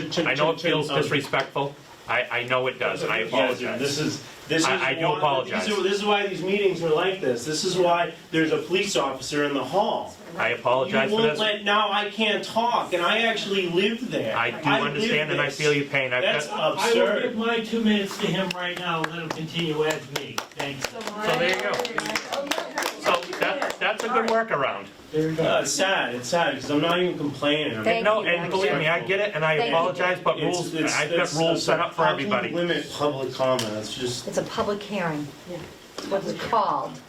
A: feels disrespectful. I know it does, and I apologize. I do apologize.
Q: This is why these meetings are like this. This is why there's a police officer in the hall.
A: I apologize for this.
Q: Now I can't talk, and I actually lived there.
A: I do understand, and I feel your pain.
Q: That's
R: I
Q: absurd.
R: will give my 2 minutes to him right now and let him continue as me. Thank you.
A: So there you go. So that's that's a good workaround.
Q: It's sad, because I'm not even complaining. I'm
I: Thank
A: No,
I: you.
A: and believe me, I get it, and I
I: Thank you.
A: apologize, but rules, I've got rules set up for
Q: How can
A: everybody.
Q: you limit public comment? It's just,
I: It's a public hearing. What it's called.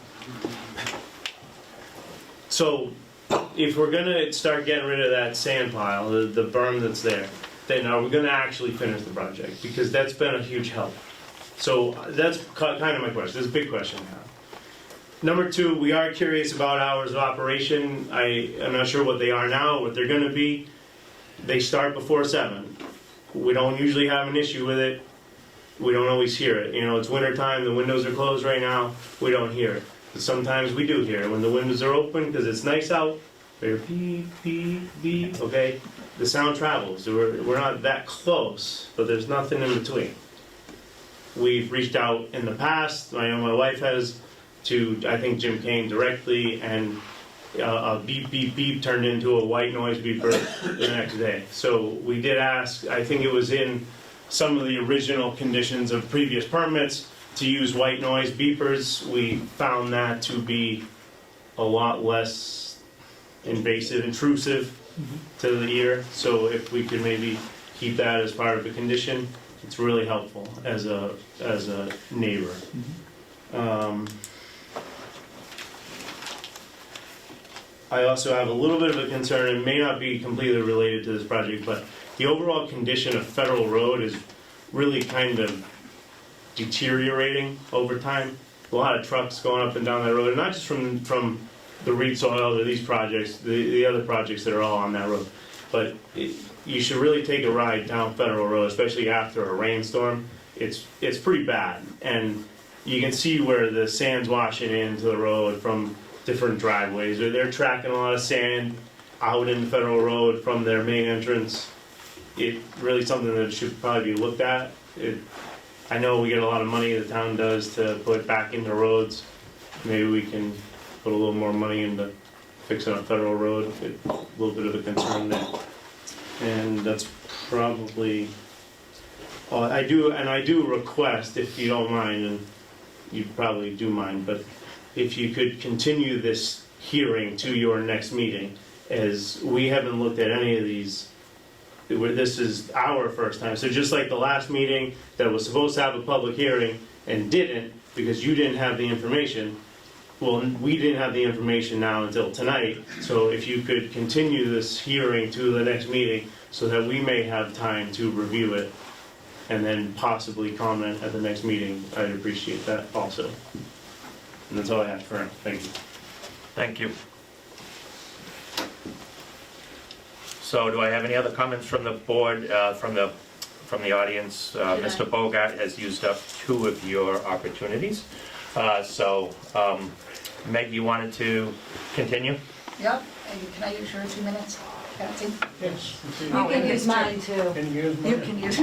Q: so, if we're gonna start getting rid of that sand pile, the berm that's there, then are we gonna actually finish the project? Because that's been a huge help. So that's kind of my question, that's a big question I have. Number two, we are curious about hours of operation. I'm not sure what they are now, what they're gonna be. They start before 7. We don't usually have an issue with it. We don't always hear it. You know, it's winter time, the windows are closed right now, we don't hear it. But sometimes we do hear it when the windows are open, because it's nice out. They're beep, beep, beep, okay? The sound travels. We're not that close, but there's nothing in between. We've reached out in the past, I know my wife has, to, I think, Jim Kane directly, and a beep, beep, beep turned into a white noise beeper the next day. So we did ask, I think it was in some of the original conditions of previous permits, to use white noise beepers. We found that to be a lot less invasive, intrusive to the ear. So if we could maybe keep that as part of the condition, it's really helpful as a neighbor. I also have a little bit of a concern, it may not be completely related to this project, but the overall condition of Federal Road is really kind of deteriorating over time. A lot of trucks going up and down that road, and not just from the Reed Soil or these projects, the other projects that are all on that road. But you should really take a ride down Federal Road, especially after a rainstorm. It's pretty bad, and you can see where the sand's washing into the road from different driveways, or they're tracking a lot of sand out in the Federal Road from their main entrance. It's really something that should probably be looked at. I know we get a lot of money, the town does, to put back into roads. Maybe we can put a little more money into fixing up Federal Road. It's a little bit of a concern there. And that's probably all I do, and I do request, if you don't mind, and you probably do mind, but if you could continue this hearing to your next meeting, as we haven't looked at any of these, where this is our first time. So just like the last meeting that was supposed to have a public hearing and didn't, because you didn't have the information, well, we didn't have the information now until tonight. So if you could continue this hearing to the next meeting so that we may have time to review it and then possibly comment at the next meeting, I'd appreciate that also. And that's all I have for now. Thank you.
A: Thank you. So do I have any other comments from the board, from the audience? Mr. Bogart has used up 2 of your opportunities. Meg, you wanted to continue?
C: Yep, and can I use your 2 minutes, Patsy?
N: Yes.
I: You can use mine too.
N: Can you use mine?
C: You can use.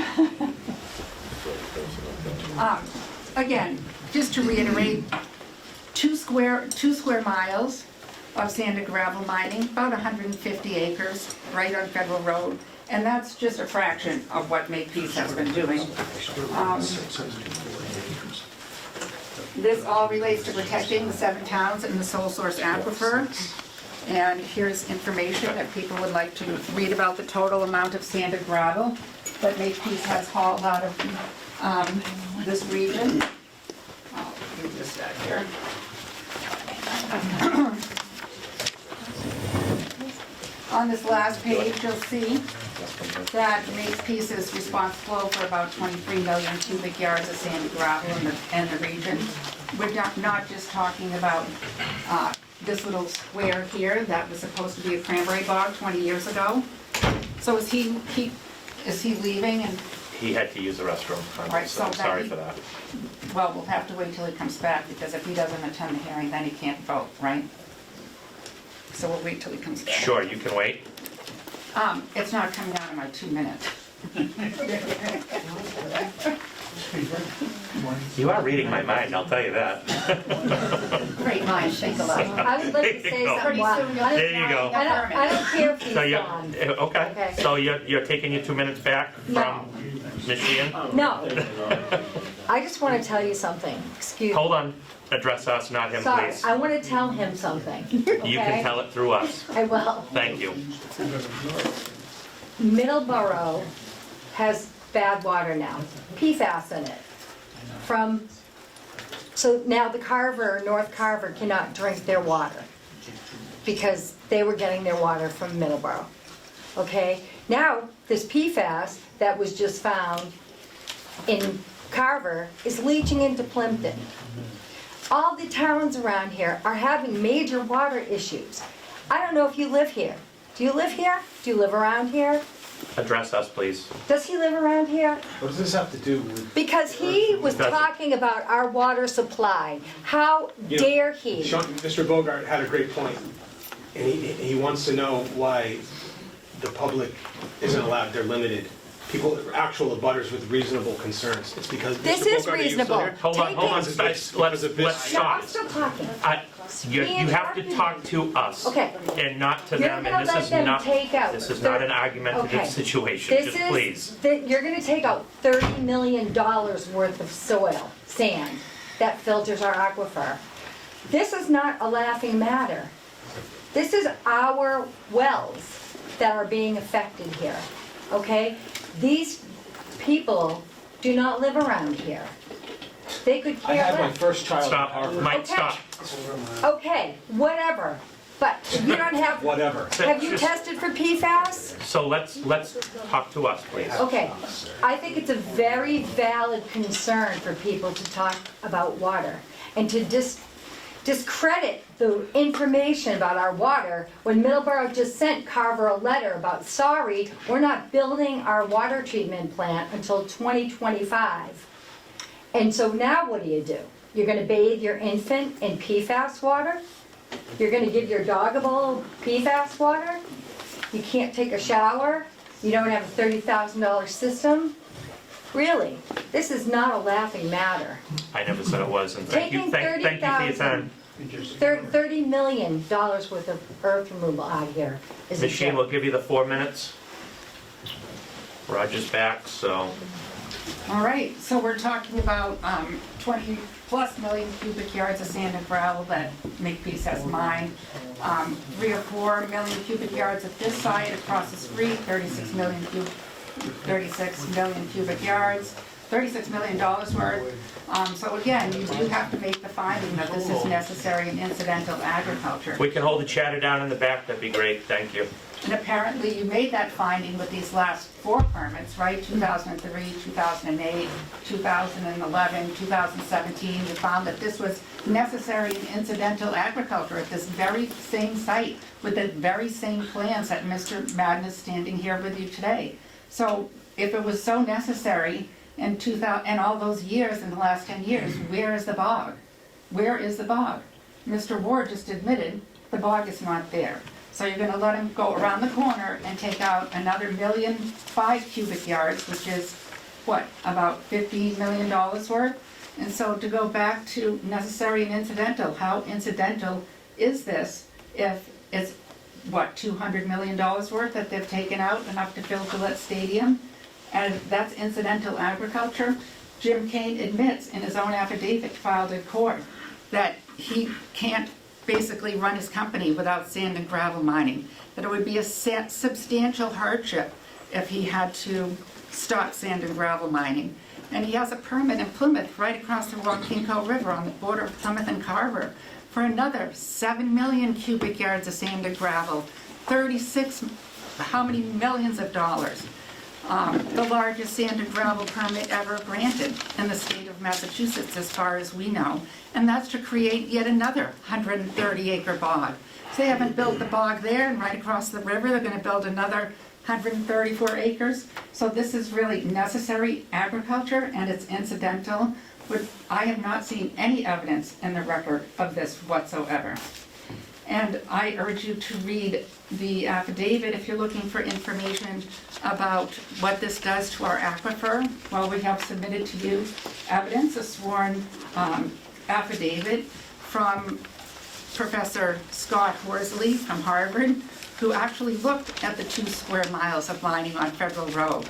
C: Again, just to reiterate, 2 square miles of sand and gravel mining, about 150 acres, right on Federal Road. And that's just a fraction of what Makepeace has been doing. This all relates to protecting the 7 towns in the sole source aquifer. And here's information if people would like to read about the total amount of sand and gravel that Makepeace has hauled out of this region. I'll leave this back here. On this last page, you'll see that Makepeace is responsible for about 23 million cubic yards of sand and gravel in the region. We're not just talking about this little square here that was supposed to be a cranberry bog 20 years ago. So is he leaving? And
A: He had to use the restroom.
C: Right,
A: So I'm
C: so
A: sorry
C: that
A: for that.
C: well, we'll have to wait till he comes back, because if he doesn't attend the hearing, then he can't vote, right? So we'll wait till he comes back.
A: Sure, you can wait.
C: It's not coming out in my 2 minutes.
A: You are reading my mind, I'll tell you that.
C: Great minds think alike.
I: I would like to say something.
A: There you go.
I: I don't care if he's
A: So you're,
I: gone.
A: okay, so you're taking your 2 minutes back
I: No.
A: from Michigan?
I: No. I just want to tell you something, excuse me.
A: Hold on, address us, not him,
I: Sorry,
A: please.
I: I want to tell him something,
A: You can
I: okay?
A: tell it through us.
I: I will.
A: Thank you.
I: Middleborough has bad water now, PFAS in it. So now the Carver, North Carver cannot drink their water because they were getting their water from Middleborough. Okay, now this PFAS that was just found in Carver is leaching into Plimpton. All the towns around here are having major water issues. I don't know if you live here. Do you live here? Do you live around here?
A: Address us, please.
I: Does he live around here?
P: What does this have to do with?
I: Because he was talking about our water supply. How dare he?
P: Mr. Bogart had a great point, and he wants to know why the public isn't allowed, they're limited. People, actual abutters with reasonable concerns. It's because.
I: This
P: Mr.
I: is
P: Bogart, are you still
I: reasonable.
P: there?
A: Hold on,
I: Take
A: hold on,
I: it.
A: let's
I: No,
A: stop.
I: I'm still talking.
A: You have to talk to us.
I: Okay.
A: And not to
I: You're
A: them,
I: gonna
A: and this
I: let
A: is
I: them
A: not,
I: take out
A: this is not an
I: Okay.
A: argumentative situation,
I: This
A: just
I: is-
A: please.
I: You're gonna take out $30 million worth of soil, sand, that filters our aquifer. This is not a laughing matter. This is our wells that are being affected here, okay? These people do not live around here. They could
P: I
I: care
P: had my
I: less.
P: first child at
A: Stop,
P: Harvard.
A: Mike,
I: Okay.
A: stop.
I: Okay, whatever, but you don't have,
P: Whatever.
I: have you
A: Just-
I: tested for PFAS?
A: So let's talk to us, please.
I: Okay, I think it's a very valid concern for people to talk about water and to discredit the information about our water when Middleborough just sent Carver a letter about, sorry, we're not building our water treatment plant until 2025. And so now what do? You're gonna bathe your infant in PFAS water? You're gonna give your dog a bowl of PFAS water? You can't take a shower? You don't have a $30,000 system? Really? This is not a laughing matter.
A: I never said it was, and thank you,
I: Taking
A: thank you for your time.
I: $30 million worth of earth removal out here is a
A: Ms. Sheen,
I: joke.
A: we'll give you the 4 minutes. Roger's back, so.
C: All right, so we're talking about 20+ million cubic yards of sand and gravel that Makepeace has mined. 3 or 4 million cubic yards at this site across the street, 36 million cubic yards, $36 million worth. So again, you do have to make the finding that this is necessary and incidental agriculture.
A: We can hold the chatter down in the back, that'd be great, thank you.
C: And apparently you made that finding with these last 4 permits, right? 2003, 2008, 2011, 2017. You found that this was necessary and incidental agriculture at this very same site with the very same plans that Mr. Madden is standing here with you today. So if it was so necessary in 2000, and all those years in the last 10 years, where is the bog? Where is the bog? Mr. Ward just admitted the bog is not there. So you're gonna let him go around the corner and take out another 1,000,005 cubic yards, which is, what, about $15 million worth? And so to go back to necessary and incidental, how incidental is this if it's, what, $200 million worth that they've taken out, enough to fill Gillette Stadium? And that's incidental agriculture? Jim Kane admits in his own affidavit filed in court that he can't basically run his company without sand and gravel mining, that it would be a substantial hardship if he had to stop sand and gravel mining. And he has a permit in Plymouth, right across the Ronquinco River on the border of Plymouth and Carver, for another 7 million cubic yards of sand and gravel, 36, how many millions of dollars. The largest sand and gravel permit ever granted in the state of Massachusetts, as far as we know, and that's to create yet another 130-acre bog. So they haven't built the bog there, and right across the river, they're gonna build another 134 acres. So this is really necessary agriculture, and it's incidental, but I have not seen any evidence in the record of this whatsoever. And I urge you to read the affidavit if you're looking for information about what this does to our aquifer. Well, we have submitted to you evidence, a sworn affidavit from Professor Scott Horsley from Harvard, who actually looked at the 2 square miles of mining on Federal Road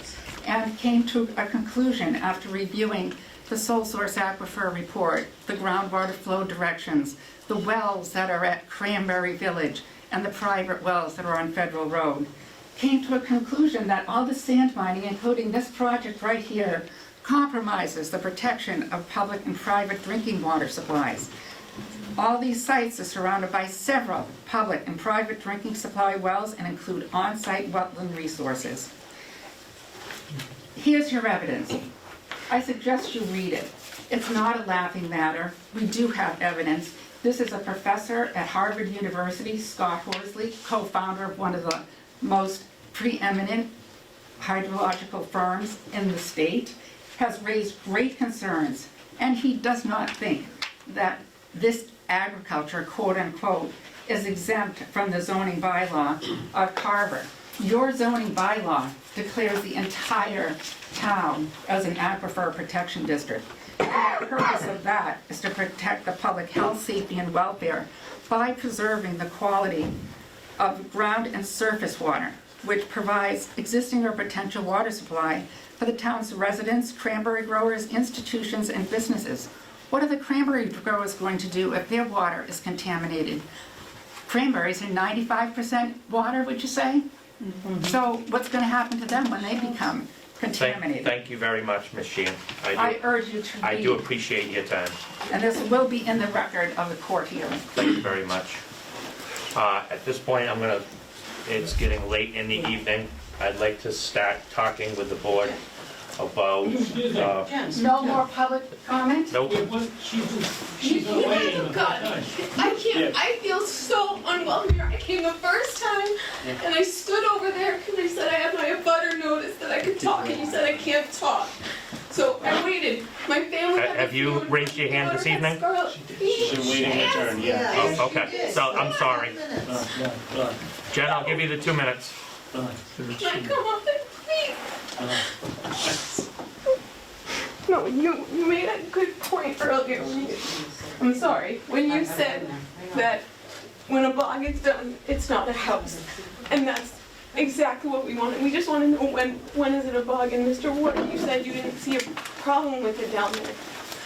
C: and came to a conclusion after reviewing the sole source aquifer report, the groundwater flow directions, the wells that are at Cranberry Village, and the private wells that are on Federal Road, came to a conclusion that all the sand mining, including this project right here, compromises the protection of public and private drinking water supplies. All these sites are surrounded by several public and private drinking supply wells and include on-site wetland resources. Here's your evidence. I suggest you read it. It's not a laughing matter. We do have evidence. This is a professor at Harvard University, Scott Horsley, co-founder of one of the most preeminent hydrological firms in the state, has raised great concerns, and he does not think that this agriculture, quote unquote, is exempt from the zoning bylaw of Carver. Your zoning bylaw declares the entire town as an aquifer protection district. The purpose of that is to protect the public health, safety, and welfare by preserving the quality of ground and surface water, which provides existing or potential water supply for the town's residents, cranberry growers, institutions, and businesses. What are the cranberry growers going to do if their water is contaminated? Cranberries are 95% water, would you say? Mm-hmm. So what's going to happen to them when they become contaminated?
A: Thank you very much, Ms. Sheehan.
C: I urge you to read.
A: I do appreciate your time.
C: And this will be in the record of the court hearing.
A: Thank you very much. At this point, it's getting late in the evening. I'd like to start talking with the board about,
C: No more public comment?
A: nope.
S: You guys have got it. I can't, I feel so unwell here. I came the first time and I stood over there because they said I had my abutter notice that I could talk and you said I can't talk. So I waited. My family had
A: Have you raised your hand this evening?
Q: She's waiting her turn, yeah.
A: Oh, okay, so I'm sorry. Jen, I'll give you the 2 minutes.
S: Can I come up and speak? No, you made a good point earlier. I'm sorry. When you said that when a bog is done, it's not a house. And that's exactly what we wanted. We just want to know when is it a bog. And Mr. Ward, you said you didn't see a problem with it down there.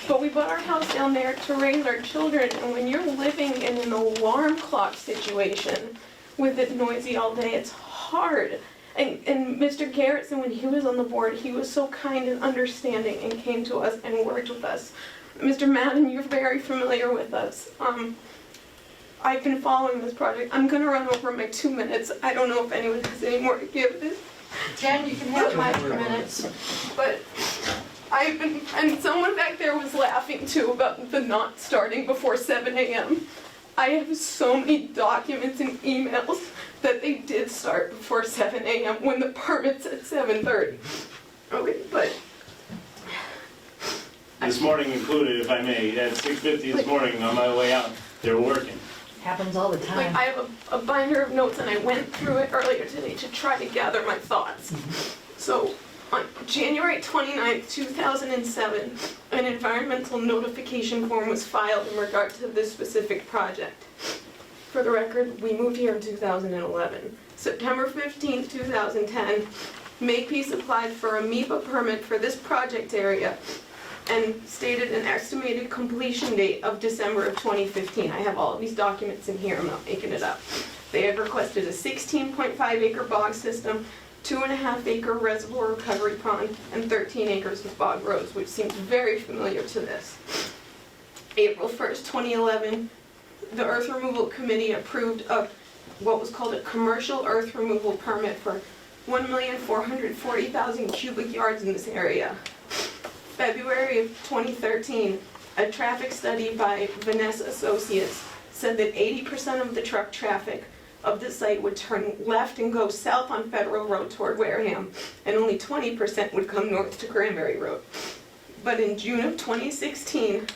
S: But we bought our house down there to raise our children. And when you're living in an alarm clock situation with it noisy all day, it's hard. And Mr. Garrettson, when he was on the board, he was so kind and understanding and came to us and worked with us. Mr. Madden, you're very familiar with us. I've been following this project. I'm gonna run over my 2 minutes. I don't know if anyone has any more to give this.
B: Jen, you can have my 2 minutes.
S: But I've been, and someone back there was laughing too about the not starting before 7 a.m. I have so many documents and emails that they did start before 7 a.m. when the permit's at 7:30. Okay, but...
Q: This morning included, if I may, at 6:50 this morning on my way out, they were working.
B: Happens all the
S: Like,
B: time.
S: I have a binder of notes and I went through it earlier today to try to gather my thoughts. So, on January 29th, 2007, an environmental notification form was filed in regard to this specific project. For the record, we moved here in 2011. September 15th, 2010, Makepeace applied for a MEPA permit for this project area and stated an estimated completion date of December of 2015. I have all of these documents in here, I'm not making it up. They had requested a 16.5 acre bog system, 2.5 acre reservoir recovery pond, and 13 acres with bog roads, which seems very familiar to this. April 1st, 2011, the Earth Removal Committee approved what was called a commercial earth removal permit for 1,440,000 cubic yards in this area. February of 2013, a traffic study by Vanessa Associates said that 80% of the truck traffic of the site would turn left and go south on Federal Road toward Wareham, and only 20% would come north to Cranberry Road. But in June of 2016,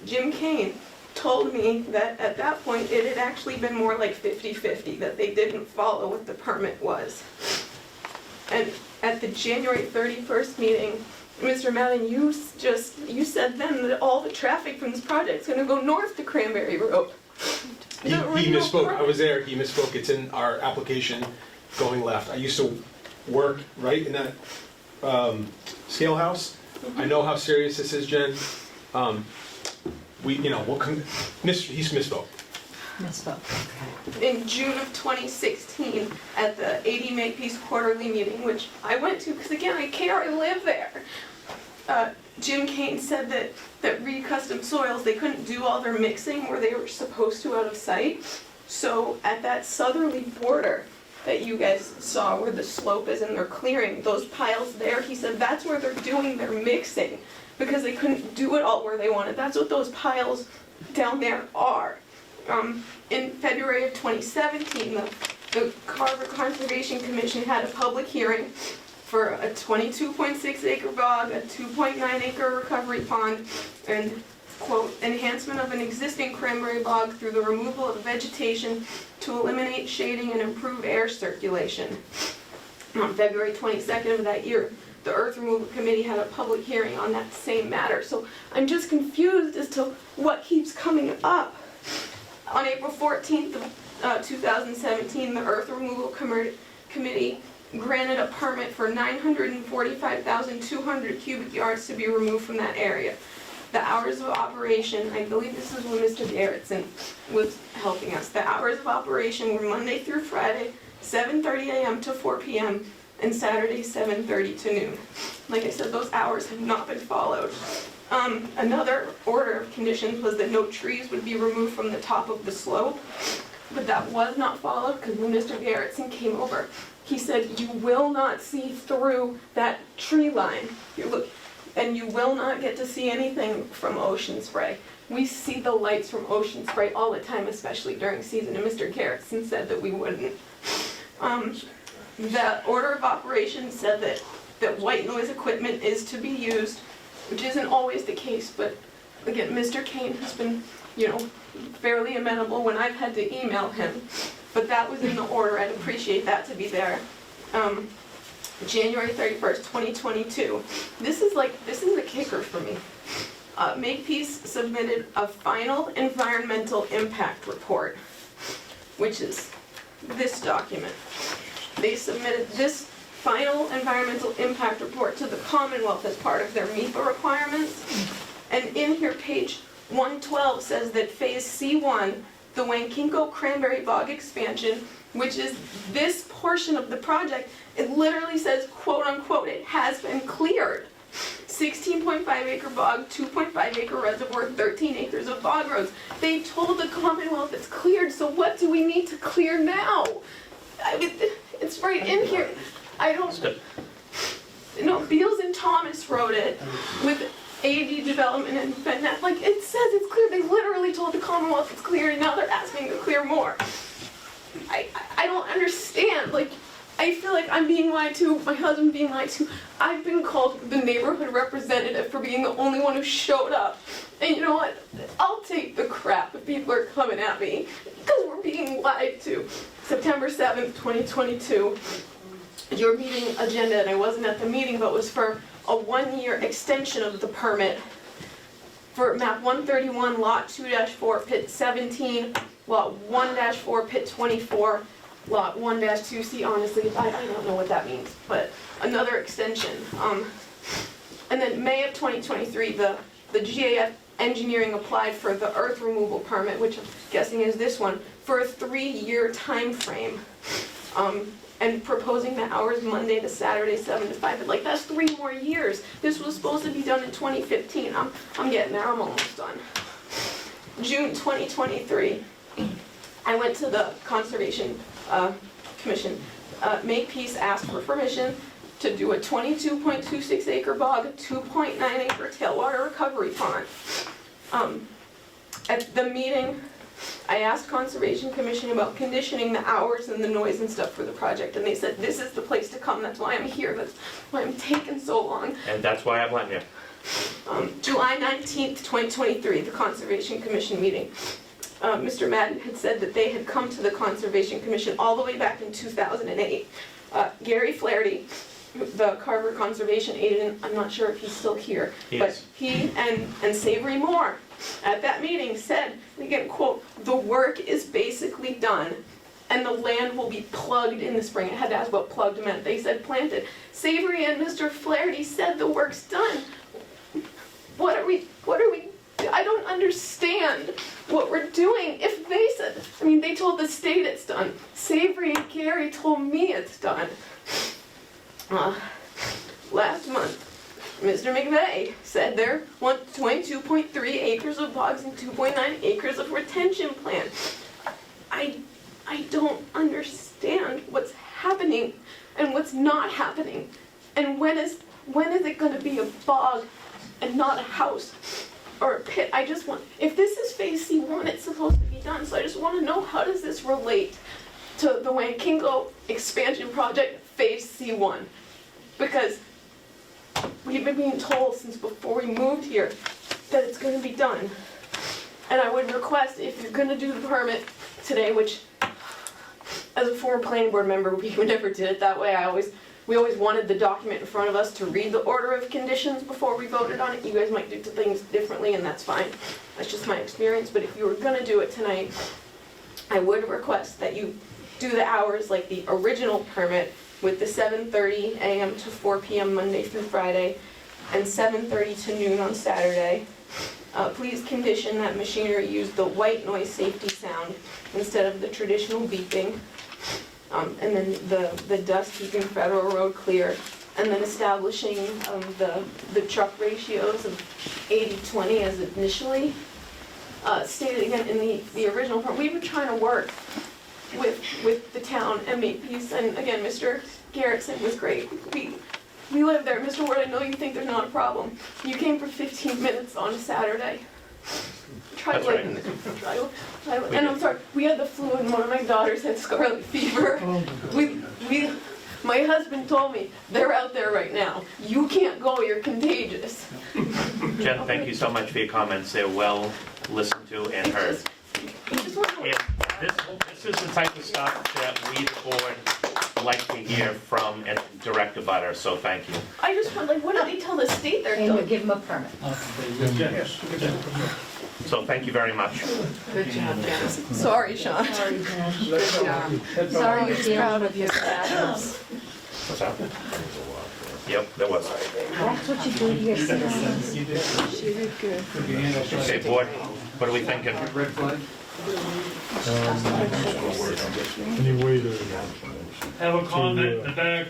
S: Jim Kane told me that at that point it had actually been more like 50-50, that they didn't follow what the permit was. And at the January 31st meeting, Mr. Madden, you said then that all the traffic from this project is going to go north to Cranberry Road.
P: He misspoke. I was there. He misspoke. It's in our application going left. I used to work right in that scale house. I know how serious this is, Jen. We, you know, he's misspoke.
S: In June of 2016 at the 80 Makepeace quarterly meeting, which I went to because again I care, I live there. Jim Kane said that Reed Custom Soils, they couldn't do all their mixing where they were supposed to out of sight. So at that southerly border that you guys saw where the slope is and they're clearing, those piles there, he said that's where they're doing their mixing because they couldn't do it all where they wanted. That's what those piles down there are. In February of 2017, the Carver Conservation Commission had a public hearing for a 22.6 acre bog, a 2.9 acre recovery pond, and quote, enhancement of an existing cranberry bog through the removal of vegetation to eliminate shading and improve air circulation. On February 22nd of that year, the Earth Removal Committee had a public hearing on that same matter. So I'm just confused as to what keeps coming up. On April 14th of 2017, the Earth Removal Committee granted a permit for 945,200 cubic yards to be removed from that area. The hours of operation, I believe this is when Mr. Garrettson was helping us. The hours of operation were Monday through Friday, 7:30 a.m. to 4 p.m. and Saturday, 7:30 to noon. Like I said, those hours have not been followed. Another order of conditions was that no trees would be removed from the top of the slope, but that was not followed because when Mr. Garrettson came over, he said, you will not see through that tree line. And you will not get to see anything from Ocean Spray. We see the lights from Ocean Spray all the time, especially during season, and Mr. Garrettson said that we wouldn't. The order of operations said that white noise equipment is to be used, which isn't always the case, but again, Mr. Kane has been, fairly amenable when I've had to email him, but that was in the order. I'd appreciate that to be there. January 31st, 2022. This is the kicker for me. Makepeace submitted a final environmental impact report, which is this document. They submitted this final environmental impact report to the Commonwealth as part of their MEPA requirements. And in here, page 112 says that phase C1, the Wankinko Cranberry Bog expansion, which is this portion of the project, it literally says, quote unquote, it has been cleared. 16.5 acre bog, 2.5 acre reservoir, 13 acres of bog roads. They told the Commonwealth it's cleared, so what do we need to clear now? I mean, it's right in here. I don't, Beals and Thomas wrote it with AD Development and FedNet. Like, it says it's clear. They literally told the Commonwealth it's clear, and now they're asking to clear more. I don't understand. Like, I feel like I'm being lied to, my husband being lied to. I've been called the neighborhood representative for being the only one who showed up. And you know what? I'll take the crap if people are coming at me, because we're being lied to. September 7th, 2022, your meeting agenda, and I wasn't at the meeting, but was for a 1-year extension of the permit for map 131, lot 2-4, pit 17, lot 1-4, pit 24, lot 1-2. See, honestly, I don't know what that means, but another extension. And then May of 2023, the GAF engineering applied for the earth removal permit, which I'm guessing is this one, for a 3-year time frame. And proposing the hours Monday to Saturday, 7 to 5. Like, that's 3 more years. This was supposed to be done in 2015. I'm getting there, I'm almost done. June 2023, I went to the Conservation Commission. Makepeace asked for permission to do a 22.26 acre bog, 2.9 acre tailwater recovery pond. At the meeting, I asked Conservation Commission about conditioning the hours and the noise and stuff for the project, and they said, this is the place to come, that's why I'm here, that's why I'm taking so long.
A: And that's why I'm letting you.
S: July 19th, 2023, the Conservation Commission meeting. Mr. Madden had said that they had come to the Conservation Commission all the way back in 2008. Gary Flaherty, the Carver Conservation agent, I'm not sure if he's still here, but he and Savory Moore at that meeting said, again, quote, the work is basically done and the land will be plugged in the spring. I had to ask what plugged meant. They said planted. Savory and Mr. Flaherty said the work's done. what are we, I don't understand what we're doing. If they said, I mean, they told the state it's done. Savory and Gary told me it's done. Last month, Mr. McVeigh said there want 22.3 acres of bogs and 2.9 acres of retention plan. I don't understand what's happening and what's not happening. And when is it gonna be a bog and not a house or a pit? I just want, if this is phase C1, it's supposed to be done, so I just wanna know, how does this relate to the Wankingo expansion project phase C1? Because we've been being told since before we moved here that it's gonna be done. And I would request, if you're gonna do the permit today, which as a former planning board member, we never did it that way. We always wanted the document in front of us to read the order of conditions before we voted on it. You guys might do things differently, and that's fine. That's just my experience. But if you were gonna do it tonight, I would request that you do the hours like the original permit with the 7:30 a.m. to 4 p.m. Monday through Friday, and 7:30 to noon on Saturday. Please condition that machinery use the white noise safety sound instead of the traditional beeping. And then the dust keeping Federal Road clear. And then establishing the truck ratios of 80-20 as initially stated again in the original part. We've been trying to work with the town and make peace. And again, Mr. Garrettson was great. We live there. Mr. Ward, I know you think there's not a problem. You came for 15 minutes on a Saturday. Try
A: That's
S: lighting
A: right.
S: and I'm sorry, we had the flu and one of my daughters had scarlet fever. My husband told me, they're out there right now. You can't go, you're contagious.
A: Jen, thank you so much for your comments. They're well listened to and heard. And this is the type of stuff that we, the board, like to hear from a direct abutter, so thank you.
S: I just want, like, what do they tell the state they're
I: And we
S: doing?
I: give them a permit.
A: So thank you very much.
I: Good job, Jen.
S: Sorry, Sean.
I: Sorry, Jen. Good job. Sorry you're dealing with your sadness.
A: What's that? Yep, there was.
I: That's what you do to yourself.
S: She did good.
A: Okay, board, what are we thinking?
E: Any way to,
Q: Have a comment in the back.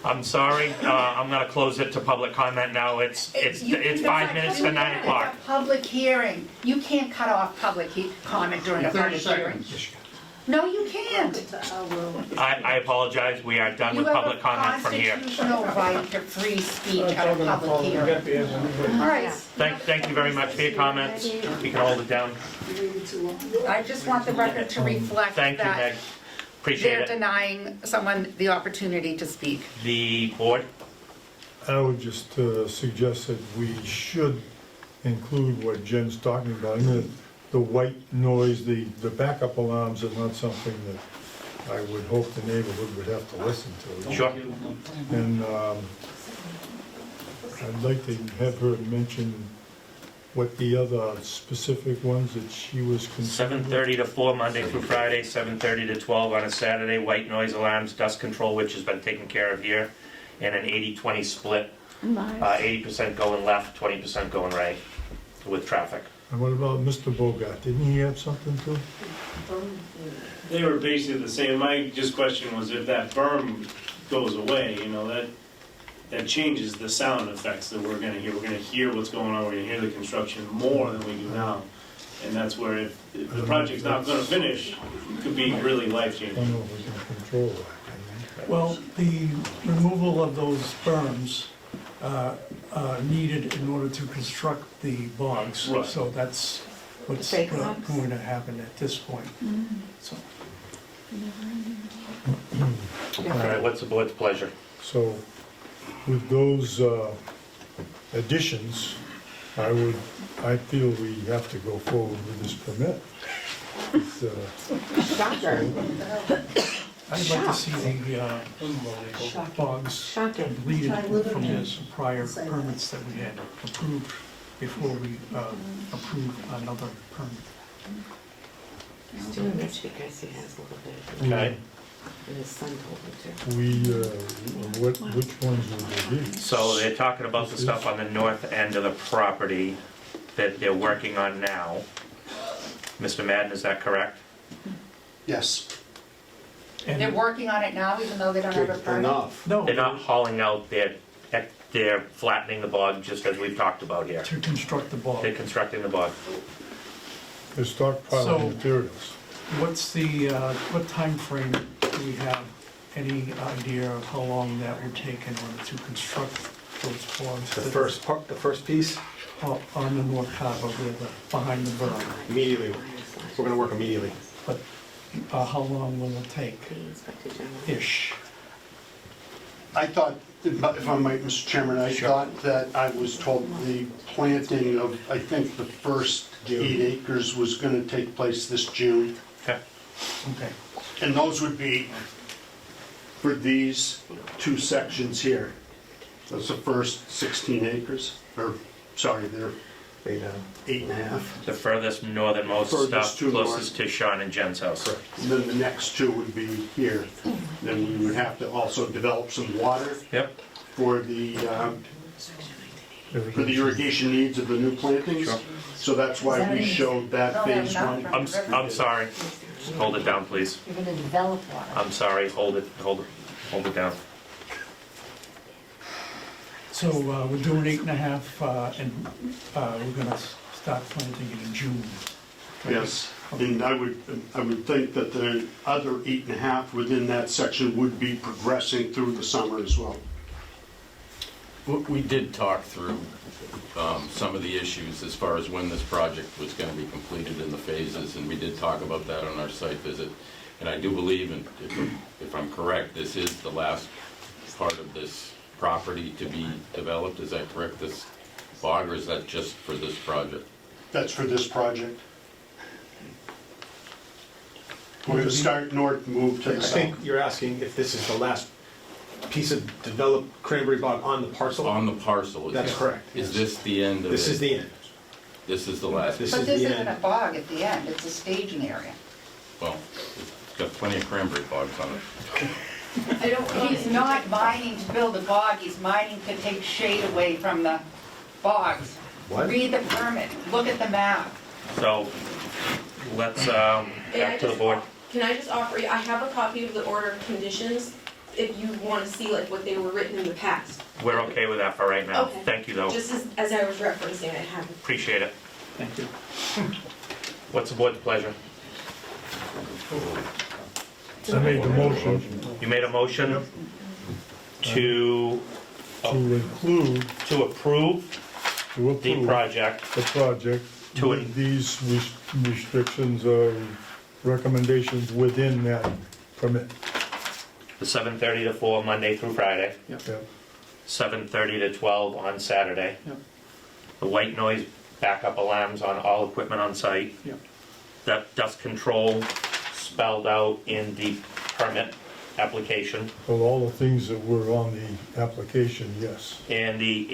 A: I'm sorry, I'm gonna close it to public comment now. It's 5 minutes to 9 o'clock.
C: Public hearing. You can't cut off public comment during a public hearing. No, you can't.
A: I apologize, we are done with public comment from here.
C: You have a constitutional right to free speech at a public hearing. All right.
A: Thank you very much for your comments. You can hold it down.
C: I just want the record to reflect
A: Thank you, Meg.
C: that
A: Appreciate
C: they're
A: it.
C: denying someone the opportunity to speak.
A: The board?
E: I would just suggest that we should include what Jen's talking about. The white noise, the backup alarms are not something that I would hope the neighborhood would have to listen to.
A: Sure.
E: And I'd like to have her mention what the other specific ones that she was concerned with.
A: 7:30 to 4 Monday through Friday, 7:30 to 12 on a Saturday, white noise alarms, dust control, which has been taken care of here, and an 80-20 split. 80% going left, 20% going right with traffic.
E: And what about Mr. Bogart? Didn't he have something too?
Q: They were basically the same. My just question was if that berm goes away, you know, that changes the sound effects that we're gonna hear. We're gonna hear what's going on, we're gonna hear the construction more than we do now. And that's where if the project's not gonna finish, it could be really
E: I
Q: life-changing.
E: don't know if we can control that.
N: Well, the removal of those berms needed in order to construct the bogs.
Q: Right.
N: So that's what's going to happen at this point. So,
A: All right, what's the board's pleasure?
E: So with those additions, I feel we have to go forward with this permit. It's,
N: I'd like to see the bogs deleted from the prior permits that we had approved before we approve another permit.
A: Okay.
L: And his son told him to.
E: which ones would they be?
A: So they're talking about the stuff on the north end of the property that they're working on now. Mr. Madden, is that correct?
O: Yes.
C: They're working on it now, even though they don't have a permit?
O: Enough.
N: No,
A: They're not hauling out, they're flattening the bog, just as we've talked about here.
N: to construct the bog.
A: They're constructing the bog.
E: They're
N: So-
E: stockpiling materials.
N: What's the, what timeframe do we have? Any idea of how long that would take in order to construct those bogs?
P: The first part, the first piece,
N: On the North Carver, behind the berm.
P: immediately. We're gonna work immediately.
N: But how long will it take? Ish.
O: I thought, if I might, Mr. Chairman, I thought that I was told the planting of, I think, the first 8 acres was gonna take place this June.
A: Okay.
N: Okay.
O: And those would be for these 2 sections here. That's the first 16 acres, or, sorry, they're 8.5.
A: The furthest northernmost
O: Furthest
A: stuff
O: to
A: closest to Sean and Jen's house.
O: And then the next 2 would be here. Then we would have to also develop some water
A: Yep.
O: for the irrigation needs of the new plantings.
A: Sure.
O: So that's why we showed that phase 1.
A: I'm sorry. Hold it down, please.
B: You're gonna develop water.
A: I'm sorry, hold it down.
N: So we're doing 8.5, and we're gonna start planting it in June.
O: Yes, and I would think that the other 8.5 within that section would be progressing through the summer as well.
F: We did talk through some of the issues as far as when this project was going to be completed in the phases, and we did talk about that on our site visit. And I do believe, and if I'm correct, this is the last part of this property to be developed. Is that correct, this bog, or is that just for this project?
O: That's for this project. We're going to start north, move to
P: I
O: the
P: think
O: south.
P: you're asking if this is the last piece of developed cranberry bog on the parcel?
F: On the parcel.
P: That's correct.
F: Is this the end of it?
P: This is the end.
F: This is the last?
P: This
C: But
P: is
C: this
P: the
C: isn't
P: end.
C: a bog at the end, it's a staging area.
F: Well, it's got plenty of cranberry bogs on it.
S: I don't,
C: He's not mining to build a bog, he's mining to take shade away from the bogs.
P: What?
C: Read the permit, look at the map.
A: So, let's, back to the board.
S: Can I just offer you, I have a copy of the order of conditions, if you want to see like what they were written in the past.
A: We're okay with that for right now.
S: Okay.
A: Thank you, though.
S: Just as I was referencing, I have it.
A: Appreciate it.
N: Thank you.
A: What's the board's pleasure?
E: I made the motion
A: You made a motion to
E: include,
A: to approve
E: to
A: the
E: approve
A: project
E: the project
A: To
E: with these restrictions or recommendations within that permit.
A: the 7:30 to 4 Monday through Friday,
E: Yeah.
A: 7:30 to 12 on Saturday.
N: Yep.
A: The white noise backup alarms on all equipment on site.
N: Yep.
A: That dust control spelled out in the permit application.
E: Well, all the things that were on the application, yes.
A: And the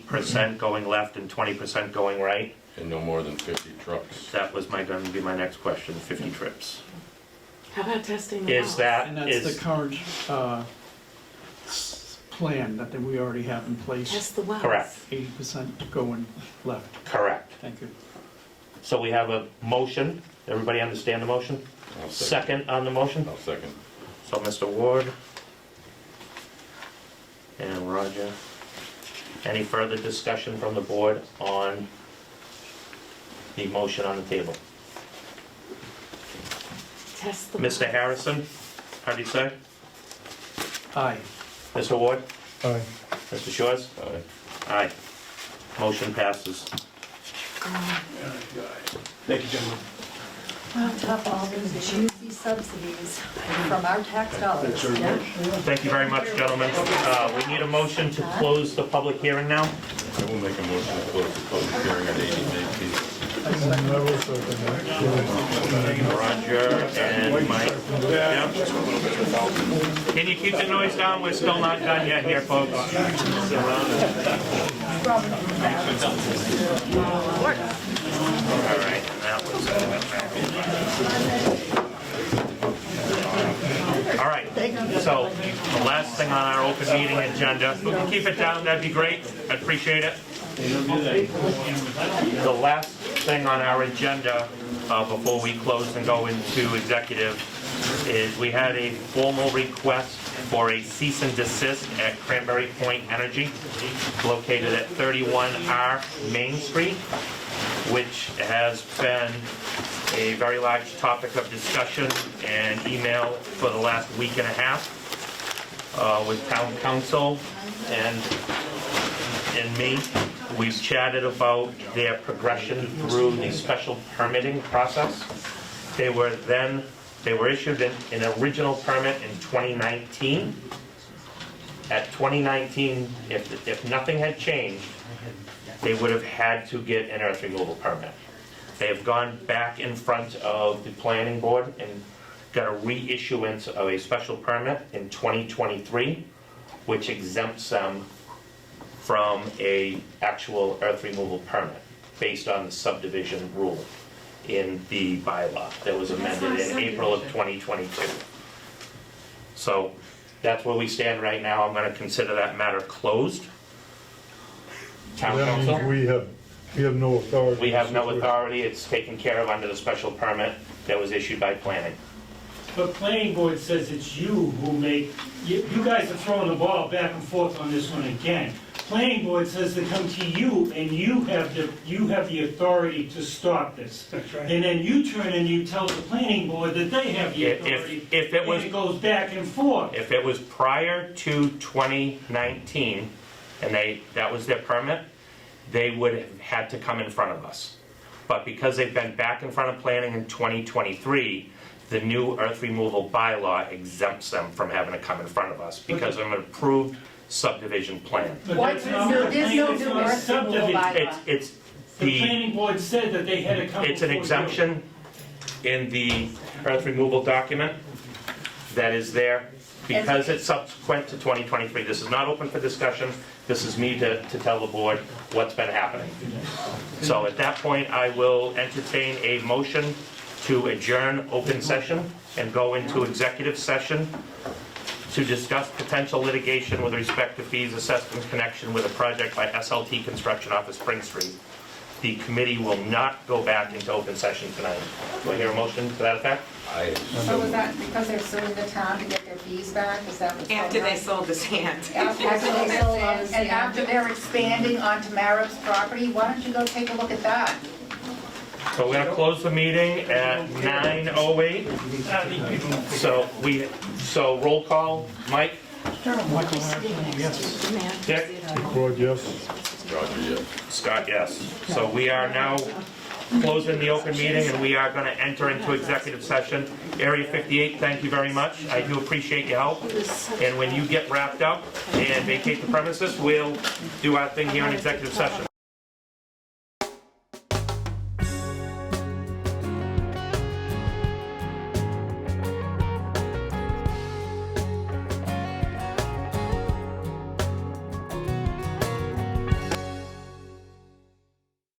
A: 80% going left and 20% going right.
F: And no more than 50 trucks.
A: That was going to be my next question, 50 trips.
L: How about testing the
A: Is
L: wells?
A: that,
N: And that's the
A: is,
N: current plan that we already have in place,
L: Test the wells.
A: correct,
N: 80% going left.
A: correct.
N: Thank you.
A: So we have a motion. Everybody understand the motion?
F: I'll
A: Second on the motion?
F: I'll second.
A: So Mr. Ward and Roger. Any further discussion from the board on the motion on the table?
L: Test the
A: Mr.
L: wells.
A: Harrison, how do you say?
N: Aye.
A: Mr. Ward?
E: Aye.
A: Mr. Shores?
F: Aye.
A: Aye. Motion passes.
P: Thank you, gentlemen.
I: On top of all those juicy subsidies from our tax dollars.
O: Thanks very much.
A: Thank you very much, gentlemen. We need a motion to close the public hearing now.
F: I will make a motion to close the public hearing at 80 Main
E: I will second that.
A: Roger and Mike. Yeah. Can you keep the noise down? We're still not done yet here, folks. All right, that was... All right, thing on our open meeting agenda. We can keep it down, that'd be great. I appreciate it. The last thing on our agenda, before we close and go into executive, is we had a formal request for a cease and desist at Cranberry Point Energy, located at 31R Main Street, which has been a very large topic of discussion and email for the last week and a half with town council and me. We've chatted about their progression through the special permitting process. They were issued an original permit in 2019. At 2019, if nothing had changed, they would have had to get an earth removal permit. They have gone back in front of the planning board and got a reissuance of a special permit in 2023, which exempts them from a actual earth removal permit based on the subdivision rule in the bylaw that was amended in April of 2022. So that's where we stand right now. I'm gonna consider that matter closed. Town
E: That
A: council?
E: means we have no authority.
A: We have no authority. It's taken care of under the special permit that was issued by planning.
T: But planning board says it's you who make, you guys are throwing the ball back and forth on this one again. Planning board says to come to you, and you have the authority to stop this.
N: That's right.
T: And then you turn and you tell the planning board that they have the authority.
A: If it was,
T: and it goes back and forth.
A: if it was prior to 2019, and that was their permit, they would have had to come in front of us. But because they've been back in front of planning in 2023, the new earth removal bylaw exempts them from having to come in front of us because of an approved subdivision plan.
T: But
C: What?
T: that's not
C: No,
T: the
C: there's
T: planning-
C: no
T: it's
C: new
T: not a
C: earth removal
T: subdivision.
C: bylaw.
A: It's
T: The
A: the,
T: planning board said that they had to come
A: it's an
T: before you.
A: exemption in the earth removal document that is there because it's subsequent to 2023. This is not open for discussion. This is me to tell the board what's been happening. So at that point, I will entertain a motion to adjourn open session and go into executive session to discuss potential litigation with respect to fees assessed in connection with a project by SLT Construction off of Spring Street. The committee will not go back into open session tonight. Do I hear a motion to that effect?
C: So was that because they're suing the town to get their fees back? Is that what's going on?
G: After they sold the sand.
C: After they sold it, and after they're expanding onto Marib's property, why don't you go take a look at that?
A: So we're gonna close the meeting at 9:08. So roll call, Mike?
N: Yes.
A: Dick?
E: Rod, yes.
F: Roger, yes.
A: Scott, yes. So we are now closing the open meeting and we are gonna enter into executive session. Area 58, thank you very much. I do appreciate your help. And when you get wrapped up and vacate the premises, we'll do our thing here in executive session.